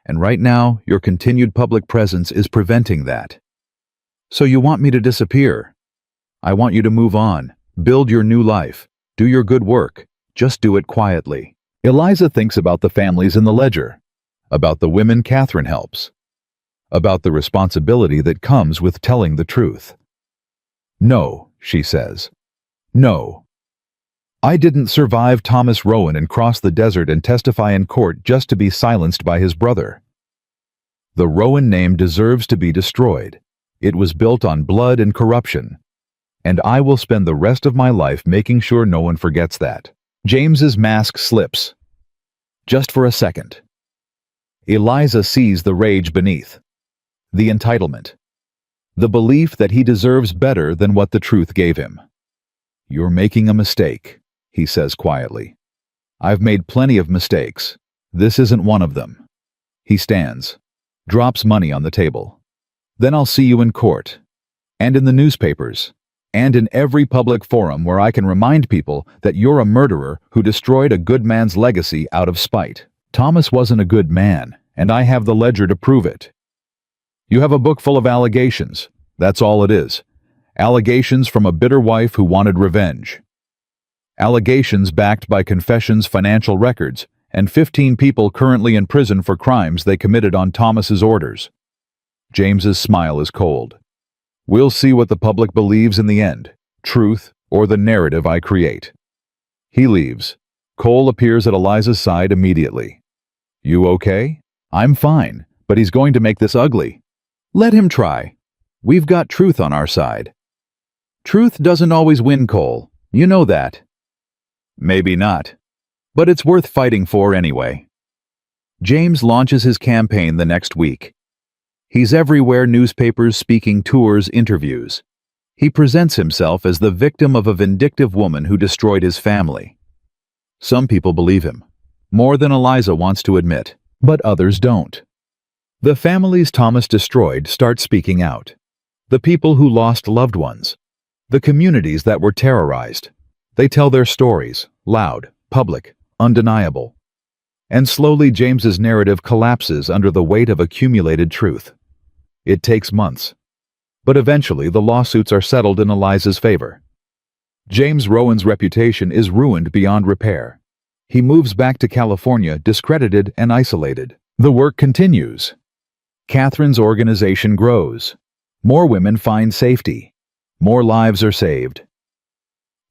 [SPEAKER 1] And right now, your continued public presence is preventing that. So you want me to disappear? I want you to move on. Build your new life. Do your good work. Just do it quietly. Eliza thinks about the families in the ledger. About the women Catherine helps. About the responsibility that comes with telling the truth. No, she says. No. I didn't survive Thomas Rowan and cross the desert and testify in court just to be silenced by his brother. The Rowan name deserves to be destroyed. It was built on blood and corruption. And I will spend the rest of my life making sure no one forgets that. James's mask slips. Just for a second. Eliza sees the rage beneath. The entitlement. The belief that he deserves better than what the truth gave him. You're making a mistake, he says quietly. I've made plenty of mistakes. This isn't one of them. He stands. Drops money on the table. Then I'll see you in court. And in the newspapers. And in every public forum where I can remind people that you're a murderer who destroyed a good man's legacy out of spite. Thomas wasn't a good man, and I have the ledger to prove it. You have a book full of allegations. That's all it is. Allegations from a bitter wife who wanted revenge. Allegations backed by confessions, financial records, and 15 people currently in prison for crimes they committed on Thomas's orders. James's smile is cold. We'll see what the public believes in the end, truth or the narrative I create. He leaves. Cole appears at Eliza's side immediately. You okay? I'm fine, but he's going to make this ugly. Let him try. We've got truth on our side. Truth doesn't always win, Cole. You know that. Maybe not. But it's worth fighting for anyway. James launches his campaign the next week. He's everywhere, newspapers, speaking tours, interviews. He presents himself as the victim of a vindictive woman who destroyed his family. Some people believe him, more than Eliza wants to admit, but others don't. The families Thomas destroyed start speaking out. The people who lost loved ones. The communities that were terrorized. They tell their stories, loud, public, undeniable. And slowly James's narrative collapses under the weight of accumulated truth. It takes months. But eventually the lawsuits are settled in Eliza's favor. James Rowan's reputation is ruined beyond repair. He moves back to California discredited and isolated. The work continues. Catherine's organization grows. More women find safety. More lives are saved.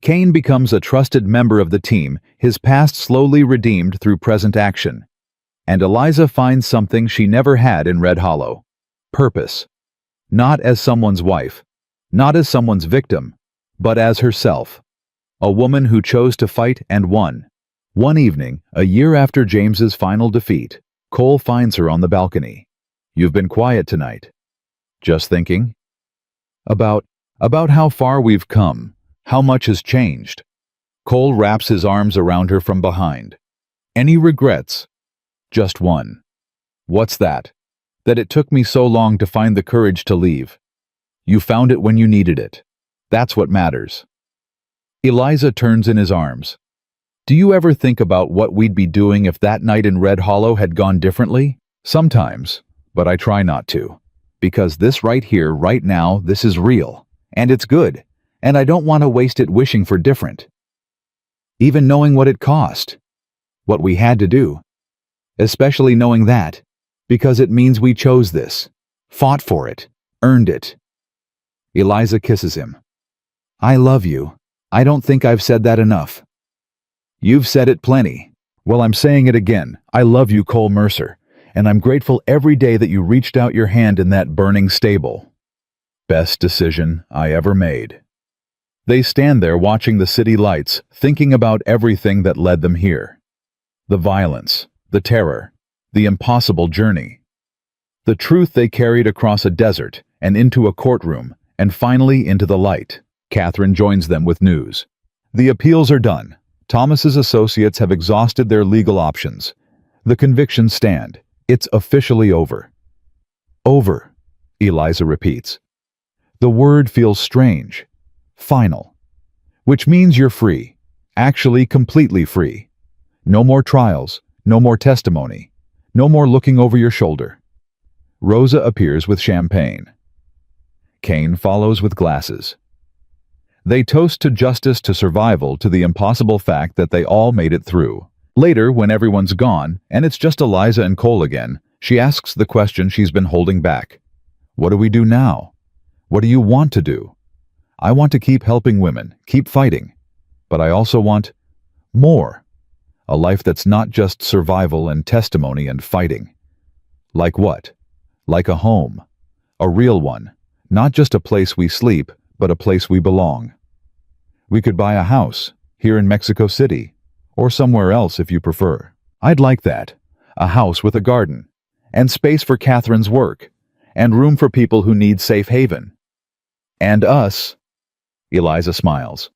[SPEAKER 1] Kane becomes a trusted member of the team, his past slowly redeemed through present action. And Eliza finds something she never had in Red Hollow: purpose. Not as someone's wife, not as someone's victim, but as herself. A woman who chose to fight and won. One evening, a year after James's final defeat, Cole finds her on the balcony. "You've been quiet tonight." "Just thinking?" About how far we've come. How much has changed." Cole wraps his arms around her from behind. "Any regrets?" "Just one." "What's that?" "That it took me so long to find the courage to leave." "You found it when you needed it. That's what matters." Eliza turns in his arms. "Do you ever think about what we'd be doing if that night in Red Hollow had gone differently?" "Sometimes, but I try not to. Because this right here, right now, this is real. And it's good. And I don't want to waste it wishing for different. Even knowing what it cost. What we had to do. Especially knowing that. Because it means we chose this. Fought for it. Earned it." Eliza kisses him. "I love you. I don't think I've said that enough." "You've said it plenty." "Well, I'm saying it again. I love you, Cole Mercer. And I'm grateful every day that you reached out your hand in that burning stable." "Best decision I ever made." They stand there watching the city lights, thinking about everything that led them here. The violence, the terror, the impossible journey. The truth they carried across a desert and into a courtroom, and finally into the light. Catherine joins them with news. The appeals are done. Thomas's associates have exhausted their legal options. The convictions stand. It's officially over. "Over," Eliza repeats. The word feels strange. Final. Which means you're free. Actually completely free. No more trials, no more testimony, no more looking over your shoulder. Rosa appears with champagne. Kane follows with glasses. They toast to justice, to survival, to the impossible fact that they all made it through. Later, when everyone's gone, and it's just Eliza and Cole again, she asks the question she's been holding back. "What do we do now? What do you want to do?" "I want to keep helping women, keep fighting. But I also want more. A life that's not just survival and testimony and fighting." "Like what?" "Like a home. A real one. Not just a place we sleep, but a place we belong. We could buy a house, here in Mexico City, or somewhere else if you prefer. I'd like that. A house with a garden, and space for Catherine's work, and room for people who need safe haven. And us." Eliza smiles.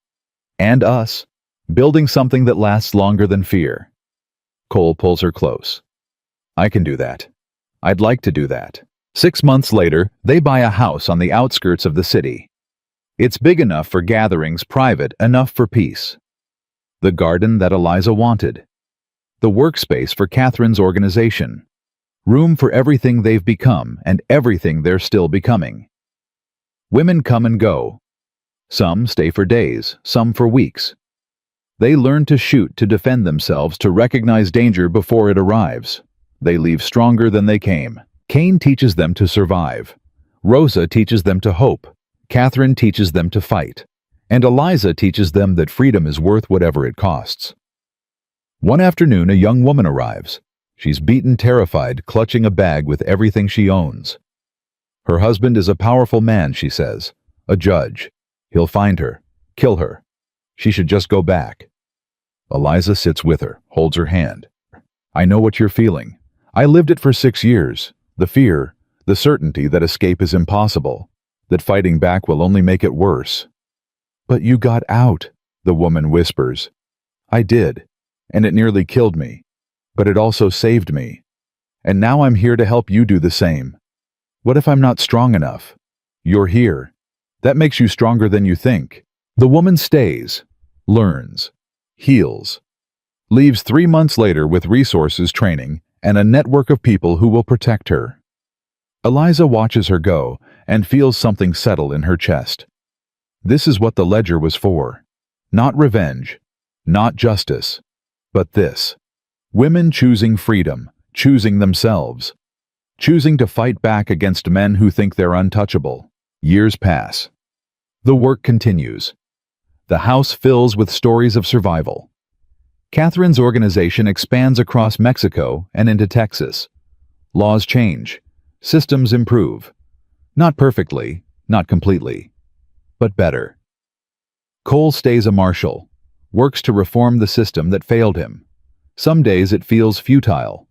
[SPEAKER 1] "And us. Building something that lasts longer than fear." Cole pulls her close. "I can do that. I'd like to do that." 6 months later, they buy a house on the outskirts of the city. It's big enough for gatherings, private enough for peace. The garden that Eliza wanted. The workspace for Catherine's organization. Room for everything they've become and everything they're still becoming. Women come and go. Some stay for days, some for weeks. They learn to shoot, to defend themselves, to recognize danger before it arrives. They leave stronger than they came. Kane teaches them to survive. Rosa teaches them to hope. Catherine teaches them to fight. And Eliza teaches them that freedom is worth whatever it costs. One afternoon, a young woman arrives. She's beaten, terrified, clutching a bag with everything she owns. Her husband is a powerful man, she says. A judge. He'll find her. Kill her. She should just go back. Eliza sits with her, holds her hand. "I know what you're feeling. I lived it for 6 years. The fear, the certainty that escape is impossible, that fighting back will only make it worse." "But you got out," the woman whispers. "I did, and it nearly killed me. But it also saved me. And now I'm here to help you do the same. What if I'm not strong enough? You're here. That makes you stronger than you think." The woman stays, learns, heals. leaves 3 months later with resources, training, and a network of people who will protect her. Eliza watches her go and feels something settle in her chest. This is what the ledger was for. Not revenge, not justice, but this. Women choosing freedom, choosing themselves, choosing to fight back against men who think they're untouchable. Years pass. The work continues. The house fills with stories of survival. Catherine's organization expands across Mexico and into Texas. Laws change. Systems improve. Not perfectly, not completely, but better. Cole stays a marshal, works to reform the system that failed him. Some days it feels futile.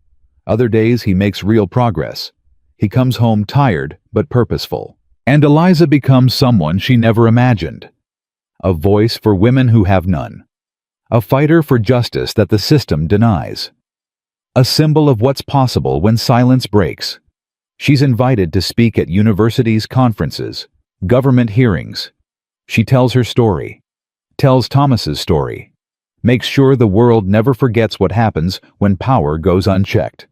[SPEAKER 1] Other days he makes real progress. He comes home tired but purposeful. And Eliza becomes someone she never imagined. A voice for women who have none. A fighter for justice that the system denies. A symbol of what's possible when silence breaks. She's invited to speak at universities, conferences, government hearings. She tells her story. Tells Thomas's story. Makes sure the world never forgets what happens when power goes unchecked.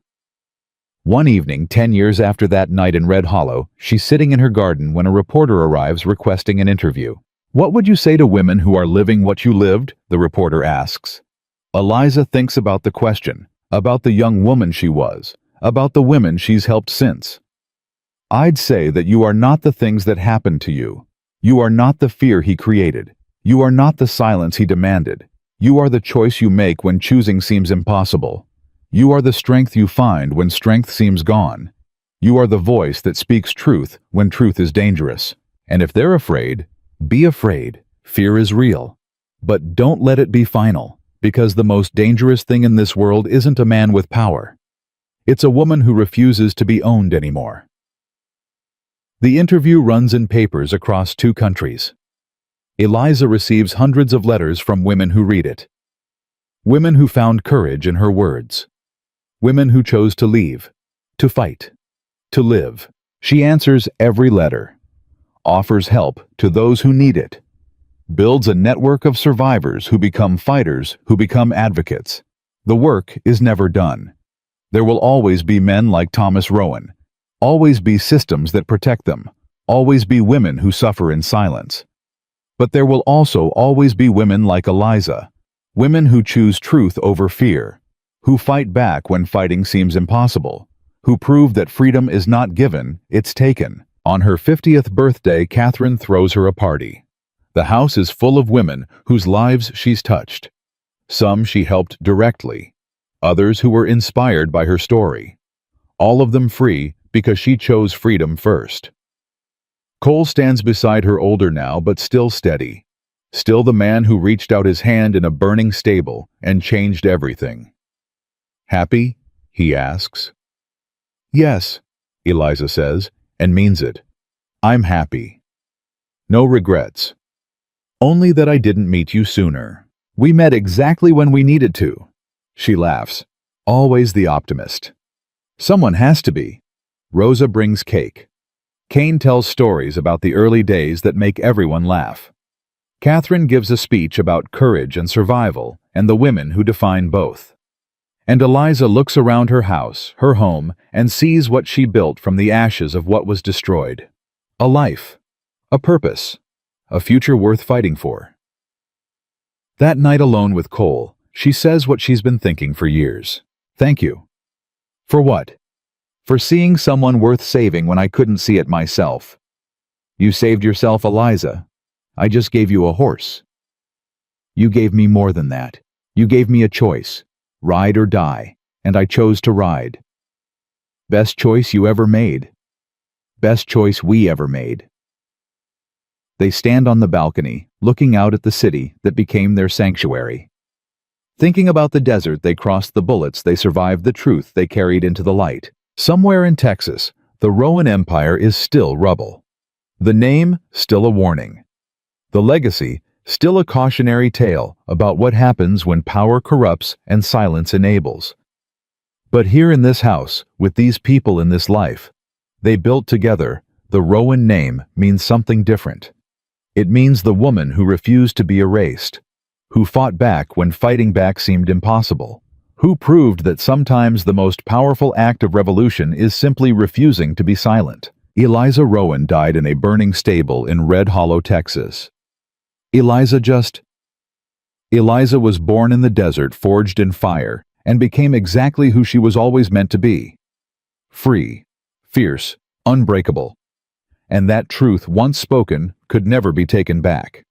[SPEAKER 1] One evening, 10 years after that night in Red Hollow, she's sitting in her garden when a reporter arrives requesting an interview. "What would you say to women who are living what you lived?" the reporter asks. Eliza thinks about the question, about the young woman she was, about the women she's helped since. "I'd say that you are not the things that happened to you. You are not the fear he created. You are not the silence he demanded. You are the choice you make when choosing seems impossible. You are the strength you find when strength seems gone. You are the voice that speaks truth when truth is dangerous. And if they're afraid, be afraid. Fear is real. But don't let it be final, because the most dangerous thing in this world isn't a man with power. It's a woman who refuses to be owned anymore." The interview runs in papers across 2 countries. Eliza receives hundreds of letters from women who read it. Women who found courage in her words. Women who chose to leave, to fight, to live. She answers every letter, offers help to those who need it, builds a network of survivors who become fighters, who become advocates. The work is never done. There will always be men like Thomas Rowan, always be systems that protect them, always be women who suffer in silence. But there will also always be women like Eliza, women who choose truth over fear, who fight back when fighting seems impossible, who prove that freedom is not given, it's taken. On her 50th birthday, Catherine throws her a party. The house is full of women whose lives she's touched. Some she helped directly, others who were inspired by her story. All of them free because she chose freedom first. Cole stands beside her, older now but still steady. Still the man who reached out his hand in a burning stable and changed everything. "Happy?" he asks. "Yes," Eliza says, and means it. "I'm happy. No regrets. Only that I didn't meet you sooner. We met exactly when we needed to." She laughs. Always the optimist. "Someone has to be." Rosa brings cake. Kane tells stories about the early days that make everyone laugh. Catherine gives a speech about courage and survival and the women who define both. And Eliza looks around her house, her home, and sees what she built from the ashes of what was destroyed. A life, a purpose, a future worth fighting for. That night alone with Cole, she says what she's been thinking for years. "Thank you." "For what?" "For seeing someone worth saving when I couldn't see it myself." "You saved yourself, Eliza. I just gave you a horse." "You gave me more than that. You gave me a choice. Ride or die, and I chose to ride. Best choice you ever made. Best choice we ever made." They stand on the balcony, looking out at the city that became their sanctuary. Thinking about the desert they crossed, the bullets they survived, the truth they carried into the light. Somewhere in Texas, the Rowan Empire is still rubble. The name, still a warning. The legacy, still a cautionary tale about what happens when power corrupts and silence enables. But here in this house, with these people in this life, they built together, the Rowan name means something different. It means the woman who refused to be erased, Who fought back when fighting back seemed impossible? Who proved that sometimes the most powerful act of revolution is simply refusing to be silent? Eliza Rowan died in a burning stable in Red Hollow, Texas. Eliza was born in the desert, forged in fire, and became exactly who she was always meant to be. Free, fierce, unbreakable. And that truth, once spoken, could never be taken back.